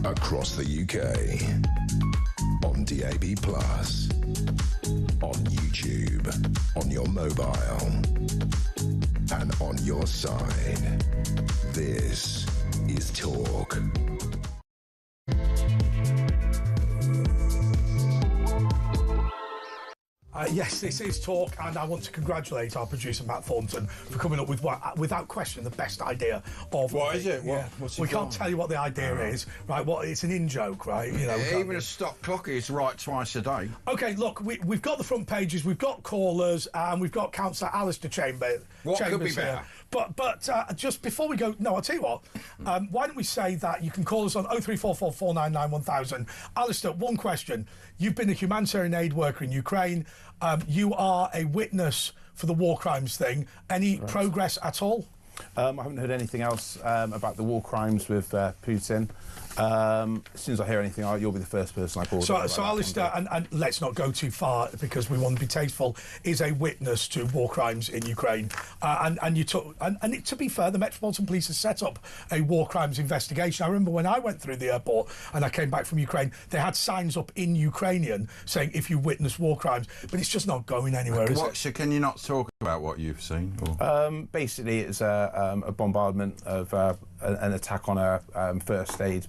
Across the UK, on DAB+, on YouTube, on your mobile, and on your side. This is Talk. Yes, this is Talk, and I want to congratulate our producer Matt Thornton for coming up with, without question, the best idea of. What is it? Yeah. What's we can't tell you what the idea is, right? It's an in-joke, right? You know, even a stock clock is right twice a day. Okay, look, we've got the front pages, we've got callers, and we've got Councillor Alistair Chambers. What could be better? But just before we go, no, I'll tell you what. Why don't we say that you can call us on 0344 499 1000. Alistair, one question. You've been a humanitarian aid worker in Ukraine. You are a witness for the war crimes thing. Any progress at all? I haven't heard anything else about the war crimes with Putin. As soon as I hear anything, you'll be the first person I call. So Alistair, and let's not go too far because we want to be tasteful, is a witness to war crimes in Ukraine. To be fair, the Metropolitan Police has set up a war crimes investigation. I remember when I went through the airport and I came back from Ukraine, they had signs up in Ukrainian saying, if you witness war crimes, but it's just not going anywhere, is it? So can you not talk about what you've seen? Basically, it's a bombardment of an attack on a first aid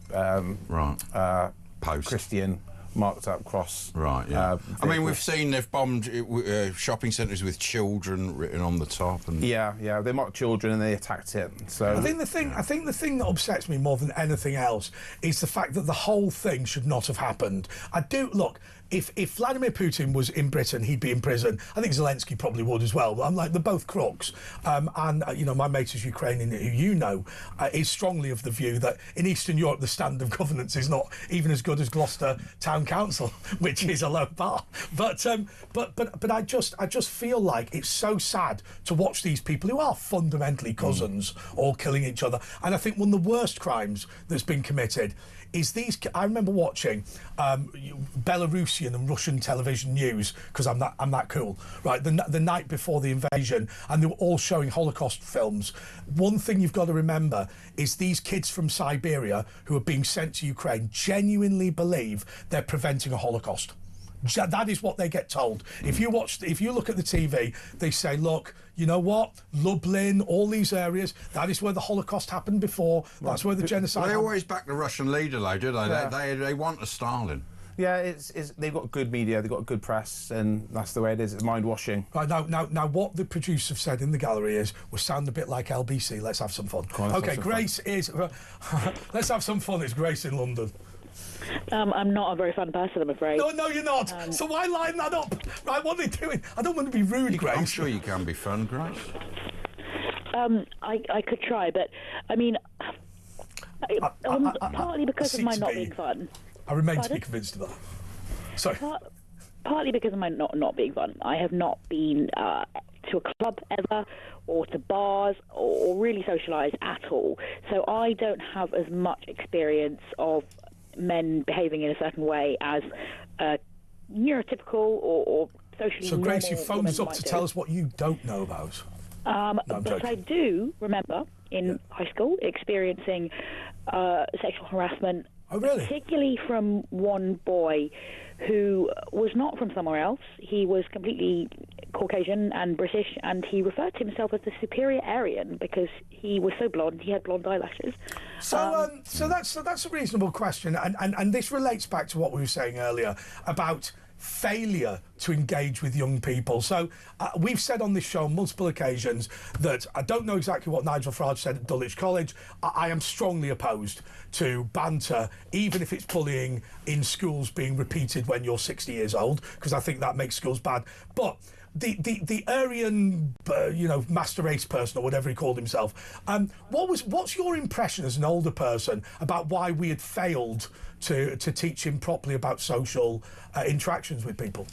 post. Christian marked up cross. Right, yeah. I mean, we've seen they've bombed shopping centres with children written on the top. And yeah, they mocked children and they attacked it. So I think the thing that upsets me more than anything else is the fact that the whole thing should not have happened. Look. If Vladimir Putin was in Britain, he'd be in prison. I think Zelensky probably would as well. But I'm like, they're both crooks. My mate is Ukrainian, who you know, is strongly of the view that in Eastern Europe the standard of governance is not even as good as Gloucester Town Council, which is a low bar. But I just feel like it's so sad to watch these people who are fundamentally cousins all killing each other. And I think one of the worst crimes that's been committed is I remember watching Belarusian and Russian television news because I'm that cool, right? The night before the invasion, and they were all showing Holocaust films. One thing you've got to remember is these kids from Siberia who are being sent to Ukraine genuinely believe they're preventing a Holocaust. That is what they get told. If you look at the TV, they say, look, you know what? Lublin, all these areas, that is where the Holocaust happened before. That's where the genocide They happened. always back the Russian leader, though, do they? Yeah. They want a Stalin. Yeah, they've got good media, they've got good press, and that's the way it is. It's mind washing. Right, now, what the producers have said in the gallery is, we sound a bit like LBC. Let's have some fun. Okay, Grace is. Let's have some fun. It's Grace in London. I'm not a very fun person, I'm afraid. No, you're not. So why line that up? Right, what are they doing? I don't want to be rude, Grace. I'm sure you can be fun, Grace. I could try, but I mean, partly because of my not being fun. I remain to be convinced of that. Sorry. Partly because of my not being fun. I have not been to a club ever, or to bars, or really socialised at all. So I don't have as much experience of men behaving in a certain way as neurotypical or socially So, Grace, normal you phoned us up to do. tell us what you don't know about. But I do remember in high school experiencing sexual harassment. Oh, really? Particularly from one boy who was not from somewhere else. He was completely Caucasian and British, and he referred to himself as the superior Aryan because he was so blonde. He had blonde eyelashes. So that's a reasonable question, and this relates back to what we were saying earlier about failure to engage with young people. So we've said on this show on multiple occasions that I don't know exactly what Nigel Farage said at Dulwich College. I am strongly opposed to banter, even if it's bullying in schools being repeated when you're 60 years old, because I think that makes schools bad. But the Aryan, master race person or whatever he called himself, what's your impression as an older person about why we had failed to teach him properly about social interactions with people?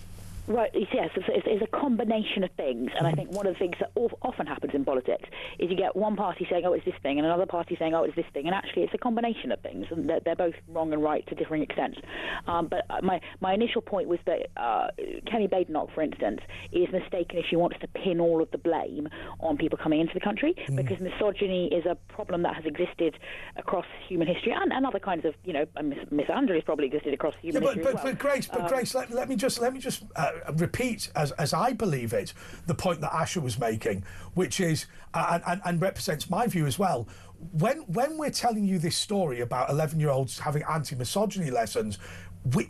Right, yes, it's a combination of things, and I think one of the things that often happens in politics is you get one party saying, oh, it's this thing, and another party saying, oh, it's this thing, and actually it's a combination of things, and they're both wrong and right to differing extents. But my initial point was that Kenny Badenoch, for instance, is mistaken if she wants to pin all of the blame on people coming into the country, because misogyny is a problem that has existed across human history, and other kinds of, misandry has probably existed across human history as well. But Grace, let me just repeat, as I believe it, the point that Asha was making, which is, and represents my view as well. When we're telling you this story about 11-year-olds having anti-misogyny lessons,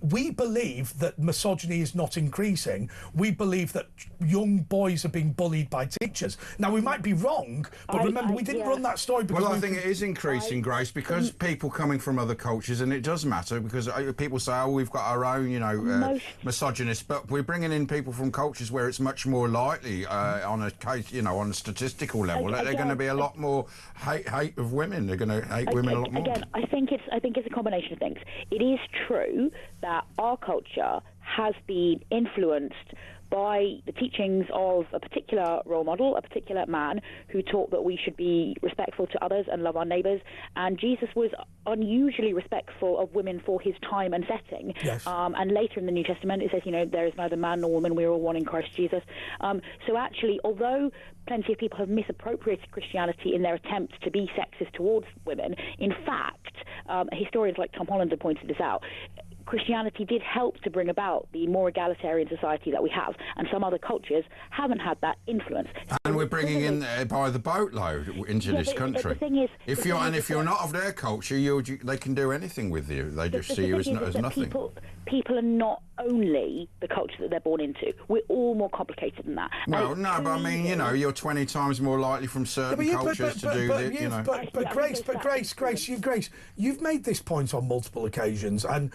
we believe that misogyny is not increasing. We believe that young boys are being bullied by teachers. Now, we might be wrong, but remember, we didn't run that story because... Well, I think it is increasing, Grace, because people coming from other cultures, and it does matter, because people say, oh, we've got our own, misogynist, but we're bringing in people from cultures where it's much more likely, on a case, on a statistical level, that they're going to be a lot more hate of women. They're going to hate women a lot more. Again, I think it's a combination of things. It is true that our culture has been influenced by the teachings of a particular role model, a particular man who taught that we should be respectful to others and love our neighbours. And Jesus was unusually respectful of women for his time and setting. Yes. And later in the New Testament, it says, there is neither man nor woman, we are all one in Christ Jesus. So actually, although plenty of people have misappropriated Christianity in their attempt to be sexist towards women, in fact, historians like Tom Holland have pointed this out, Christianity did help to bring about the more egalitarian society that we have, and some other cultures haven't had that influence. And we're bringing in by the boatload into this country. But the thing is, if you're not of their culture, they can do anything with you. They just see you as nothing. People are not only the culture that they're born into. We're all more complicated than that. Well, no, but I mean, you're 20 times more likely from certain cultures to do this. But Grace, you've made this point on multiple occasions, and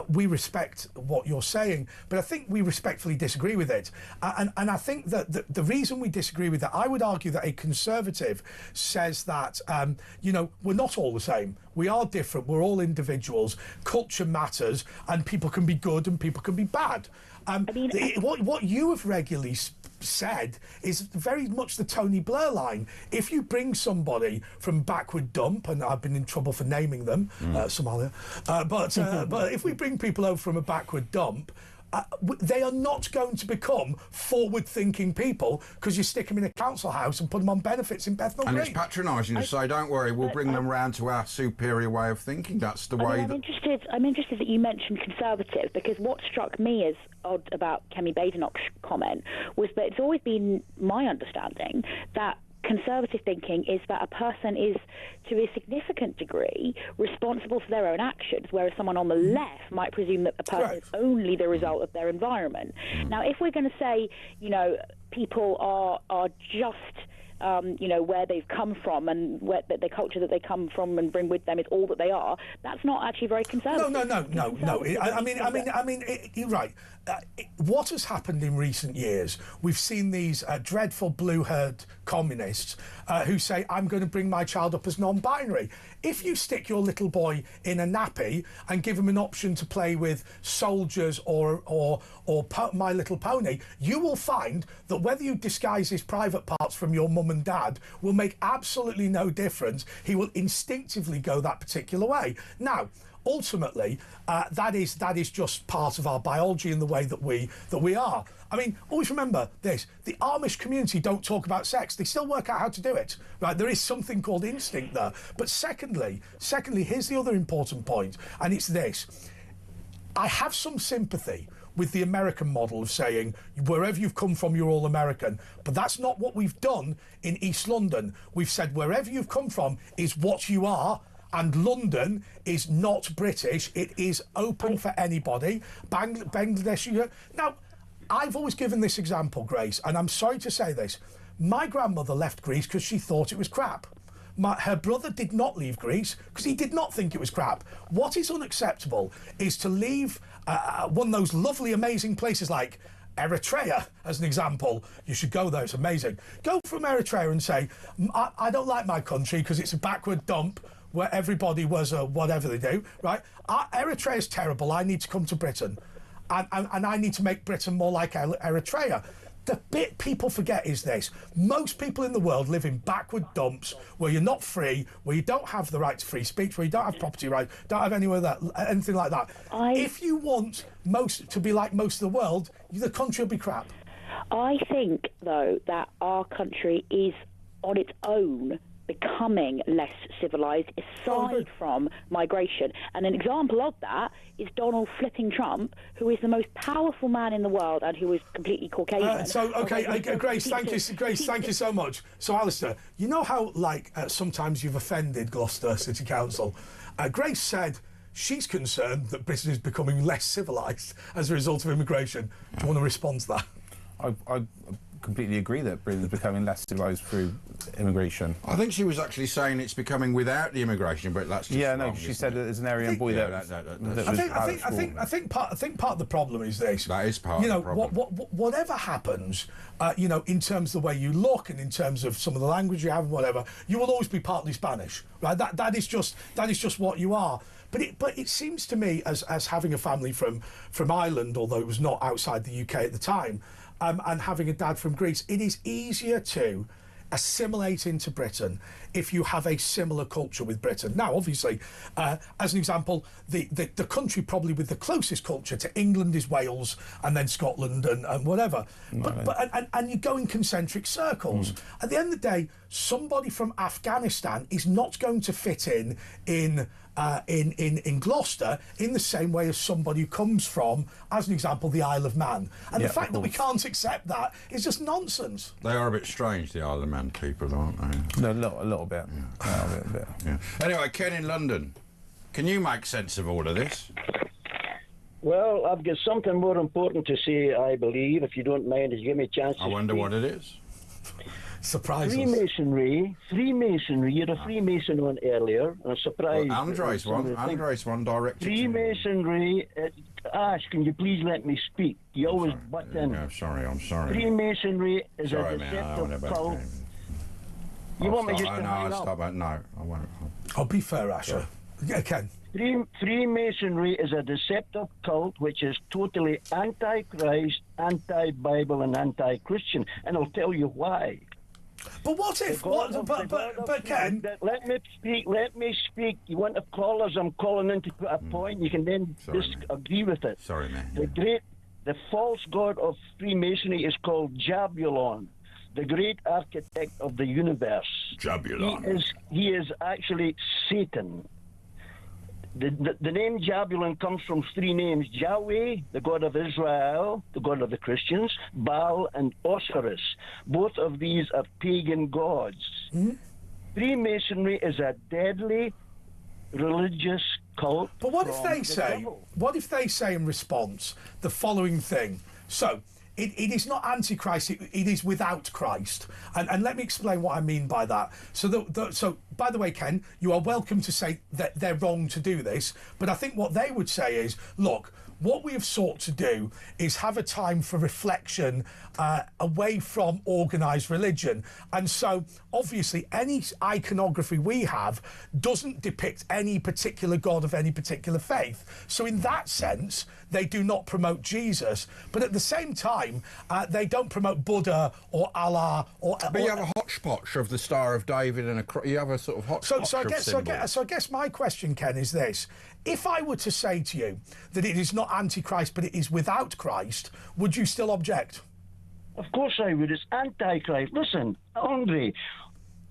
we respect what you're saying, but I think we respectfully disagree with it. And I think that the reason we disagree with that, I would argue that a conservative says that, we're not all the same. We are different. We're all individuals. Culture matters, and people can be good and people can be bad. What you have regularly said is very much the Tony Blair line. If you bring somebody from backward dump, and I've been in trouble for naming them, Somalia, but if we bring people over from a backward dump, they are not going to become forward-thinking people because you stick them in a council house and put them on benefits in Bethnal Green. And it's patronising to say, don't worry, we'll bring them round to our superior way of thinking. That's the way I'm interested that you mentioned Conservative, because what struck me as odd about Kemi Badenoch's comment was that it's always been my understanding that Conservative thinking is that a person is, to a significant degree, responsible for their own actions, whereas someone on the left might presume that a person is only the result of their environment. Now, if we're going to say, people are just where they've come from and where the culture that they come from and bring with them is all that they are, that's not actually very conservative. No. I mean, you're right. What has happened in recent years, we've seen these dreadful blue-haired communists who say, I'm going to bring my child up as non-binary. If you stick your little boy in a nappy and give him an option to play with soldiers or My Little Pony, you will find that whether you disguise his private parts from your mum and dad will make absolutely no difference. He will instinctively go that particular way. Now, ultimately, that is just part of our biology and the way that we are. I mean, always remember this: the Amish community don't talk about sex; they still work out how to do it. Right? There is something called instinct there. But secondly, here's the other important point, and it's this: I have some sympathy with the American model of saying, wherever you've come from, you're all American. But that's not what we've done in East London. We've said wherever you've come from is what you are. And London is not British. It is open for anybody. Bangladesh. Now, I've always given this example, Grace, and I'm sorry to say this. My grandmother left Greece because she thought it was crap. Her brother did not leave Greece because he did not think it was crap. What is unacceptable is to leave one of those lovely, amazing places like Eritrea, as an example. You should go there, it's amazing. Go from Eritrea and say, I don't like my country because it's a backward dump where everybody was whatever they do, right? Eritrea is terrible, I need to come to Britain. And I need to make Britain more like Eritrea. The bit people forget is this: most people in the world live in backward dumps where you're not free, where you don't have the right to free speech, where you don't have property rights, don't have anything like that. If you want most to be like most of the world, the country will be crap. I think, though, that our country is on its own becoming less civilised, aside from migration. And an example of that is Donald flipping Trump, who is the most powerful man in the world and who is completely Caucasian. Grace, thank you so much. So, Alistair, you know how, sometimes you've offended Gloucester City Council? Grace said she's concerned that Britain is becoming less civilised as a result of immigration. Do you want to respond to that? I completely agree that Britain is becoming less civilised through immigration. I think she was actually saying it's becoming without the immigration, but that's just wrong, she said that there's an Aryan boy there. I think part of the problem is this. That is part of the problem. Whatever happens, in terms of the way you look and in terms of some of the language you have and whatever, you will always be partly Spanish, right? That is just what you are. But it seems to me, as having a family from Ireland, although it was not outside the UK at the time, and having a dad from Greece, it is easier to assimilate into Britain if you have a similar culture with Britain. Now, obviously, as an example, the country probably with the closest culture to England is Wales, and then Scotland and whatever. And you go in concentric circles. At the end of the day, somebody from Afghanistan is not going to fit in Gloucester in the same way as somebody who comes from, as an example, the Isle of Man. And the fact that we can't accept that is just nonsense. They are a bit strange, the Isle of Man people, aren't they? No, a little bit. Yeah. A bit. Yeah. Anyway, Ken in London, can you make sense of all of this? Well, I've got something more important to say, I believe, if you don't mind, if you give me a chance to I wonder speak. what it is. Surprise Freemasonry, you're a Freemason one earlier, and I'm surprised. Well, Andre's one directed Freemasonry, can you please let me speak? You always butt in. I'm sorry. Freemasonry is a deceptive cult. You want me just to hang up? No, I won't. I'll be fair, Asher. Ken. Freemasonry is a deceptive cult which is totally anti-Christ, anti-Bible, and anti-Christian, and I'll tell you why. But what if? But Ken, let me speak. You want to call us? I'm calling in to put a point. You can then disagree with it. Sorry, man. The The false god of Freemasonry is called Jabulon, the great architect of the universe. Jabulon. He is actually Satan. The name Jabulon comes from three names: Yahweh, the God of Israel, the God of the Christians, Baal and Osiris. Both of these are pagan gods. Freemasonry is a deadly religious cult. But what if they say? What if they say in response the following thing? So it is not antichrist. It is without Christ. And let me explain what I mean by that. So by the way, Ken, you are welcome to say that they're wrong to do this. But I think what they would say is, look, what we have sought to do is have a time for reflection away from organised religion. And so, obviously, any iconography we have doesn't depict any particular god of any particular faith. So in that sense, they do not promote Jesus. But at the same time, they don't promote Buddha or Allah or... But you have a hodgepodge of the Star of David and you have a sort of hodgepodge So I guess my question, Ken, is this. If I were to say to you that it is not antichrist, but it is without Christ, would you still object? Of course I would. It's antichrist. Listen, Andre,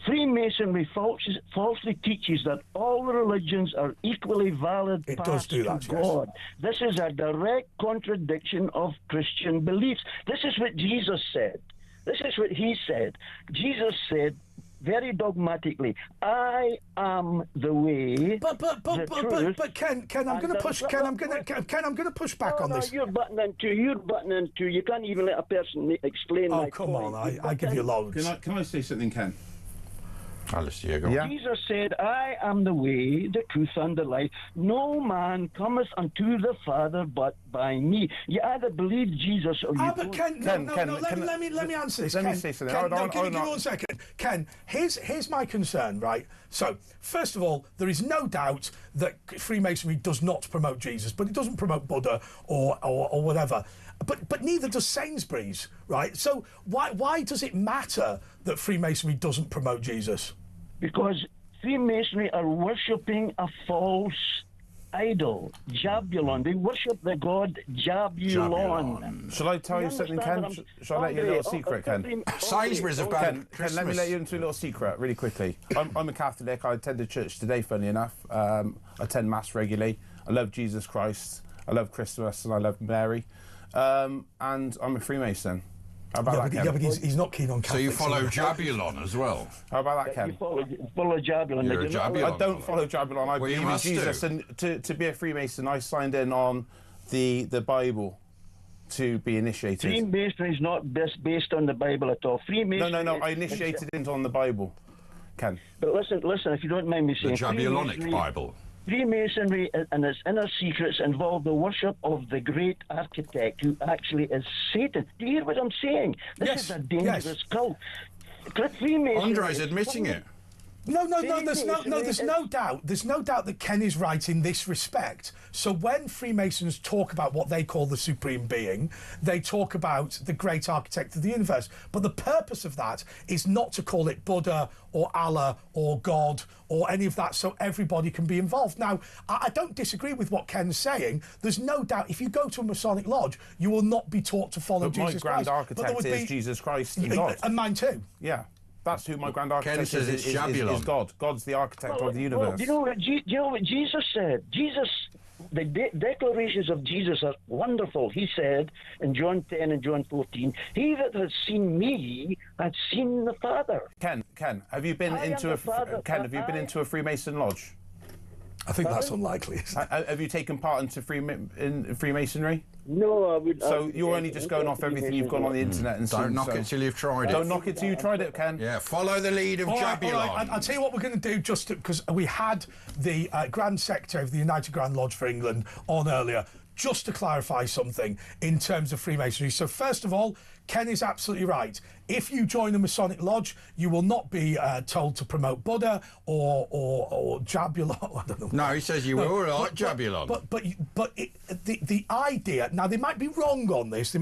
Freemasonry falsely teaches that all religions are equally valid paths to God. This is a direct contradiction of Christian beliefs. This is what Jesus said. This is what he said. Jesus said, very dogmatically, I am the way. But Ken, I'm going to push. Ken, I'm going to push back on this. You're butting into. You can't even let a person explain. Oh, come on! I give you loads. Can I say something, Ken? I'll listen to you. Go on. Jesus said, I am the way, the truth, and the life. No man cometh unto the Father but by me. You either believe Jesus or you don't. But Ken, let me answer this. Let me say something. Give me 1 second. Ken, here's my concern, right? So, first of all, there is no doubt that Freemasonry does not promote Jesus, but it doesn't promote Buddha or whatever. But neither does Sainsbury's, right? So why does it matter that Freemasonry doesn't promote Jesus? Because Freemasonry are worshipping a false idol, Jabulon. They worship the god Jabulon. Shall I tell you something, Ken? Shall I let you a little secret, Ken? Sainsbury's have banned Ken, let me let you into a little secret really quickly. I'm a Catholic. I attend the church today, funny enough. I attend Mass regularly. I love Jesus Christ. I love Christmas and I love Mary. And I'm a Freemason. How about that, Ken? But he's not keen on Catholics. So you follow Jabulon as well? How about that, Ken? You follow Jabulon. You're a Jabulon. I don't follow Jabulon. I believe in Jesus. And to be a Freemason, I signed in on the Bible to be initiated. Freemasonry is not based on the Bible at all. Freemasonry. No. I initiated into on the Bible, Ken. But listen. If you don't mind me saying, the Jabulonic Bible. Freemasonry and its inner secrets involve the worship of the great architect, who actually is Satan. Do you hear what I'm saying? This is a dangerous cult. Andre's admitting it. No. There's no doubt. There's no doubt that Ken is right in this respect. So when Freemasons talk about what they call the supreme being, they talk about the great architect of the universe. But the purpose of that is not to call it Buddha or Allah or God or any of that, so everybody can be involved. Now, I don't disagree with what Ken's saying. There's no doubt if you go to a Masonic lodge, you will not be taught to follow Jesus Christ. My grand architect is Jesus Christ and God. And mine too. Yeah. That's who my grand architect Ken says is God. God's the architect of the universe. Do you know what Jesus said? The declarations of Jesus are wonderful. He said in John 10 and John 14, he that has seen me has seen the Father. Ken, have you been into a Freemason lodge? I think that's unlikely. Have you taken part into Freemasonry? No, I would. So you're only just going off everything you've gone on the internet and don't knock it till you've tried it. Don't knock it till you've tried it, Ken. Yeah, follow the lead of Jabulon. All right, I'll tell you what we're going to do, just because we had the Grand Secretary of the United Grand Lodge for England on earlier, just to clarify something in terms of Freemasonry. So first of all, Ken is absolutely right. If you join a Masonic lodge, you will not be told to promote Buddha or Jabulon. I don't know. No, he says you will like Jabulon. But the idea, now they might be wrong on this,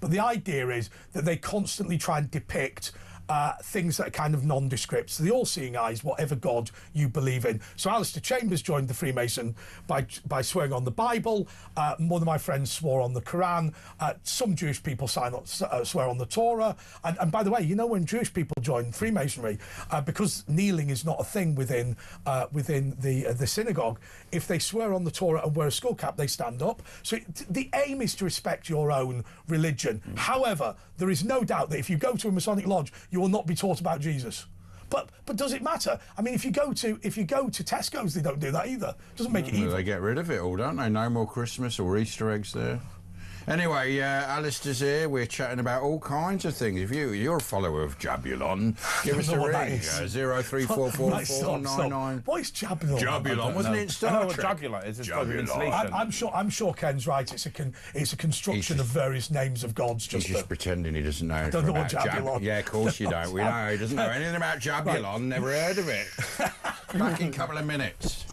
but the idea is that they constantly try and depict things that are kind of nondescript. So the all-seeing eye is whatever God you believe in. So Alistair Chambers joined the Freemason by swearing on the Bible. One of my friends swore on the Quran. Some Jewish people swear on the Torah. And by the way, you know, when Jewish people join Freemasonry, because kneeling is not a thing within the synagogue, if they swear on the Torah and wear a skull cap, they stand up. So the aim is to respect your own religion. However, there is no doubt that if you go to a Masonic lodge, you will not be taught about Jesus. But does it matter? I mean, if you go to Tesco's, they don't do that either. Doesn't make it evil. They get rid of it all, don't they? No more Christmas or Easter eggs there. Anyway, Alistair's here. We're chatting about all kinds of things. If you're a follower of Jabulon, give us a ring. 0344499. What is Jabulon? Jabulon, wasn't it in Star Trek? Jabulon is Jabulon. I'm sure Ken's right. It's a construction of various names of gods. He's just pretending he doesn't know. Don't know what Jabulon. Yeah, of course you don't. We know he doesn't know anything about Jabulon. Right. Never heard of it. Back in a couple of minutes.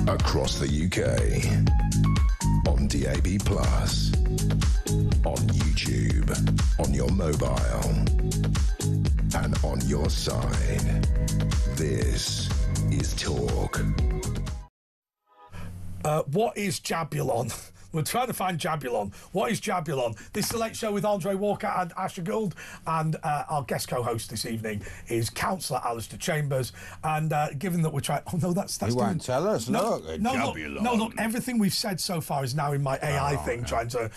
Across the UK, on DAB+, on YouTube, on your mobile, and on your side. This is Talk. What is Jabulon? We're trying to find Jabulon. What is Jabulon? This is the Late Show with Andre Walker and Asher Gould, and our guest co-host this evening is Councillor Alistair Chambers. And given that we're trying, oh no, that's he won't tell us. Look, Jabulon. Look, everything we've said so far is now in my AI thing, trying to.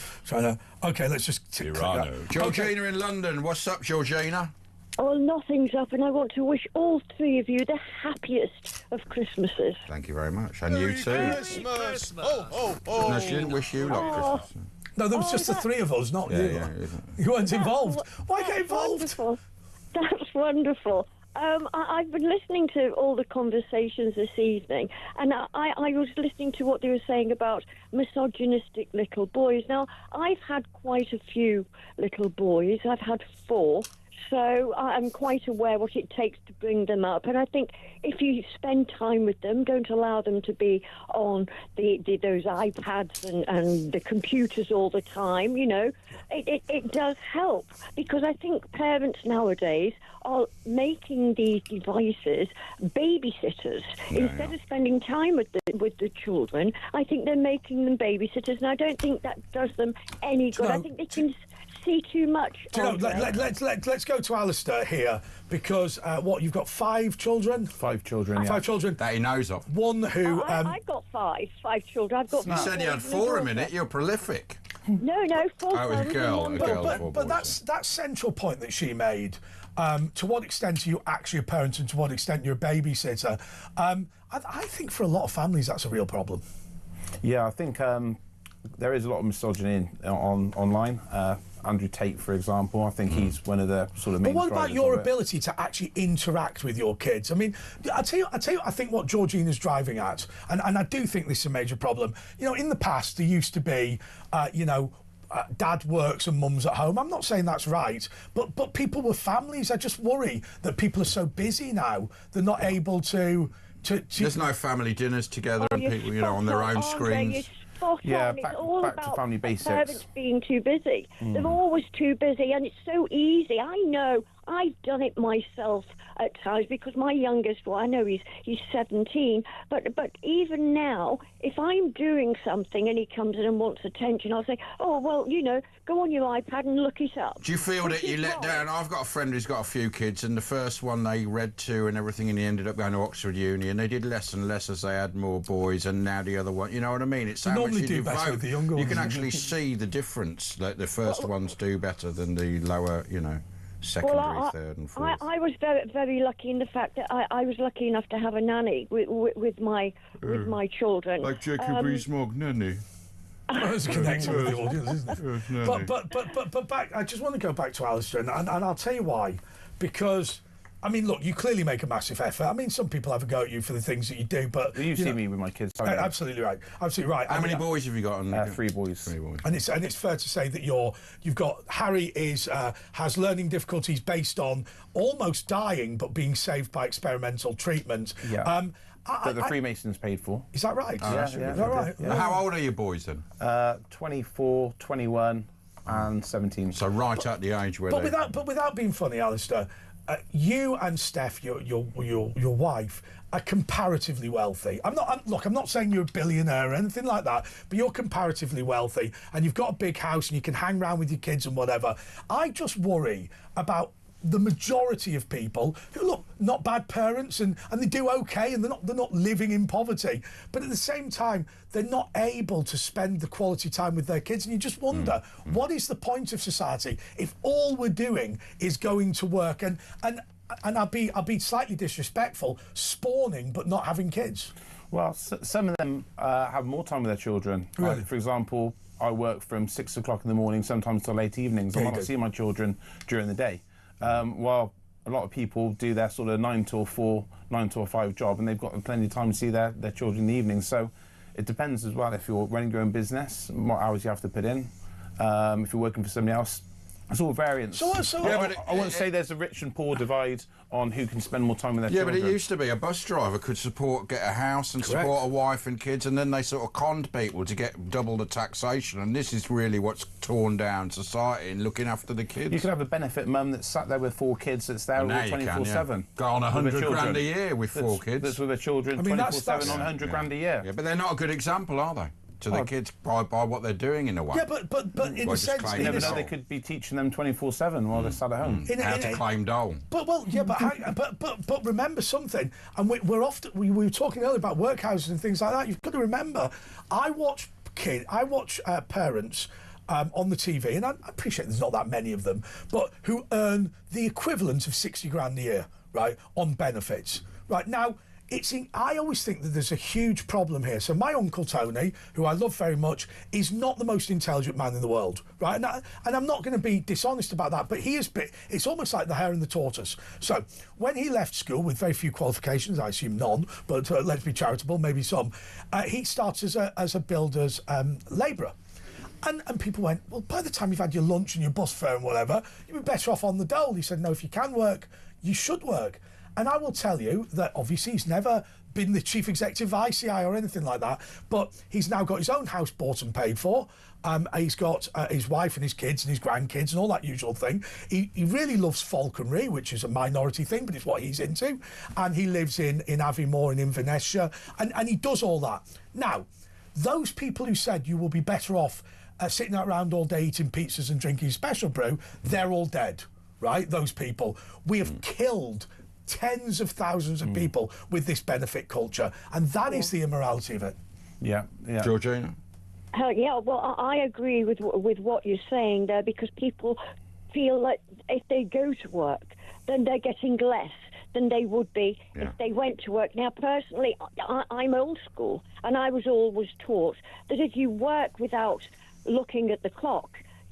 Okay, let's just. Georgina in London. What's up, Georgina? Oh, nothing's up, and I want to wish all three of you the happiest of Christmases. Thank you very much, and you too. Christmas! Oh. No, she didn't wish you like Christmas. No, there was just the three of us, not you. Yeah. You weren't involved. Why get involved? Wonderful. That's wonderful. I've been listening to all the conversations this evening, and I was listening to what they were saying about misogynistic little boys. Now, I've had quite a few little boys. I've had 4. So I'm quite aware what it takes to bring them up. And I think if you spend time with them, don't allow them to be on those iPads and the computers all the time, you know, it does help. Because I think parents nowadays are making these devices babysitters. Instead of spending time with the children, I think they're making them babysitters. And I don't think that does them any good. I think they can see too much. Let's go to Alistair here, because you've got 5 children? 5 children, yeah. 5 children. That he knows of. One who... I've got 5 children. I've got. You said you had 4 a minute. You're prolific. No, four Oh, it was a sons girl. and A one girl. daughter. Four But boys, that central point that she made, to what extent are you actually a parent and to what extent you're a babysitter, I think for a lot of families that's a real problem. Yeah, I think there is a lot of misogyny online. Andrew Tate, for example, I think he's one of the sort of main But what about drivers your of it. ability to actually interact with your kids? I mean, I tell you, I think what Georgina's driving at, and I do think this is a major problem. You know, in the past there used to be, dad works and mum's at home. I'm not saying that's right, but people were families. I just worry that people are so busy now they're not able to. There's no family dinners together and people, you know, on their own screens. Yeah, It's back all to about family basics. parents being too busy. They're always too busy, and it's so easy. I know. I've done it myself at times because my youngest, well, I know he's 17, but even now, if I'm doing something and he comes in and wants attention, I'll say, oh, well, go on your iPad and look it up. Do you feel that you let down? I've got a friend who's got a few kids, and the first one they read to and everything, and he ended up going to Oxford Uni, and they did less and less as they had more boys, and now the other one, you know what I mean? It's how much you do better devote. with the younger You ones. can actually see the difference, that the first ones do better than the lower, secondary, third and fourth. I was very, very lucky in the fact that I was lucky enough to have a nanny with my children. Like Jacob Rees-Mogg, nanny. It's connected with the audience, isn't it? But back. I just want to go back to Alistair, and I'll tell you why. Because, I mean, look, you clearly make a massive effort. I mean, some people have a go at you for the things that you do, but You see me with my kids. absolutely right. Absolutely right. How many boys have you got? 3 boys. 3 boys. And it's fair to say that you've got Harry has learning difficulties based on almost dying but being saved by experimental treatment. Yeah. That the Freemasons paid for. Is that right? Yeah. Is that right? Yeah. How old are your boys then? 24, 21 and 17. So right at the age where But without being funny, Alistair, you and Steph, your wife, are comparatively wealthy. I'm not saying you're a billionaire or anything like that, but you're comparatively wealthy, and you've got a big house, and you can hang around with your kids and whatever. I just worry about the majority of people who, look, not bad parents and they do okay, and they're not living in poverty, but at the same time they're not able to spend the quality time with their kids, and you just wonder what is the point of society if all we're doing is going to work and I'll be slightly disrespectful, spawning but not having kids. Well, some of them have more time with their children. Really? For example, I work from 6 o'clock in the morning, sometimes till late evenings. I might not see my children during the day. While a lot of people do their sort of 9 till 4, 9 till 5 job, and they've got plenty of time to see their children in the evening. So it depends as well if you're running your own business, what hours you have to put in. If you're working for somebody else, it's all variance. I won't say there's a rich and poor divide on who can spend more time with their children. Yeah, but it used to be a bus driver could get a house and support a wife and kids, and then they sort of conned people to get double the taxation, and this is really what's torn down society and looking after the kids. You could have a benefit mum that's sat there with 4 kids that's there all 24/7. Go on 100 grand a year with 4 kids. That's with their children 24/7 on 100 grand a year. Yeah, but they're not a good example, are they? To the kids by what they're doing in a way. Yeah, but in a sense, you never know, they could be teaching them 24/7 while they're sat at home. How to claim dole. But remember something, and we were talking earlier about workhouses and things like that. You've got to remember, I watch parents on the TV, and I appreciate there's not that many of them, but who earn the equivalent of 60 grand a year, right, on benefits. Right now, I always think that there's a huge problem here. So my Uncle Tony, who I love very much, is not the most intelligent man in the world, right? And I'm not going to be dishonest about that, but it's almost like the hare and the tortoise. So when he left school with very few qualifications, I assume none, but let's be charitable, maybe some, he starts as a builder's labourer. And people went, well, by the time you've had your lunch and your bus fare and whatever, you'd be better off on the dole. He said, no, if you can work, you should work. And I will tell you that obviously he's never been the chief executive of ICI or anything like that, but he's now got his own house bought and paid for. He's got his wife and his kids and his grandkids and all that usual thing. He really loves falconry, which is a minority thing, but it's what he's into. And he lives in Aviemore in Inverness, and he does all that. Now, those people who said you will be better off sitting around all day eating pizzas and drinking special brew, they're all dead, right? Those people. We have killed tens of thousands of people with this benefit culture, and that is the immorality of it. Yeah. Georgina? Yeah, well, I agree with what you're saying there, because people feel like if they go to work, then they're getting less than they would be if they went to work. Now, personally, I'm old school, and I was always taught that if you work without looking at the clock,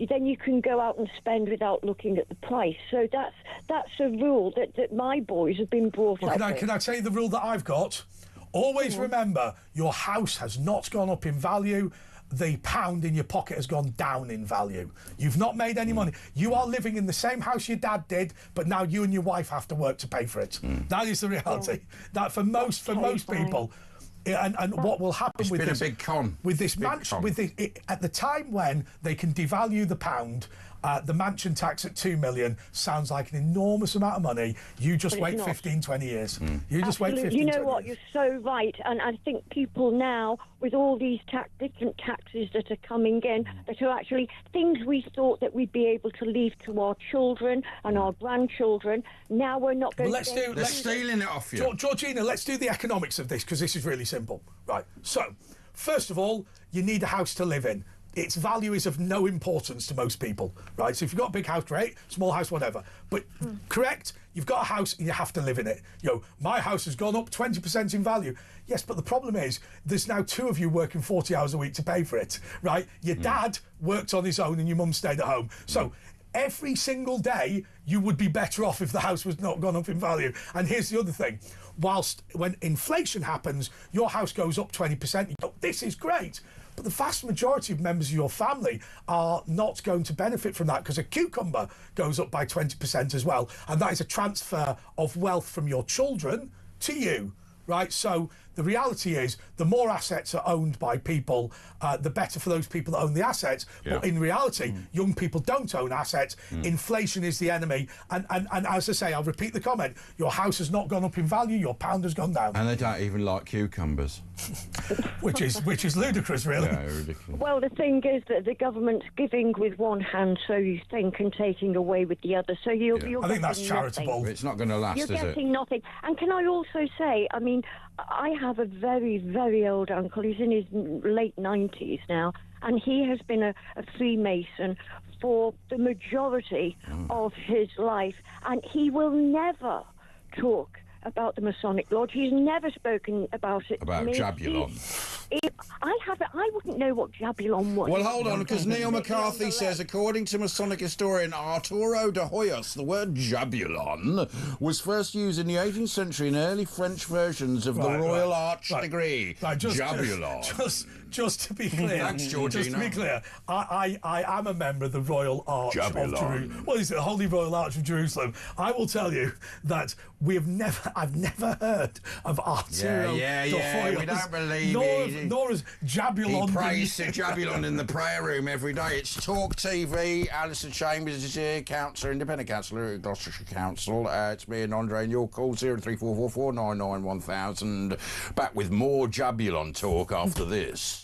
then you can go out and spend without looking at the price. So that's a rule that my boys have been brought up with. Can I tell you the rule that I've got? Always remember, your house has not gone up in value. The pound in your pocket has gone down in value. You've not made any money. You are living in the same house your dad did, but now you and your wife have to work to pay for it. That is the reality. That for most people. And what will happen with this? It's been a big con. With this mansion, at the time when they can devalue the pound, the mansion tax at 2 million sounds like an enormous amount of money. You just wait 15, 20 years. You just wait 15, You know 20 what? years. You're so right. And I think people now, with all these different taxes that are coming in, that are actually things we thought that we'd be able to leave to our children and our grandchildren, now we're not going to... They're stealing it off you. Georgina, let's do the economics of this, because this is really simple. Right, so, first of all, you need a house to live in. Its value is of no importance to most people, right? So if you've got a big house, great. Small house, whatever. But correct, you've got a house and you have to live in it. My house has gone up 20% in value. Yes, but the problem is there's now two of you working 40 hours a week to pay for it, right? Your dad worked on his own and your mum stayed at home. So every single day you would be better off if the house was not gone up in value. And here's the other thing. When inflation happens, your house goes up 20%. You go, this is great. But the vast majority of members of your family are not going to benefit from that, because a cucumber goes up by 20% as well. And that is a transfer of wealth from your children to you, right? So the reality is the more assets are owned by people, the better for those people that own the assets. Yeah. But in reality, young people don't own assets. Inflation is the enemy. And as I say, I'll repeat the comment, your house has not gone up in value, your pound has gone down. And they don't even like cucumbers. which is ludicrous, really. Yeah, ridiculous. Well, the thing is that the government's giving with one hand, so you think, and taking away with the other. So you're I think that's getting charitable. nothing. It's not going to last, You're is it? getting nothing. And can I also say, I mean, I have a very, very old uncle. He's in his late 90s now, and he has been a Freemason for the majority of his life, and he will never talk about the Masonic Lodge. He's never spoken about it. About Jabulon. I wouldn't know what Jabulon was. Well, hold on, because Neil McCarthy says, according to Masonic historian Arturo de Hoyos, the word Jabulon was first used in the 18th century in early French versions of the Royal Arch degree. Jabulon. Just to be clear, Thanks, Georgina. just to be clear, I am a member of the Royal Arch of Jerusalem. What is it, the Holy Royal Arch of Jerusalem? I will tell you that I've never heard of Arturo de Hoyos. We don't believe nor has Jabulon. He prays to Jabulon in the prayer room every day. It's Talk TV. Alison Chambers is here, councillor, independent councillor at Gloucestershire Council. It's me and Andre, and your call 03444991000. Back with more Jabulon talk after this.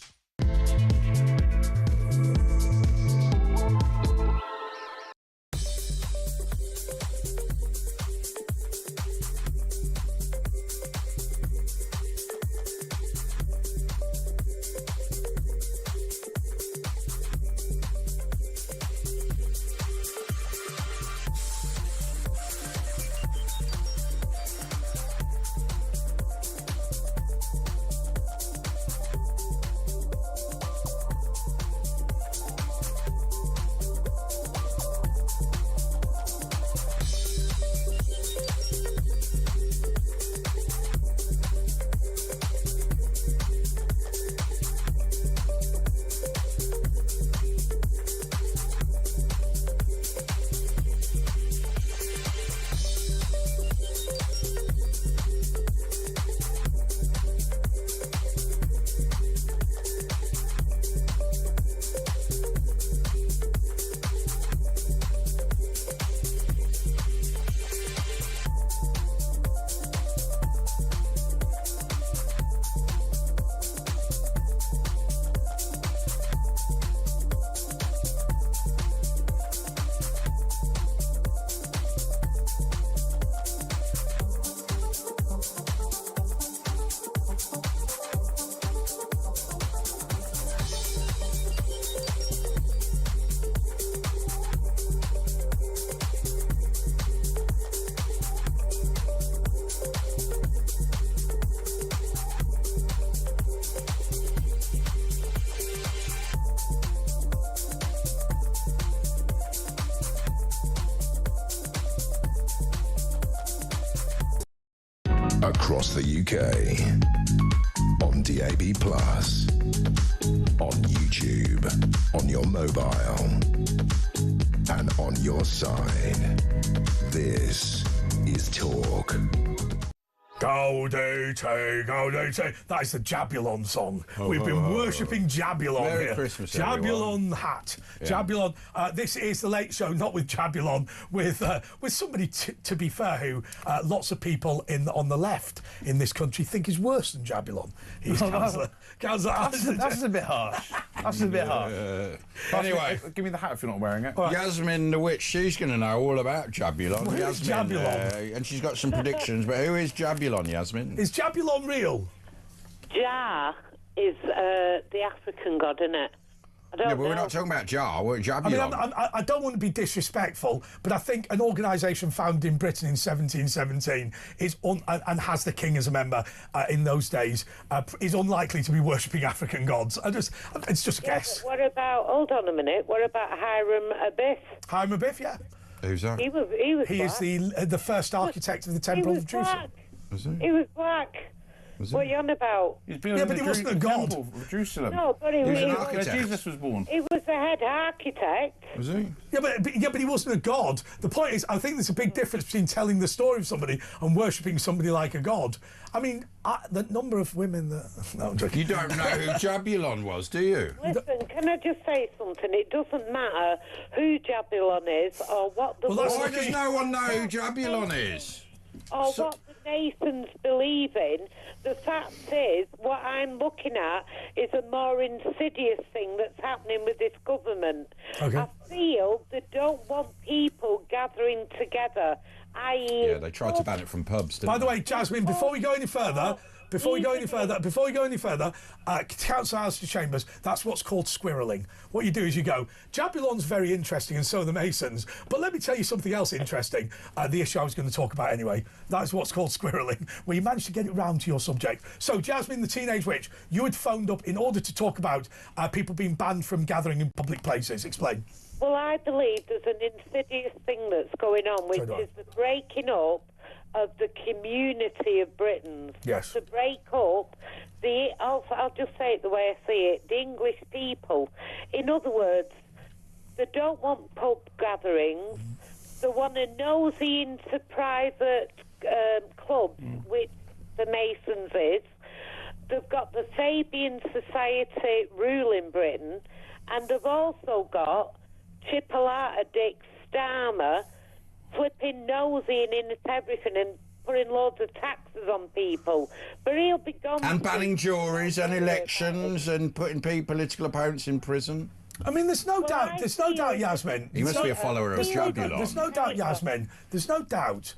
Across the UK. On DAB+. On YouTube. On your mobile. And on your side. This is Talk. Gould tea, Gould tea. That is the Jabulon song. We've been worshipping Jabulon Merry here. Christmas, Jabulon hat. Yeah. Jabulon. This is the Late Show, not with Jabulon, with somebody, to be fair, who lots of people on the left in this country think is worse than Jabulon. He's Councillor. That's a bit harsh. That's a bit harsh. Anyway, give me the hat if you're not wearing it. Yasmin the witch, she's going to know all about Jabulon. Well, who's Yasmin, Jabulon? and she's got some predictions, but who is Jabulon, Yasmin? Is Jabulon real? Jah is the African god, isn't it? I don't Yeah, but know. we're not talking about Jah, we're Jabulon. I mean, I don't want to be disrespectful, but I think an organisation founded in Britain in 1717 is and has the king as a member in those days is unlikely to be worshipping African gods. It's just a guess. What about? Hold on a minute. What about Hiram Abiff? Hiram Abiff, yeah. Who's that? He was. He is the first architect of the Temple of Jerusalem. Was he? He was black. What are you on about? Yeah, but he wasn't a god. Jerusalem. No, but he was an architect. Where Jesus was born. He was the head architect. Was he? Yeah, but he wasn't a god. The point is, I think there's a big difference between telling the story of somebody and worshipping somebody like a god. I mean, the number of women that... No, I'm joking. You don't know who Jabulon was, do you? Listen, can I just say something? It doesn't matter who Jabulon is or what the... Why does no one know who Jabulon is? Or what the Nathans believe in. The fact is, what I'm looking at is a more insidious thing that's happening with this government. Okay. I feel they don't want people gathering together, i.e... Yeah, they tried to ban it from pubs, didn't By the they? way, Jasmine, before we go any further, Councillor Alistair Chambers, that's what's called squirreling. What you do is you go, Jabulon's very interesting and so are the Masons, but let me tell you something else interesting, the issue I was going to talk about anyway. That's what's called squirreling, where you managed to get it round to your subject. So, Jasmine, the teenage witch, you had phoned up in order to talk about people being banned from gathering in public places. Explain. Well, I believe there's an insidious thing that's going on, which is the breaking up of the community of Britons. Yes. To break up I'll just say it the way I see it, the English people. In other words, they don't want pub gatherings. They want to nosy into private clubs, which the Masons is. They've got the Fabian Society ruling Britain, and they've also got Chipolata Dick Starmer flipping nosing into everything and putting loads of taxes on people. But he'll be gone. And banning juries and elections and putting political opponents in prison. I mean, there's no doubt, Yasmin. You must be a follower of Jabulon. There's no doubt, Yasmin. There's no doubt.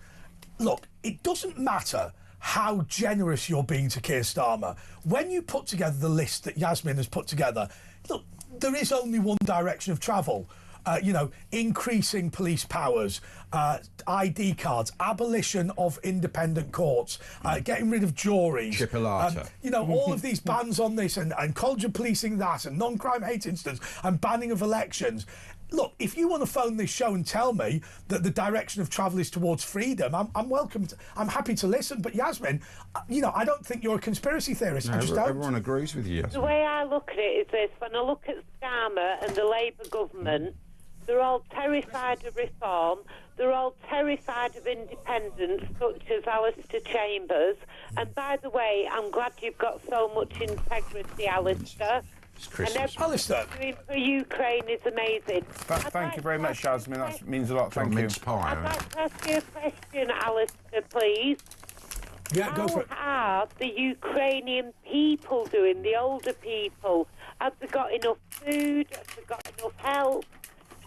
Look, it doesn't matter how generous you're being to Keir Starmer. When you put together the list that Yasmin has put together, look, there is only one direction of travel. Increasing police powers, ID cards, abolition of independent courts, getting rid of juries. Chipolata. All of these bans on this and college of policing that and non-crime hate incidents and banning of elections. Look, if you want to phone this show and tell me that the direction of travel is towards freedom, I'm welcome. I'm happy to listen. But Yasmin, I don't think you're a conspiracy theorist. No, I just don't. everyone agrees with you, The Yasmin. way I look at it is this: when I look at Starmer and the Labour government, they're all terrified of reform. They're all terrified of independence, such as Alistair Chambers. And by the way, I'm glad you've got so much integrity, Alistair. It's Christmas. And everything you're doing for Ukraine is amazing. Thank you very much, Jasmine. That means a lot. Thank you. Mince pie. I'd like to ask you a question, Alistair, please. Yeah, go for it. How are the Ukrainian people doing, the older people? Have they got enough food? Have they got enough help?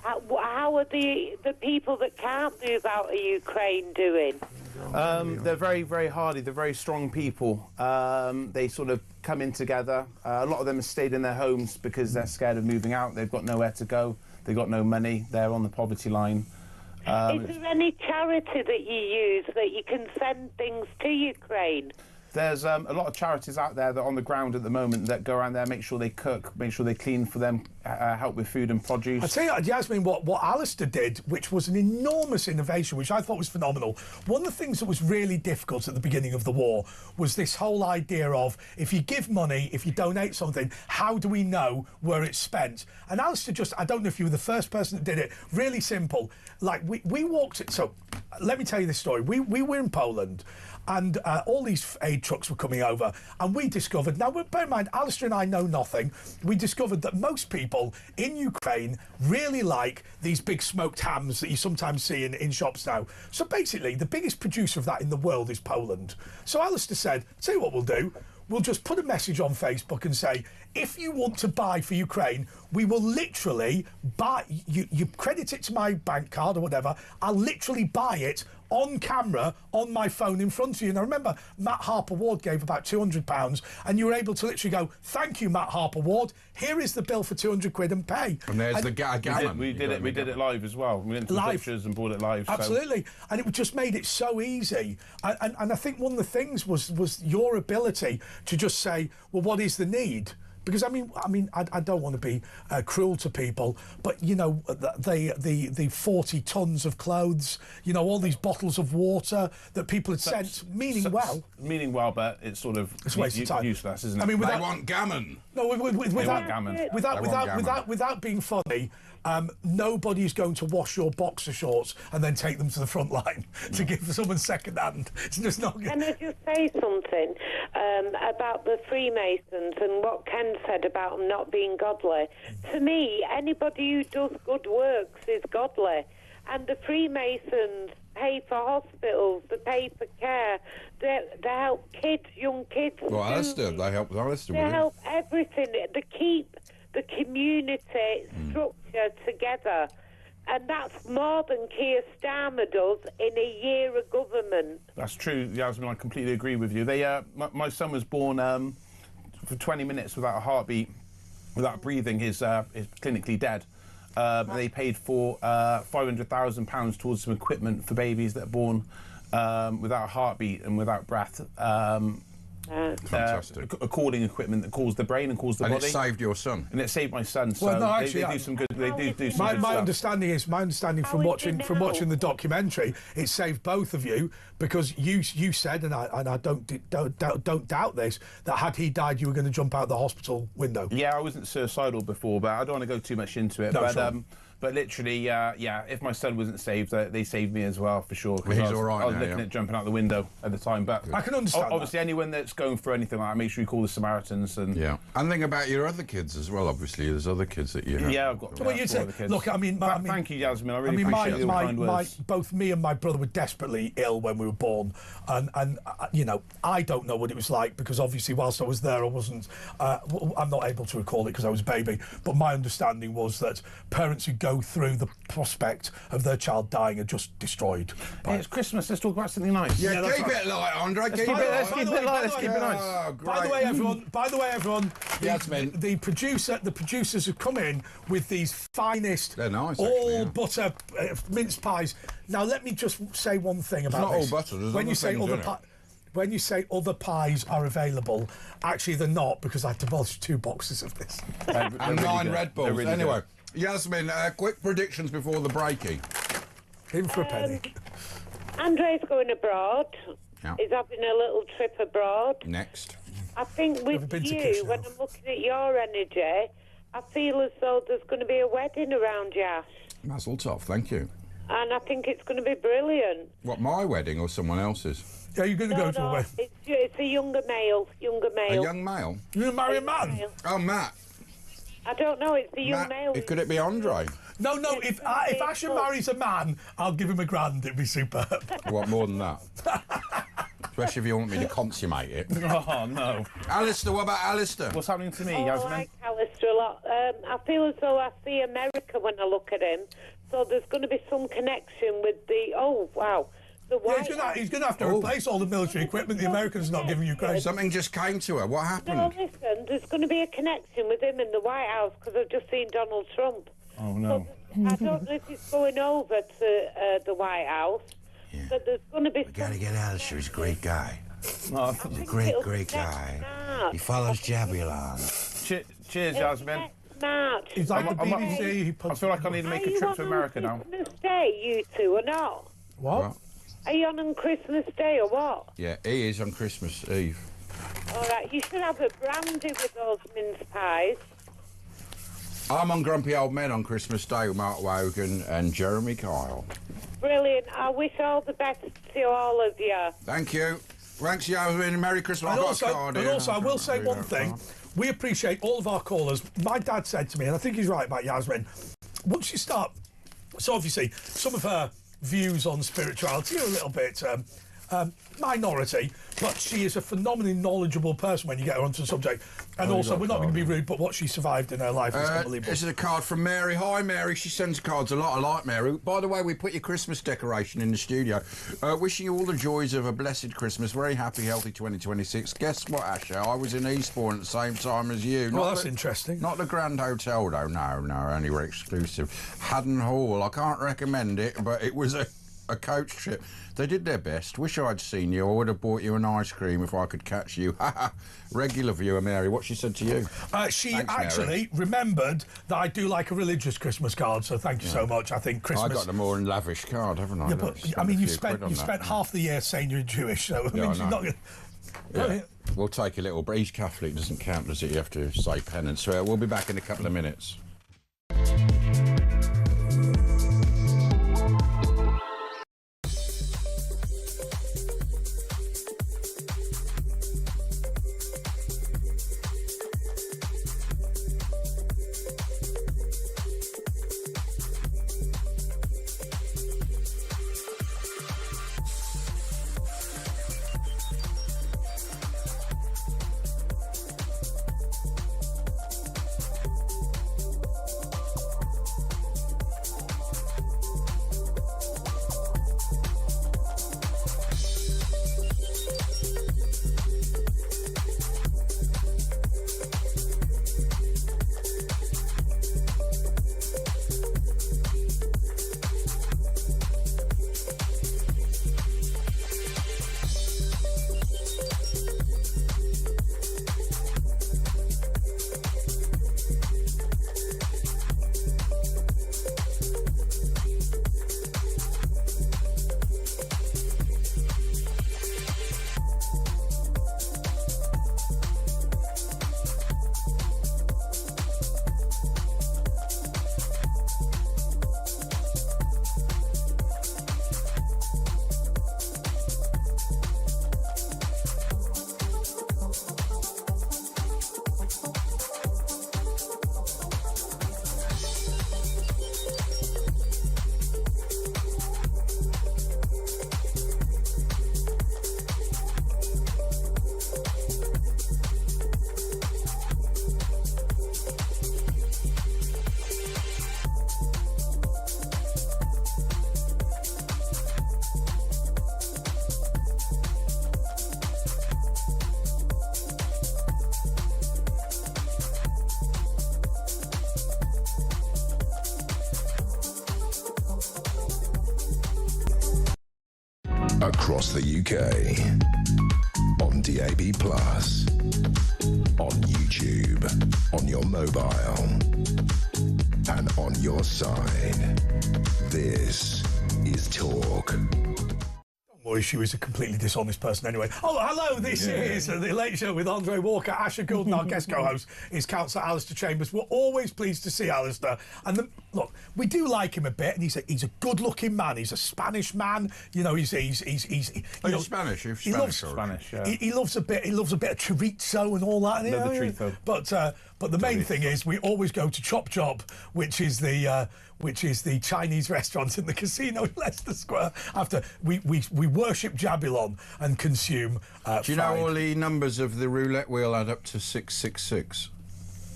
How are the people that can't move out of Ukraine doing? They're very, very hardy. They're very strong people. They sort of come in together. A lot of them have stayed in their homes because they're scared of moving out. They've got nowhere to go. They've got no money. They're on the poverty line. Is there any charity that you use that you can send things to Ukraine? There's a lot of charities out there that are on the ground at the moment that go around there, make sure they cook, make sure they clean for them help with food and produce. I'll tell you, Yasmin, what Alistair did, which was an enormous innovation, which I thought was phenomenal. One of the things that was really difficult at the beginning of the war was this whole idea of, if you give money, if you donate something, how do we know where it's spent? And Alistair I don't know if you were the first person that did it, really simple. Like, we walked, so let me tell you this story. We were in Poland, and all these aid trucks were coming over, and we discovered, now bear in mind, Alistair and I know nothing, we discovered that most people in Ukraine really like these big smoked hams that you sometimes see in shops now. So basically, the biggest producer of that in the world is Poland. So Alistair said, tell you what we'll do, we'll just put a message on Facebook and say, if you want to buy for Ukraine, we will literally buy, you credit it to my bank card or whatever, I'll literally buy it on camera on my phone in front of you. And I remember Matt Harper Ward gave about £200, and you were able to literally go, thank you, Matt Harper Ward, here is the bill for 200 quid and pay. And there's the gammon. We did it live as well. We went to the pictures and bought it live. Absolutely. So. And it just made it so easy. And I think one of the things was your ability to just say, well, what is the need? Because I mean, I don't want to be cruel to people, but you know, the 40 tons of clothes, you know, all these bottles of water that people had sent, meaning well, but it's sort of it's a waste of time. Useless, isn't it? I mean, they want gammon. No, without being funny. Nobody's going to wash your boxer shorts and then take them to the front line to give someone second hand. It's just not good. Can I just say something about the Freemasons and what Ken said about them not being godly? To me, anybody who does good works is godly. And the Freemasons pay for hospitals, they pay for care, they help kids, young kids. Well, Alistair, they help Alistair. They help everything. They keep the community structure together, and that's more than Keir Starmer does in a year of government. That's true, Yasmin. I completely agree with you. They, my son was born for 20 minutes without a heartbeat, without breathing. He's clinically dead. They paid for £500,000 towards some equipment for babies that are born without a heartbeat and without breath. Fantastic. According equipment that cools the brain and cools the body. And it saved your son. And it saved my son. So well, no, actually, they do some good. They do some good my stuff. understanding from watching the documentary, it saved both of you because you said, and I don't doubt this, that had he died, you were going to jump out the hospital window. Yeah, I wasn't suicidal before, but I don't want to go too much into it. No, but sure. But literally, yeah, if my son wasn't saved, they saved me as well, for sure. Well, he's all right I was now, looking at jumping out the window at the time. But I can understand obviously, anyone that's going through anything like that, make sure you call the Samaritans. And and think about your other kids as well. Obviously, there's other kids that you have. Yeah, I've got. Well, you say, look, I mean, thank you, Yasmin. I really appreciate your kind words. Both me and my brother were desperately ill when we were born, and you know, I don't know what it was like because obviously, whilst I was there, I wasn't. I'm not able to recall it because I was a baby. But my understanding was that parents who go through the prospect of their child dying are just destroyed. Hey, it's Christmas. Let's talk about something nice. Yeah, keep it light, Andre. Keep it light. Let's keep it light. Let's keep it nice. Oh, By the way, everyone. The producers have come in with these finest, they're nice, all butter mince pies. Now, let me just say one thing about this. It's not all butter. There's when you say when you say other pies are available, actually they're not because I demolished 2 boxes of this and 9 Red Bulls. Really anyway. Yasmin, quick predictions before the breaking. In for a penny. Andre's going abroad. Yeah. He's having a little trip abroad. Next. I think with you, when I'm looking at your energy, I feel as though there's going to be a wedding around Yash. Mazel tov, thank you. And I think it's going to be brilliant. What, my wedding or someone else's? Yeah, you're going to go to a wedding. It's a younger male. A young male? You're going to marry a man? Oh, Matt. I don't know, it's the young male. Could it be Andre? No, if Asher marries a man, I'll give him £1,000. It'd be superb. What, more than that? Especially if you want me to consummate it. Oh, no. Alistair, what about Alistair? What's happening to me, I Yasmin? like Alistair a lot. I feel as though I see America when I look at him. So there's going to be some connection with the... Oh, wow. He's going to have to replace all the military equipment the Americans are not giving Ukraine. Something just came to her. What happened? No, listen, there's going to be a connection with him in the White House because I've just seen Donald Trump. Oh, no. So, I don't know if he's going over to the White House, but there's going to be... We got to get Alistair. He's a great guy. Oh, he's a great guy. He follows Jabby along. Cheers, Yasmin. smart. He's like the BBC. I feel like I need to make a trip to America now. Christmas Day, you two, or not? What? Are you on Christmas Day or what? Yeah, he is on Christmas Eve. All right, you should have a brandy with those mince pies. I'm on Grumpy Old Men on Christmas Day with Mark Wogan and Jeremy Kyle. Brilliant. I wish all the best to all of you. Thank you. Thanks, Yasmin. Merry Christmas. And I've also, got a card and here. also, I will say one thing. We appreciate all of our callers. My dad said to me, and I think he's right about Yasmin, once you start... So obviously, some of her views on spirituality are a little bit minority, but she is a phenomenally knowledgeable person when you get her onto the subject. And also, we're not going to be rude, but what she survived in her life is unbelievable. This is a card from Mary. Hi, Mary. She sends cards a lot. I like Mary. By the way, we put your Christmas decoration in the studio. Wishing you all the joys of a blessed Christmas. Very happy, healthy 2026. Guess what, Asher? I was in Eastbourne at the same time as you. Well, that's interesting. Not the Grand Hotel, though. No, only we're exclusive. Haddon Hall. I can't recommend it, but it was a coach trip. They did their best. Wish I'd seen you. I would have bought you an ice cream if I could catch you. Regular viewer Mary, what she said to you? She Thanks, actually Mary. remembered that I do like a religious Christmas card, so thank you so much. I think Christmas... I got the more lavish card, haven't I? Yeah, but, I mean, you spent half the year saying you're Jewish, so I mean, you're not... Yeah. We'll take a little break. He's Catholic, doesn't count, does it? You have to say penance. We'll be back in a couple of minutes. Across the UK, on DAB+, on YouTube, on your mobile, and on your side. This is Talk. Don't worry, she was a completely dishonest person anyway. Oh, hello, this is The Late Show with Andre Walker, Asher Gould, and our guest co-host is Councillor Alistair Chambers. We're always pleased to see Alistair. And look, we do like him a bit, and he's a good-looking man. He's a Spanish man. You know, he's Spanish. He loves Spanish. Yeah. He loves a bit of chorizo and all that. Love the chorizo. But the main thing is we always go to Chop Chop, which is the Chinese restaurant in the casino in Leicester Square. After we worship Jabulon and consume. Do you know all the numbers of the roulette wheel add up to 666?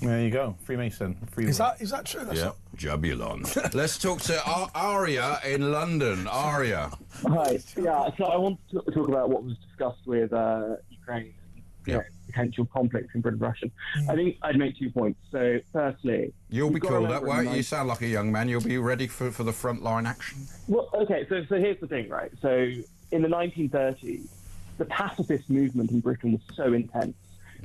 There you go, Freemason. Is that true? That's yeah, Jabulon. Let's talk to Aria in London. Aria. Hi. Yeah. So I want to talk about what was discussed with Ukraine. Yeah. Potential conflict in Britain and Russia. I think I'd make 2 points. So, firstly, you'll be called up, won't you? You sound like a young man. You'll be ready for the frontline action. Well, okay. So here's the thing, right? So in the 1930s, the pacifist movement in Britain was so intense.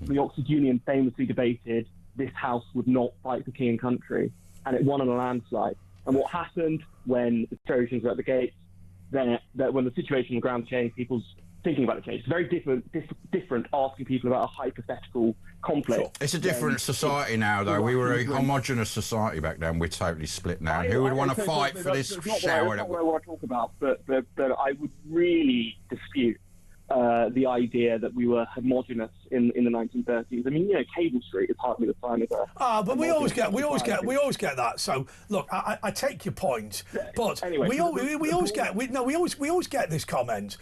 The Oxford Union famously debated this House would not fight for king and country, and it won on a landslide. And what happened when the Trojans were at the gates, then when the situation on the ground changed, people's thinking about the change. It's very different asking people about a hypothetical conflict. Sure. It's a different society now, though. We were a homogenous society back then. We're totally split now. Who would want to fight for this shower? That's not what I want to talk about, but I would really dispute the idea that we were homogenous in the 1930s. I mean, Cable Street is hardly the sign of a. But we always get that. So look, I take your point, but anyway, we always get this comment.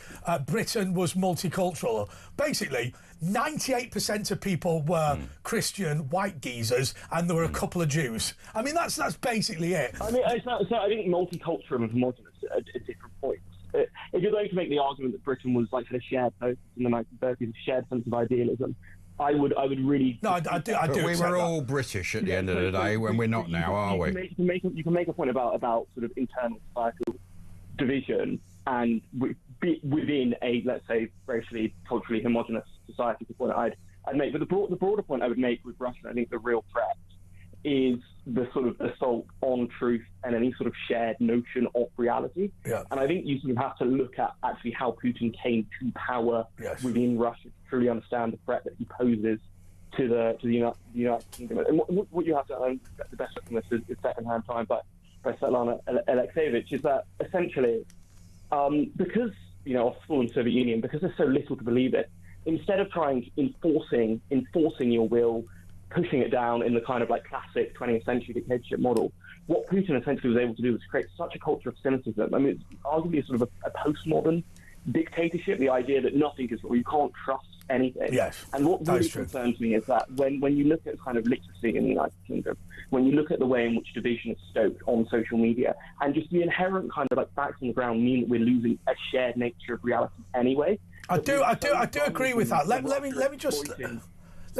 Britain was multicultural. Basically, 98% of people were Christian white geezers, and there were a couple of Jews. I mean, that's basically it. I mean, so I think multicultural and homogenous are different points. If you're going to make the argument that Britain was like had a shared purpose in the 1930s, a shared sense of idealism, I would really. No, I do. But we were all British at the end of the day, when we're not now, are we? You can make a point about sort of internal societal division and within a, let's say, racially, culturally homogenous society. The point I'd make, but the broader point I would make with Russia, I think the real threat is the sort of assault on truth and any sort of shared notion of reality. Yeah. And I think you sort of have to look at actually how Putin came to power within Russia to truly understand the threat that he poses to the United Kingdom. And what you have to the best look from this is Second-Hand Time by Svetlana Alexievich, is that essentially because of the fallen Soviet Union, because there's so little to believe it, instead of trying enforcing your will, pushing it down in the kind of like classic 20th century dictatorship model, what Putin essentially was able to do was create such a culture of cynicism. I mean, it's arguably sort of a postmodern dictatorship, the idea that nothing is real, you can't trust anything. Yes, and what really concerns me is that when you look at kind of literacy in the United Kingdom, when you look at the way in which division is stoked on social media, and just the inherent kind of like facts on the ground mean that we're losing a shared nature of reality anyway. I do agree with that. Let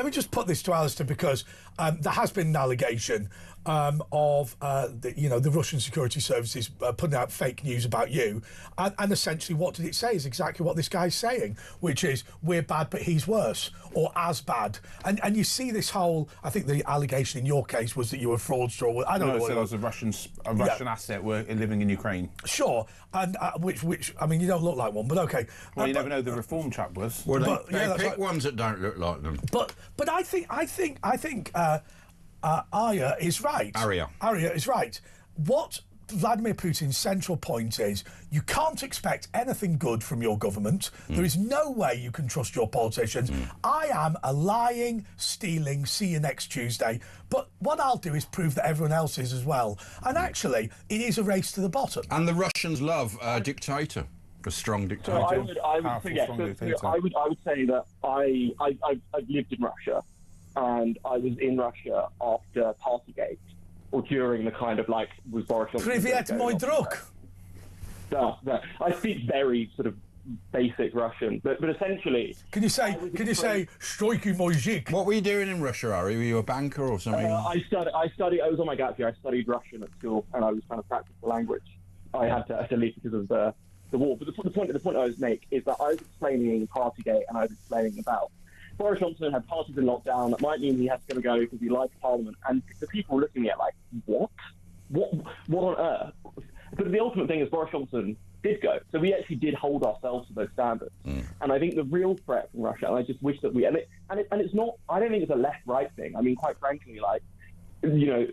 me just put this to Alistair, because there has been an allegation of the Russian security services putting out fake news about you, and essentially what did it say is exactly what this guy's saying, which is we're bad but he's worse, or as bad, and you see this whole, I think the allegation in your case was that you were a fraudster, or I don't know. So there was a Russian asset living in Ukraine. Sure, and which I mean, you don't look like one, but okay. Well, you never know. The reform chap was. Well, they pick ones that don't look like them. But I think Arya is right. Arya is right. What Vladimir Putin's central point is, you can't expect anything good from your government. There is no way you can trust your politicians. I am a lying, stealing, see you next Tuesday. But what I'll do is prove that everyone else is as well. And actually, it is a race to the bottom. And the Russians love a dictator. A strong dictator. So I would say that I've lived in Russia, and I was in Russia after Partygate, or during the kind of like was Boris Johnson. Privyet, mój druk. I speak very sort of basic Russian, but essentially. Can you say "Stojky mój zik"? What were you doing in Russia, Ari? Were you a banker or something? I was on my gap year. I studied Russian at school, and I was trying to practice the language. I had to leave because of the war. But the point I was make is that I was explaining Partygate, and I was explaining about Boris Johnson had parties in lockdown. That might mean he has to go because he likes Parliament. And the people were looking at like, what on earth? But the ultimate thing is Boris Johnson did go. So we actually did hold ourselves to those standards. And I think the real threat from Russia, and I just wish that it's not, I don't think it's a left-right thing. I mean, quite frankly, like, the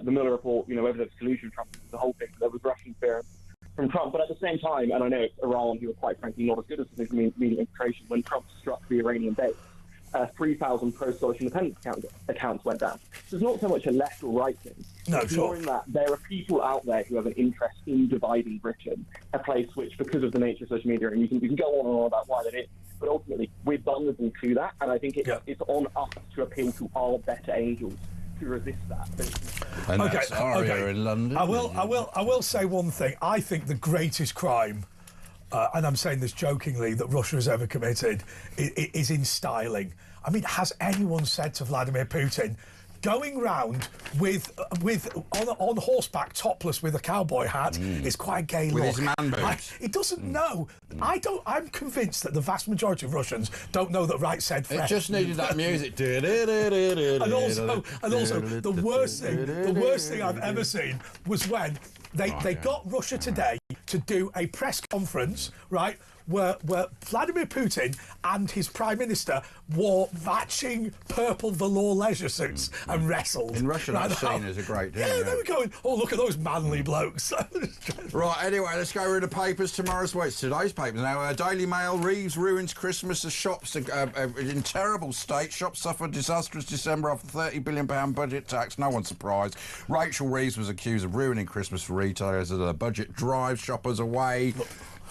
Mueller report, whether there's collusion, Trump, the whole thing, there was Russian interference from Trump, but at the same time, and I know it's Iran who are quite frankly not as good as the media infiltration, when Trump struck the Iranian base, 3,000 pro-Scottish independence accounts went down. So it's not so much a left or right thing. No, ignoring that, there are people out there who have an interest in dividing Britain, a place which, because of the nature of social media, and we can go on and on about why that is, but ultimately we're vulnerable to that, and I think it's on us to appeal to our better angels to resist that. And that's Aria in London. I will say one thing. I think the greatest crime, and I'm saying this jokingly, that Russia has ever committed is in styling. I mean, has anyone said to Vladimir Putin, going round with on horseback, topless, with a cowboy hat is quite a gay with look. his man boobs. He doesn't know. I'm convinced that the vast majority of Russians don't know that right said Fred. It just needed that music. and also, the worst thing I've ever seen was when they got Russia Today to do a press conference, right, where Vladimir Putin and his Prime Minister wore matching purple velour leisure suits and wrestled. In Russia, right, that's seen as a great deal. Yeah, they were going, oh, look at those manly blokes. Right, anyway, let's go over the papers. Tomorrow's, well, it's today's papers now. Daily Mail, Reeves ruins Christmas as shops are in terrible state. Shops suffered disastrous December after £30 billion budget tax. No one's surprised. Rachel Reeves was accused of ruining Christmas for retailers as a budget drives shoppers away.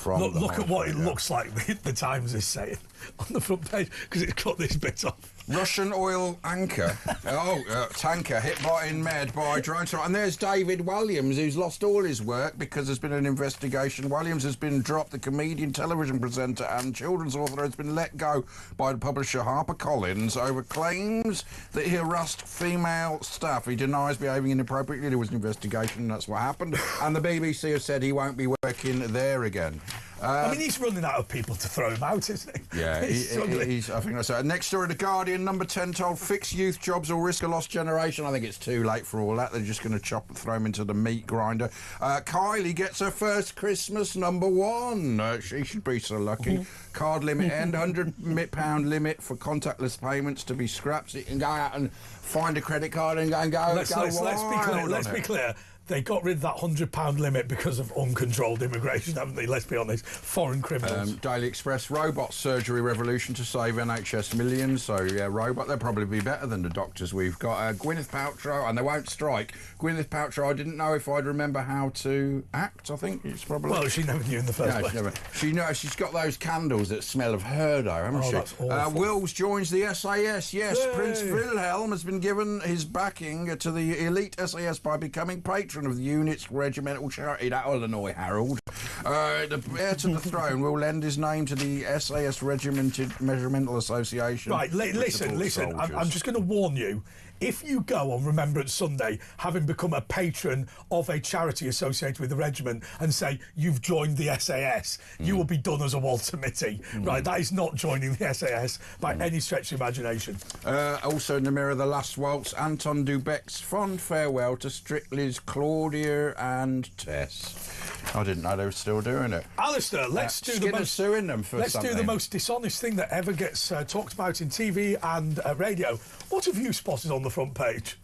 Look at what it looks like, the Times is saying on the front page, because it's cut this bit off. Russian oil tanker hit in Med by drone strike. And there's David Walliams, who's lost all his work because there's been an investigation. Walliams has been dropped. The comedian, television presenter and children's author has been let go by the publisher HarperCollins over claims that he harassed female staff. He denies behaving inappropriately. There was an investigation, that's what happened. And the BBC have said he won't be working there again. I mean, he's running out of people to throw him out, isn't he? Yeah, he's I think that's it. Next story, The Guardian, number 10 told fix youth jobs or risk a lost generation. I think it's too late for all that. They're just going to throw him into the meat grinder. Kylie gets her first Christmas number 1. She should be so lucky. Card limit end, £100 limit for contactless payments to be scrapped. So you can go out and find a credit card and go. Let's be clear. They got rid of that £100 limit because of uncontrolled immigration, haven't they? Let's be honest. Foreign criminals. Daily Express, robot surgery revolution to save NHS millions. So, yeah, robot, they'll probably be better than the doctors we've got. Gwyneth Paltrow, and they won't strike. Gwyneth Paltrow, I didn't know if I'd remember how to act, I think it's probably... Well, she never knew in the first place. She knows, she's got those candles that smell of her, though, haven't she? That's awful. Wills joins the SAS, yes. Yay. Prince Wilhelm has been given his backing to the elite SAS by becoming patron of the unit's regimental charity. That will annoy Harold. The heir to the throne will lend his name to the SAS Regimental Association. Right, listen, I'm just going to warn you. If you go on Remembrance Sunday, having become a patron of a charity associated with the regiment, and say you've joined the SAS, you will be done as a Walter Mitty. Right, that is not joining the SAS by any stretch of imagination. Also in the Mirror, The Last Waltz, Anton Dubek's fond farewell to Strictly's Claudia and Tess. I didn't know they were still doing it. Alistair, let's do the most suing them for something. Do the most dishonest thing that ever gets talked about in TV and radio. What have you spotted on the front page?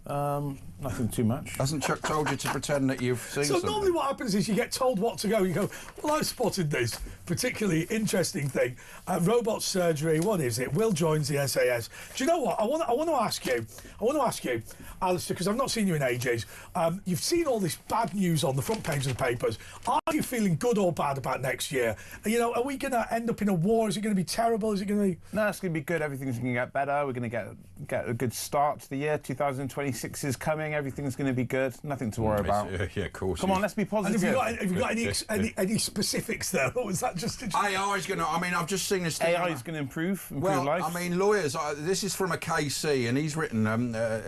Nothing too much. Hasn't Chuck told you to pretend that you've seen something? Normally what happens is you get told what to go. You go, well, I spotted this particularly interesting thing. Robot surgery, what is it? Will joins the SAS. Do you know what? I want to ask you, Alistair, because I've not seen you in ages. You've seen all this bad news on the front page of the papers. Are you feeling good or bad about next year? You know, are we going to end up in a war? Is it going to be terrible? Is it going to be... No, it's going to be good. Everything's going to get better. We're going to get a good start to the year. 2026 is coming. Everything's going to be good. Nothing to worry about. Yeah, of course. Come on, let's be positive. Have you got any specifics there? Or was that just... AI is going to... I mean, I've just seen this thing... AI is going to improve well, life. I mean, lawyers... this is from a KC, and he's written...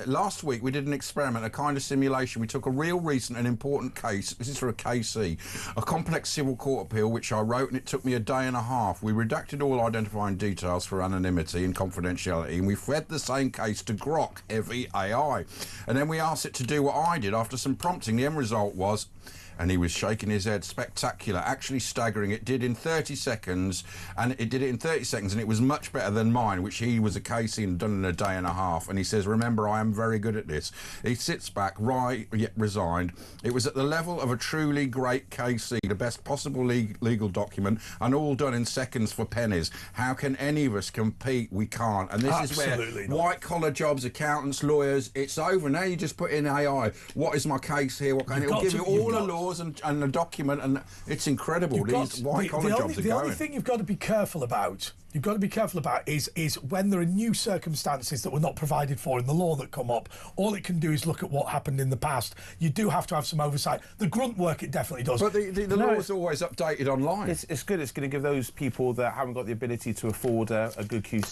last week, we did an experiment, a kind of simulation. We took a real recent and important case. This is for a KC. A complex civil court appeal, which I wrote, and it took me a day and a half. We redacted all identifying details for anonymity and confidentiality, and we fed the same case to Grok, heavy AI. And then we asked it to do what I did. After some prompting, the end result was... And he was shaking his head, spectacular, actually staggering. It did in 30 seconds, and it was much better than mine, which he was a KC and done in a day and a half. And he says, remember, I am very good at this. He sits back, right, yet resigned. It was at the level of a truly great KC, the best possible legal document, and all done in seconds for pennies. How can any of us compete? We can't. And this Absolutely is where white-collar jobs, accountants, lawyers, it's over. Now you just put in AI, what is my case here? What can it will give you all the laws and a document, and it's incredible. These white-collar jobs are going. The only thing you've got to be careful about is when there are new circumstances that were not provided for in the law that come up. All it can do is look at what happened in the past. You do have to have some oversight. The grunt work, it definitely does. But the law is always updated online. It's good. It's going to give those people that haven't got the ability to afford a good QC